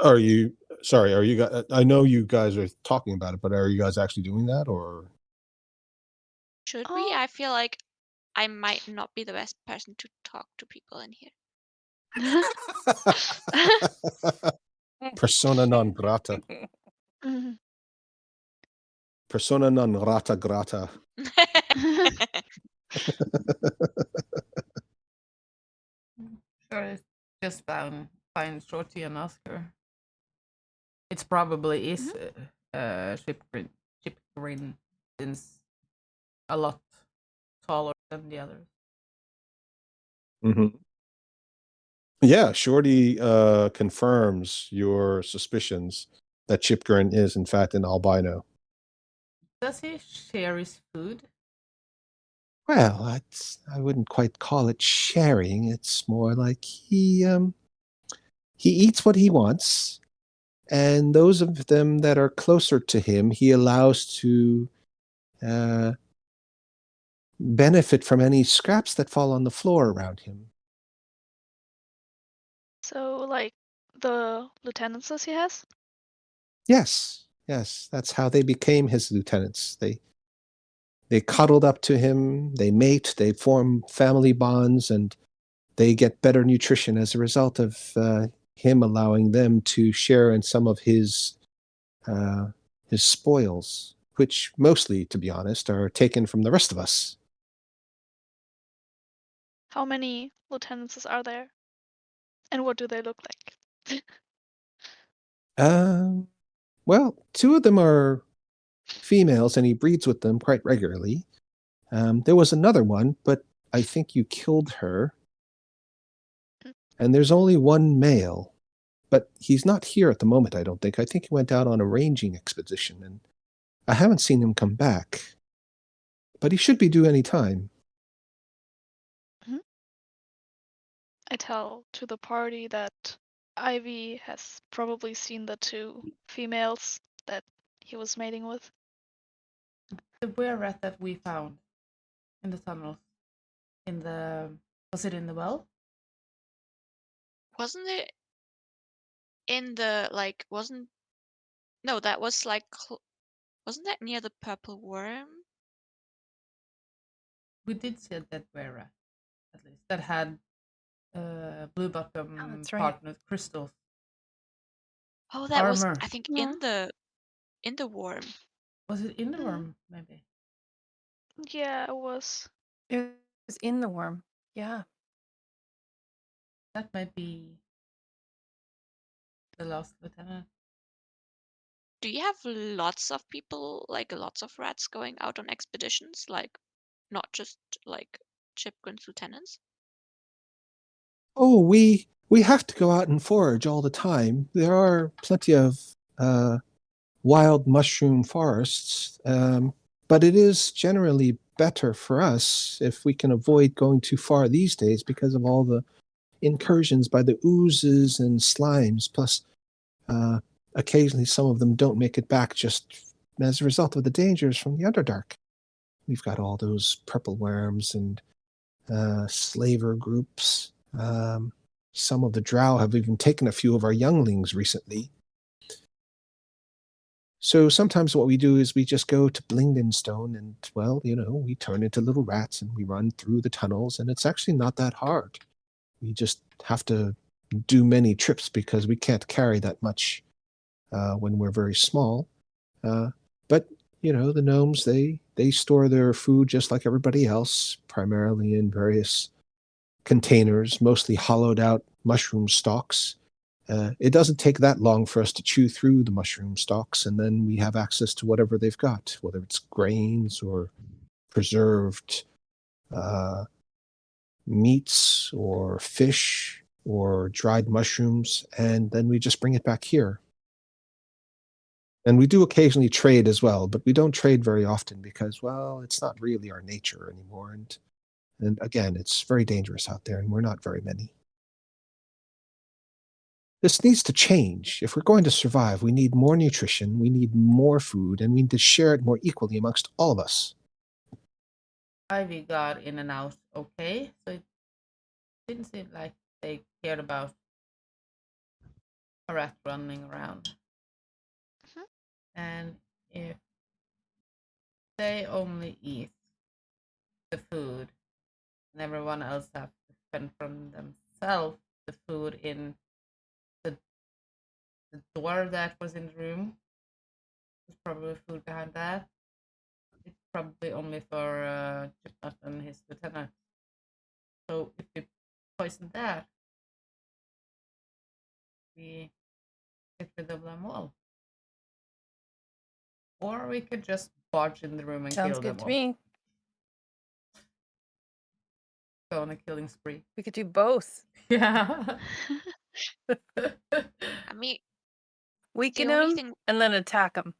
Are you sorry? Are you guys? I know you guys are talking about it, but are you guys actually doing that, or? Should we? I feel like I might not be the best person to talk to people in here. Persona non grata. Mhm. Persona non rata grata. Sure, it's just find Shorty and ask her. It's probably is Chipgrin since a lot taller than the others. Mhm. Yeah, Shorty confirms your suspicions that Chipgren is in fact an albino. Does he share his food? Well, I wouldn't quite call it sharing. It's more like he eats what he wants, and those of them that are closer to him, he allows to benefit from any scraps that fall on the floor around him. So, like the lieutenants he has? Yes, that's how they became his lieutenants. They cuddled up to him, they mate, they form family bonds, and they get better nutrition as a result of him allowing them to share in some of his spoils, which mostly, to be honest, are taken from the rest of us. How many lieutenants are there? And what do they look like? Well, two of them are females, and he breeds with them quite regularly. There was another one, but I think you killed her. And there's only one male, but he's not here at the moment, I don't think. I think he went out on a ranging expedition, and I haven't seen him come back. But he should be due any time. I tell to the party that Ivy has probably seen the two females that he was mating with. The were rat that we found in the tunnels. Was it in the well? Wasn't it in the no, that was like wasn't that near the purple worm? We did see a dead were rat, at least, that had blue bottom that's right. partner crystals. Oh, that was Armor. I think Yeah. in the worm. Was it in the worm? Maybe. Yeah, it was. It was in the worm. Yeah. That might be the last lieutenant. Do you have lots of people, like lots of rats going out on expeditions, like not just like Chipgrin's lieutenants? Oh, we have to go out and forage all the time. There are plenty of wild mushroom forests, but it is generally better for us if we can avoid going too far these days because of all the incursions by the oozes and slimes. Plus, occasionally some of them don't make it back just as a result of the dangers from the Underdark. We've got all those purple worms and slaver groups. Some of the drow have even taken a few of our younglings recently. So sometimes what we do is we just go to Blingdenstone and, well, we turn into little rats and we run through the tunnels, and it's actually not that hard. We just have to do many trips because we can't carry that much when we're very small. But, the gnomes, they they store their food just like everybody else, primarily in various containers, mostly hollowed out mushroom stalks. It doesn't take that long for us to chew through the mushroom stalks, and then we have access to whatever they've got, whether it's grains or preserved meats or fish or dried mushrooms, and then we just bring it back here. And we do occasionally trade as well, but we don't trade very often because, well, it's not really our nature anymore. And again, it's very dangerous out there, and we're not very many. This needs to change. If we're going to survive, we need more nutrition, we need more food, and we need to share it more equally amongst all of us. Ivy got in and out okay, so it didn't seem like they cared about a rat running around. And if they only eat the food and everyone else have to fend from themselves the food in the door that was in the room, there's probably food behind that. It's probably only for Chipnut and his lieutenant. So if we poison that, we get rid of them all. Or we could just barge in the room and Sounds kill good them to all. me. Go on a killing spree. We could do both. Yeah. I mean, Weaken the only them thing and then attack them.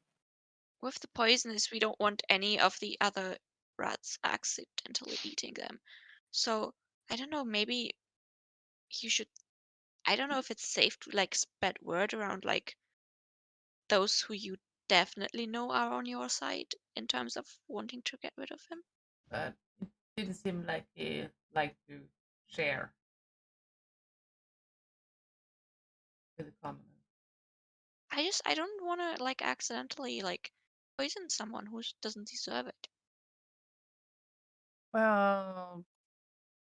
with the poison is we don't want any of the other rats accidentally eating them. So I don't know, maybe you should. I don't know if it's safe to like spread word around like those who you definitely know are on your side in terms of wanting to get rid of him. But it didn't seem like he liked to share with the commoners. I don't want to like accidentally like poison someone who doesn't deserve it. Well,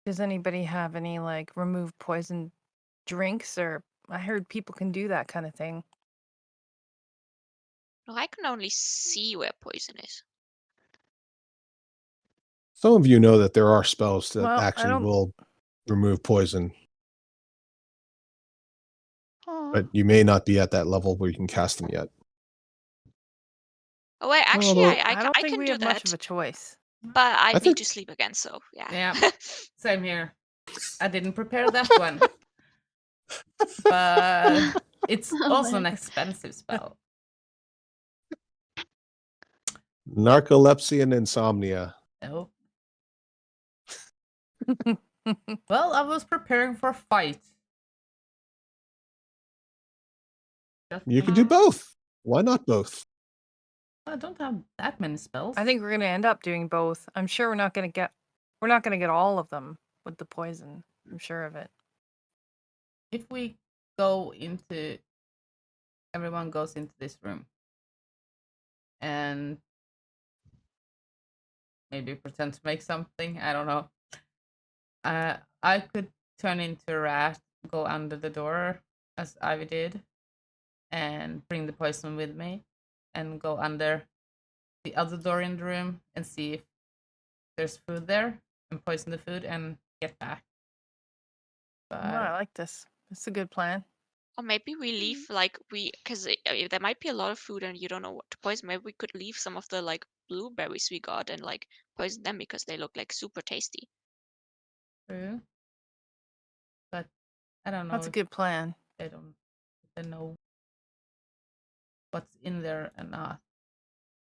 does anybody have any like remove poison drinks? Or I heard people can do that kind of thing. No, I can only see where poison is. Some of you know that there are spells that Well, I actually don't. will remove poison, Aw. but you may not be at that level where you can cast them yet. Oh wait, actually, Although- I don't I think can we do have much that, of a choice. but I need think- to sleep again. So yeah. Yeah. Same here. I didn't prepare that one. But it's Oh, also an man. expensive spell. Narcolepsy and insomnia. Oh. Well, I was preparing for a fight. You can do both. Why not both? I don't have that many spells. I think we're gonna end up doing both. I'm sure we're not gonna get all of them with the poison. I'm sure of it. if we go into, everyone goes into this room and maybe pretend to make something. I don't know. I could turn into a rat, go under the door as Ivy did, and bring the poison with me, and go under the other door in the room and see if there's food there, and poison the food and get back. Oh, But I like this. It's a good plan. Or maybe we leave like because there might be a lot of food and you don't know what to poison. Maybe we could leave some of the like blueberries we got and like poison them because they look like super tasty. true. But I don't know. That's a if good plan. They don't. They know what's in there and not.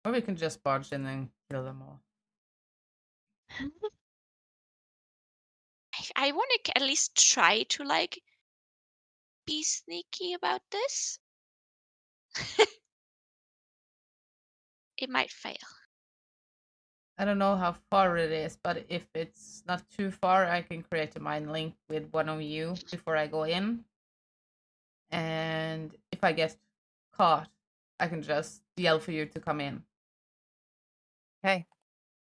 Or we can just barge in and kill them all. I want to at least try to like be sneaky about this. It might fail. I don't know how far it is, but if it's not too far, I can create a mind link with one of you before I go in. And if I get caught, I can just yell for you to come in. Okay,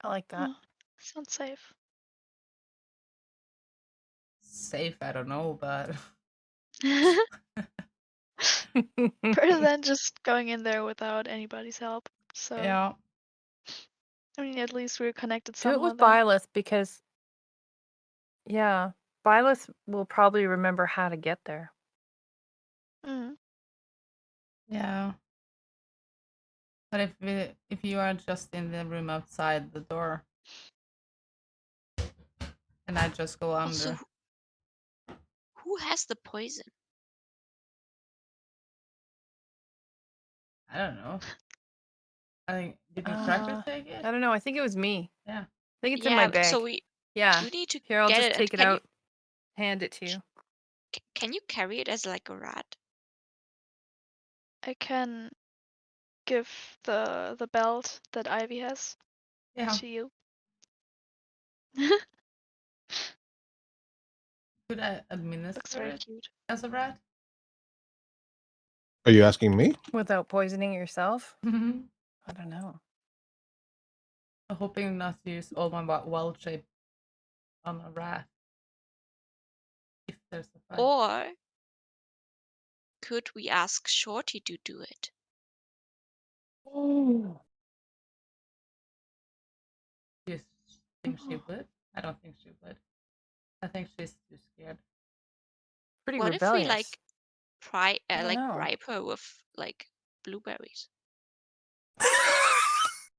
I like that. Oh, sounds safe. Safe, I don't know, but Better than just going in there without anybody's help. So yeah. I mean, at least we're connected Do it somehow with then. Byleth because, yeah, Byleth will probably remember how to get there. Mm. Yeah. But if you are just in the room outside the door, and I just go Also, under. who has the poison? I don't know. I think didn't Cracker take it? I don't know. I think it was me. Yeah. I think it's in my Yeah, bag. so we Yeah. need to Here, I'll get just it. And take it out. Hand it to you. Can you carry it as like a rat? I can give the belt that Ivy has Yeah. to you. Could I Looks administer very it cute. as a rat? Are you asking me? Without poisoning yourself? I'm I don't know. hoping not to use all my wild shape on a rat. If there's a fight. Or could we ask Shorty to do it? Oh. Do you think she would? I don't think she would. I think she's too scared. Pretty What if we rebellious. like don't know. bribe her with like blueberries?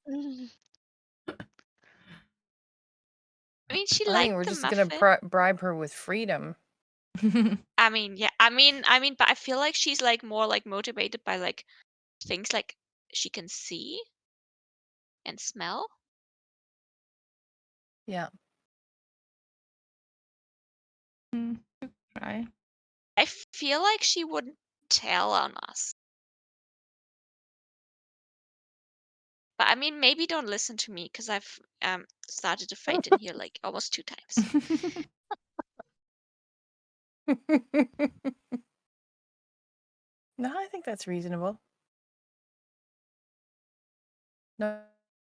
Mm. I mean, she I think liked we're the just muffin. gonna bribe her with freedom. I mean, yeah. I mean, but I feel like she's like more like motivated by like things like she can see and smell. Yeah. Try. I feel like she wouldn't tell on us. But I mean, maybe don't listen to me because I've started to fight in here like almost 2 times. No, I think that's reasonable. No,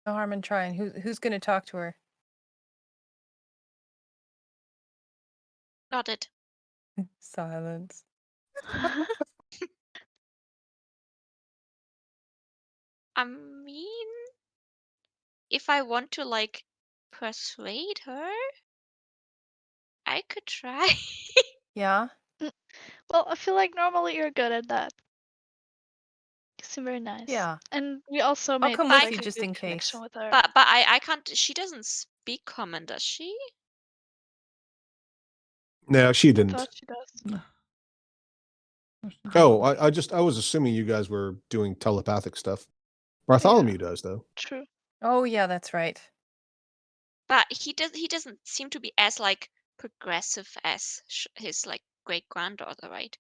no harm in trying. Who's gonna talk to her? Got it. Silence. I mean, if I want to like persuade her, I could try. Yeah. Well, I feel like normally you're good at that. You seem very nice. Yeah. And we also I'll made come with like you a just good in connection case. with her. but I can't. She doesn't speak common, does she? No, she I didn't. thought she does. Oh, I was assuming you guys were doing telepathic stuff. Bartholomew does though. True. Oh yeah, that's right. But he doesn't seem to be as like progressive as his like great granddaughter, right?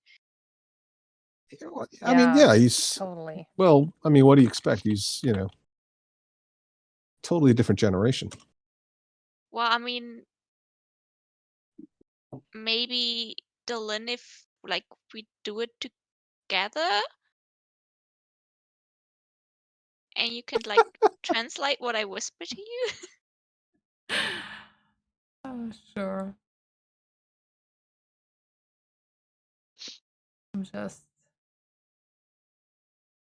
I mean, Yeah, yeah, he's Totally. well. I mean, what do you expect? He's totally different generation. Well, I mean, maybe Dylan, if like we do it together, and you can like translate what I whisper to you. Oh, sure.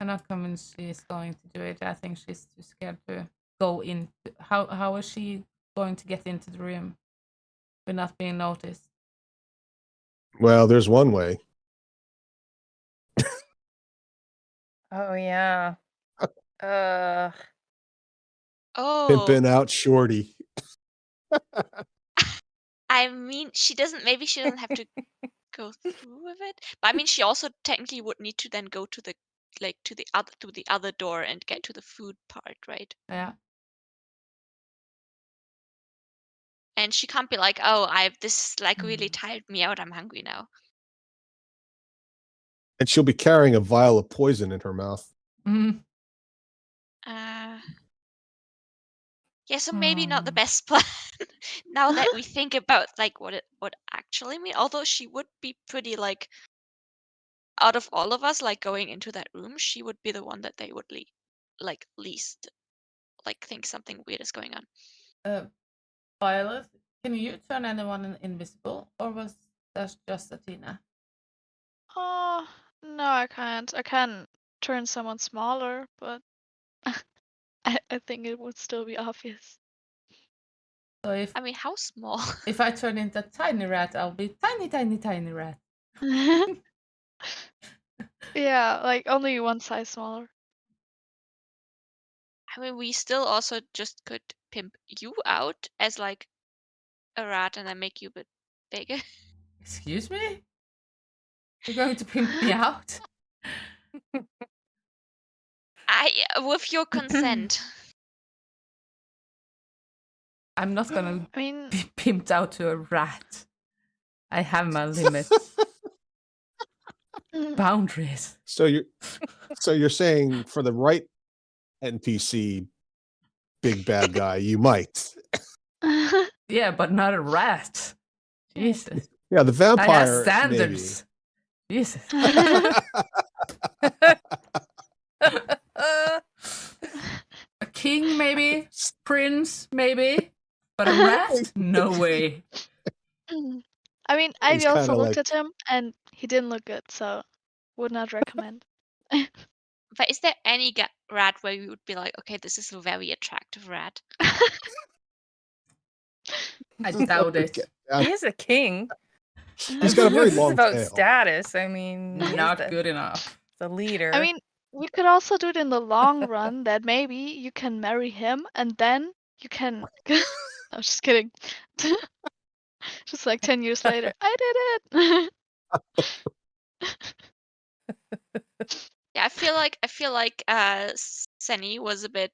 I'm not convinced she's going to do it. I think she's too scared to go in. How is she going to get into the room without being noticed? Well, there's one way. Oh yeah. Oh, Pimping out Shorty. I mean, maybe she doesn't have to go through with it. But I mean, she also technically would need to then go to the other door and get to the food part, right? Yeah. And she can't be like, "Oh, this like really tired me out. I'm hungry now." And she'll be carrying a vial of poison in her mouth. Mhm. Yeah, so maybe not the best plan. Now that we think about like what it would actually mean, although she would be pretty like out of all of us, like going into that room, she would be the one that they would least like think something weird is going on. Violet, can you turn anyone invisible, or was that just Athena? Oh, no, I can't. I can turn someone smaller, but I think it would still be obvious. So if I mean, how small? if I turn into a tiny rat, I'll be tiny, tiny, tiny rat. Yeah, like only one size smaller. I mean, we still also just could pimp you out as like a rat and then make you a bit bigger. Excuse me? You're going to pimp me out? With your consent. I'm not gonna I mean, be pimped out to a rat. I have my limits, boundaries. So you're saying for the right NPC big bad guy, you might. Yeah, but not a rat. Jesus. Yeah, the I have vampire standards. Jesus. A king, maybe. Prince, maybe. But a rat? No way. I mean, He's Ivy also kinda looked like- at him and he didn't look good, so would not recommend. But is there any rat where you would be like, okay, this is a very attractive rat? I doubt it. He is a king. He's got a very This is long about tail. status. I mean, he is Not the, good enough. the leader. I mean, we could also do it in the long run that maybe you can marry him and then you can. I'm just kidding. Just like 10 years later, I did it. Yeah, I feel like Senny was a bit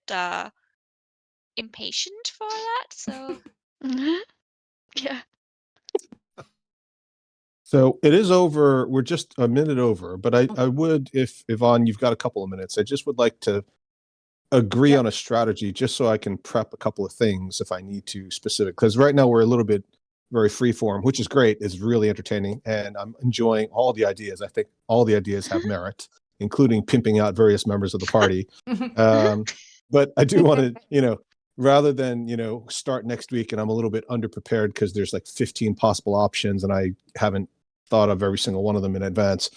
impatient for that, so Yeah. So it is over. We're just a minute over, but I would, if Yvonne, you've got a couple of minutes, I just would like to agree on a strategy just so I can prep a couple of things if I need to specific. Because right now we're a little bit very free form, which is great. It's really entertaining and I'm enjoying all the ideas. I think all the ideas have merit, including pimping out various members of the party. But I do want to, rather than, start next week and I'm a little bit underprepared because there's like 15 possible options and I haven't thought of every single one of them in advance.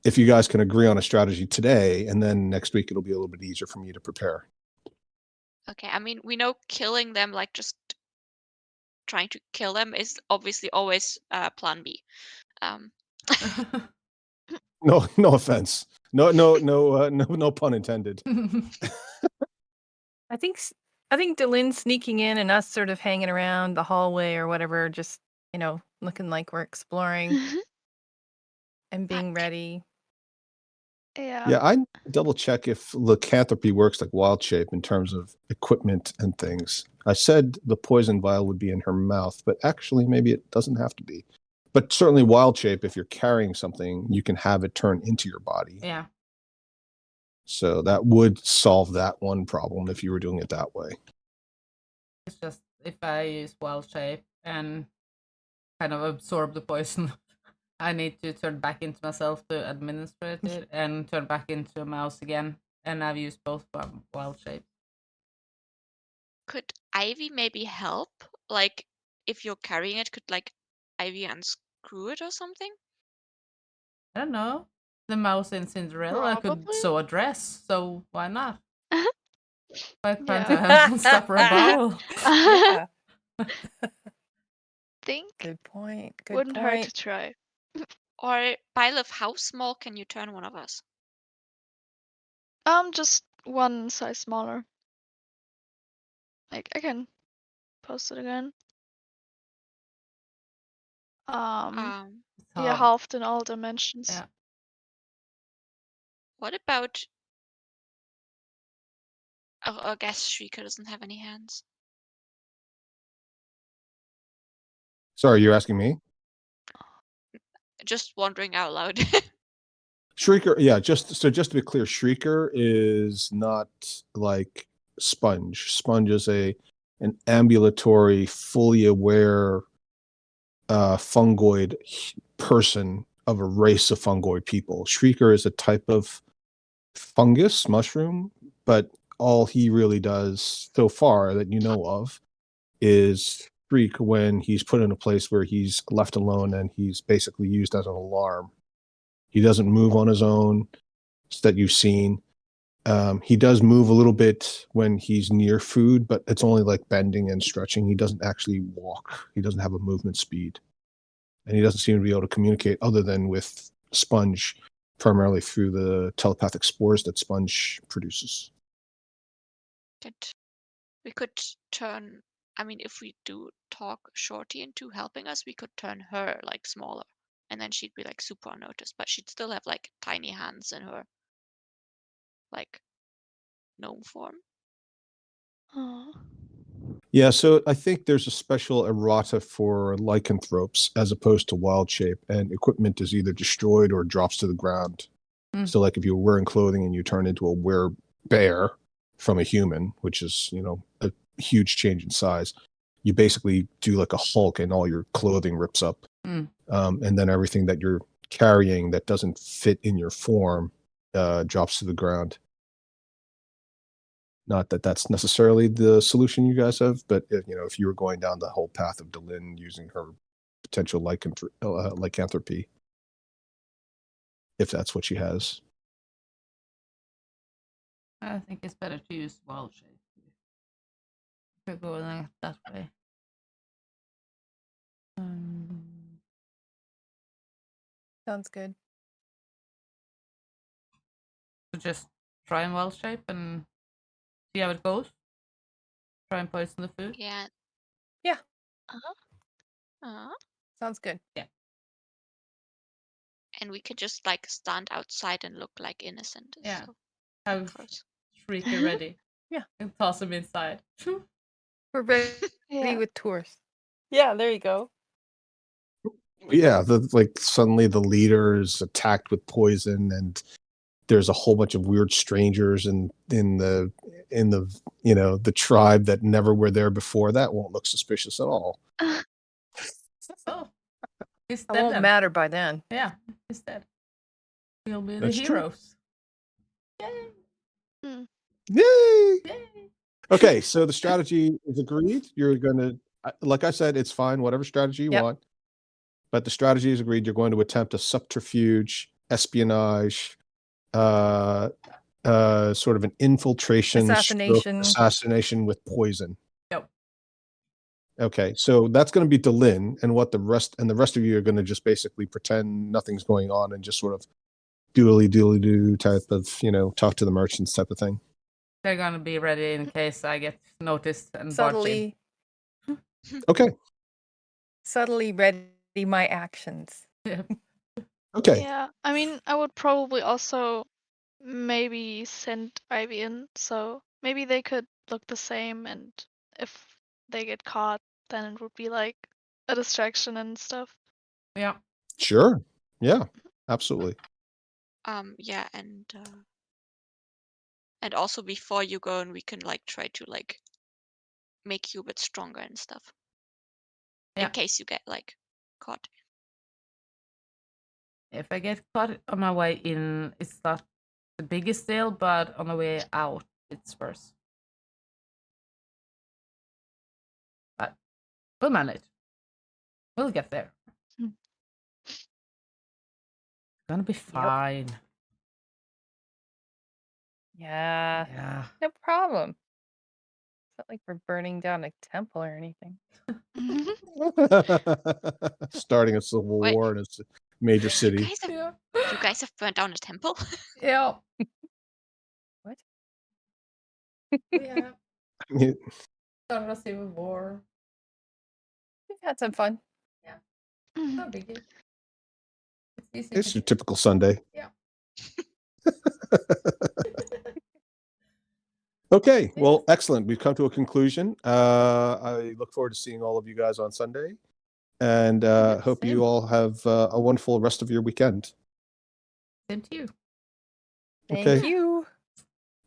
If you guys can agree on a strategy today, and then next week it'll be a little bit easier for me to prepare. okay. I mean, we know killing them, like just trying to kill them, is obviously always plan B. No offense. No pun intended. I think Delin sneaking in and us sort of hanging around the hallway or whatever, just looking like we're exploring and being ready. Yeah. Yeah, I double check if lycanthropy works like wild shape in terms of equipment and things. I said the poison vial would be in her mouth, but actually maybe it doesn't have to be. But certainly wild shape, if you're carrying something, you can have it turn into your body. Yeah. So that would solve that one problem if you were doing it that way. It's just if I use wild shape and kind of absorb the poison, I need to turn back into myself to administrate it and turn back into a mouse again. And I've used both wild shape. Could Ivy maybe help? Like, if you're carrying it, could like Ivy unscrew it or something? I don't know. The mouse in Cinderella could Probably. sew a dress, so why not? Why can't Yeah. I unstop her bowel? Yeah. Think Good point. Good wouldn't hurt point. to try. Or Byleth, how small can you turn one of us? Just one size smaller. Like I can post it again. Yeah, hard. halved in all dimensions. Yeah. What about? Oh, I guess Shrieker doesn't have any hands. Sorry, you're asking me? Just wondering out loud. Shrieker, yeah, just to be clear, Shrieker is not like Sponge. Sponge is an ambulatory, fully aware fungoid person of a race of fungoid people. Shrieker is a type of fungus, mushroom, but all he really does so far that you know of is shriek when he's put in a place where he's left alone and he's basically used as an alarm. He doesn't move on his own that you've seen. He does move a little bit when he's near food, but it's only like bending and stretching. He doesn't actually walk. He doesn't have a movement speed. And he doesn't seem to be able to communicate other than with Sponge, primarily through the telepathic spores that Sponge produces. Good. We could turn. I mean, if we do talk Shorty into helping us, we could turn her like smaller, and then she'd be like super unnoticed, but she'd still have like tiny hands in her like gnome form. Aw. Yeah, so I think there's a special errata for lycanthropes as opposed to wild shape, and equipment is either destroyed or drops to the ground. Mm. So, like if you're wearing clothing and you turn into a werebear from a human, which is, you know, a huge change in size, you basically do like a Hulk and all your clothing rips up. Mm. And then everything that you're carrying that doesn't fit in your form drops to the ground. Not that that's necessarily the solution you guys have, but you know, if you were going down the whole path of Delin using her potential lycanthropy, if that's what she has. I think it's better to use wild shape. If we're going that way. Sounds good. So just try and wild shape and see how it goes. Try and poison the food. Yeah. Yeah. Uh-huh. Sounds good. And we could just like stand outside and look like innocent. Yeah. So Have gross. Shrieker ready. Yeah. And toss him inside. We're ready Yeah. with tours. Yeah, there you go. Yeah, like suddenly the leader is attacked with poison, and there's a whole bunch of weird strangers in the you know, the tribe that never were there before. That won't look suspicious at all. Oh. He's It dead won't then. matter by then. Yeah, he's dead. We'll be the That's true. heroes. Yay! Yay! Yay! Okay, so the strategy is agreed. You're gonna, like I said, it's fine, whatever strategy you Yep. want. But the strategy is agreed. You're going to attempt a subterfuge, espionage, sort of an infiltration, stroke Assassination. assassination with poison. Yep. Okay, so that's going to be Delin, and what the rest of you are going to just basically pretend nothing's going on and just sort of doodly-do type of, you know, talk to the merchants type of thing. They're gonna be ready in case I get noticed and Subtly, Okay, subtly ready my actions. barge in. okay. Yeah. I mean, I would probably also maybe send Ivy in, so maybe they could look the same, and if they get caught, then it would be like a distraction and stuff. Yeah. Sure. Yeah, absolutely. Yeah, and also before you go, and we can like try to like make you a bit stronger and stuff. Yeah. In case you get like caught. If I get caught on my way in, it's not the biggest deal, but on the way out, it's worse. But we'll manage. We'll get there. Hmm. Gonna be fine. Yeah, Yeah. no problem. It's not like we're burning down a temple or anything. Starting a civil Wait. war in a major city. Yeah. You guys have burned down a temple? Yeah. What? We have I mean, started a civil war. We've had some fun. No biggie. It's easy it's to your typical Sunday. Yeah. Okay, well, excellent. We've come to a conclusion. I look forward to seeing all of you guys on Sunday, and hope same. you all have a wonderful rest of your weekend. Same to you. Thank Okay. you.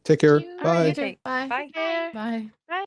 Take care. you. Bye. You too. Okay, Bye. bye. Care. Bye. Bye.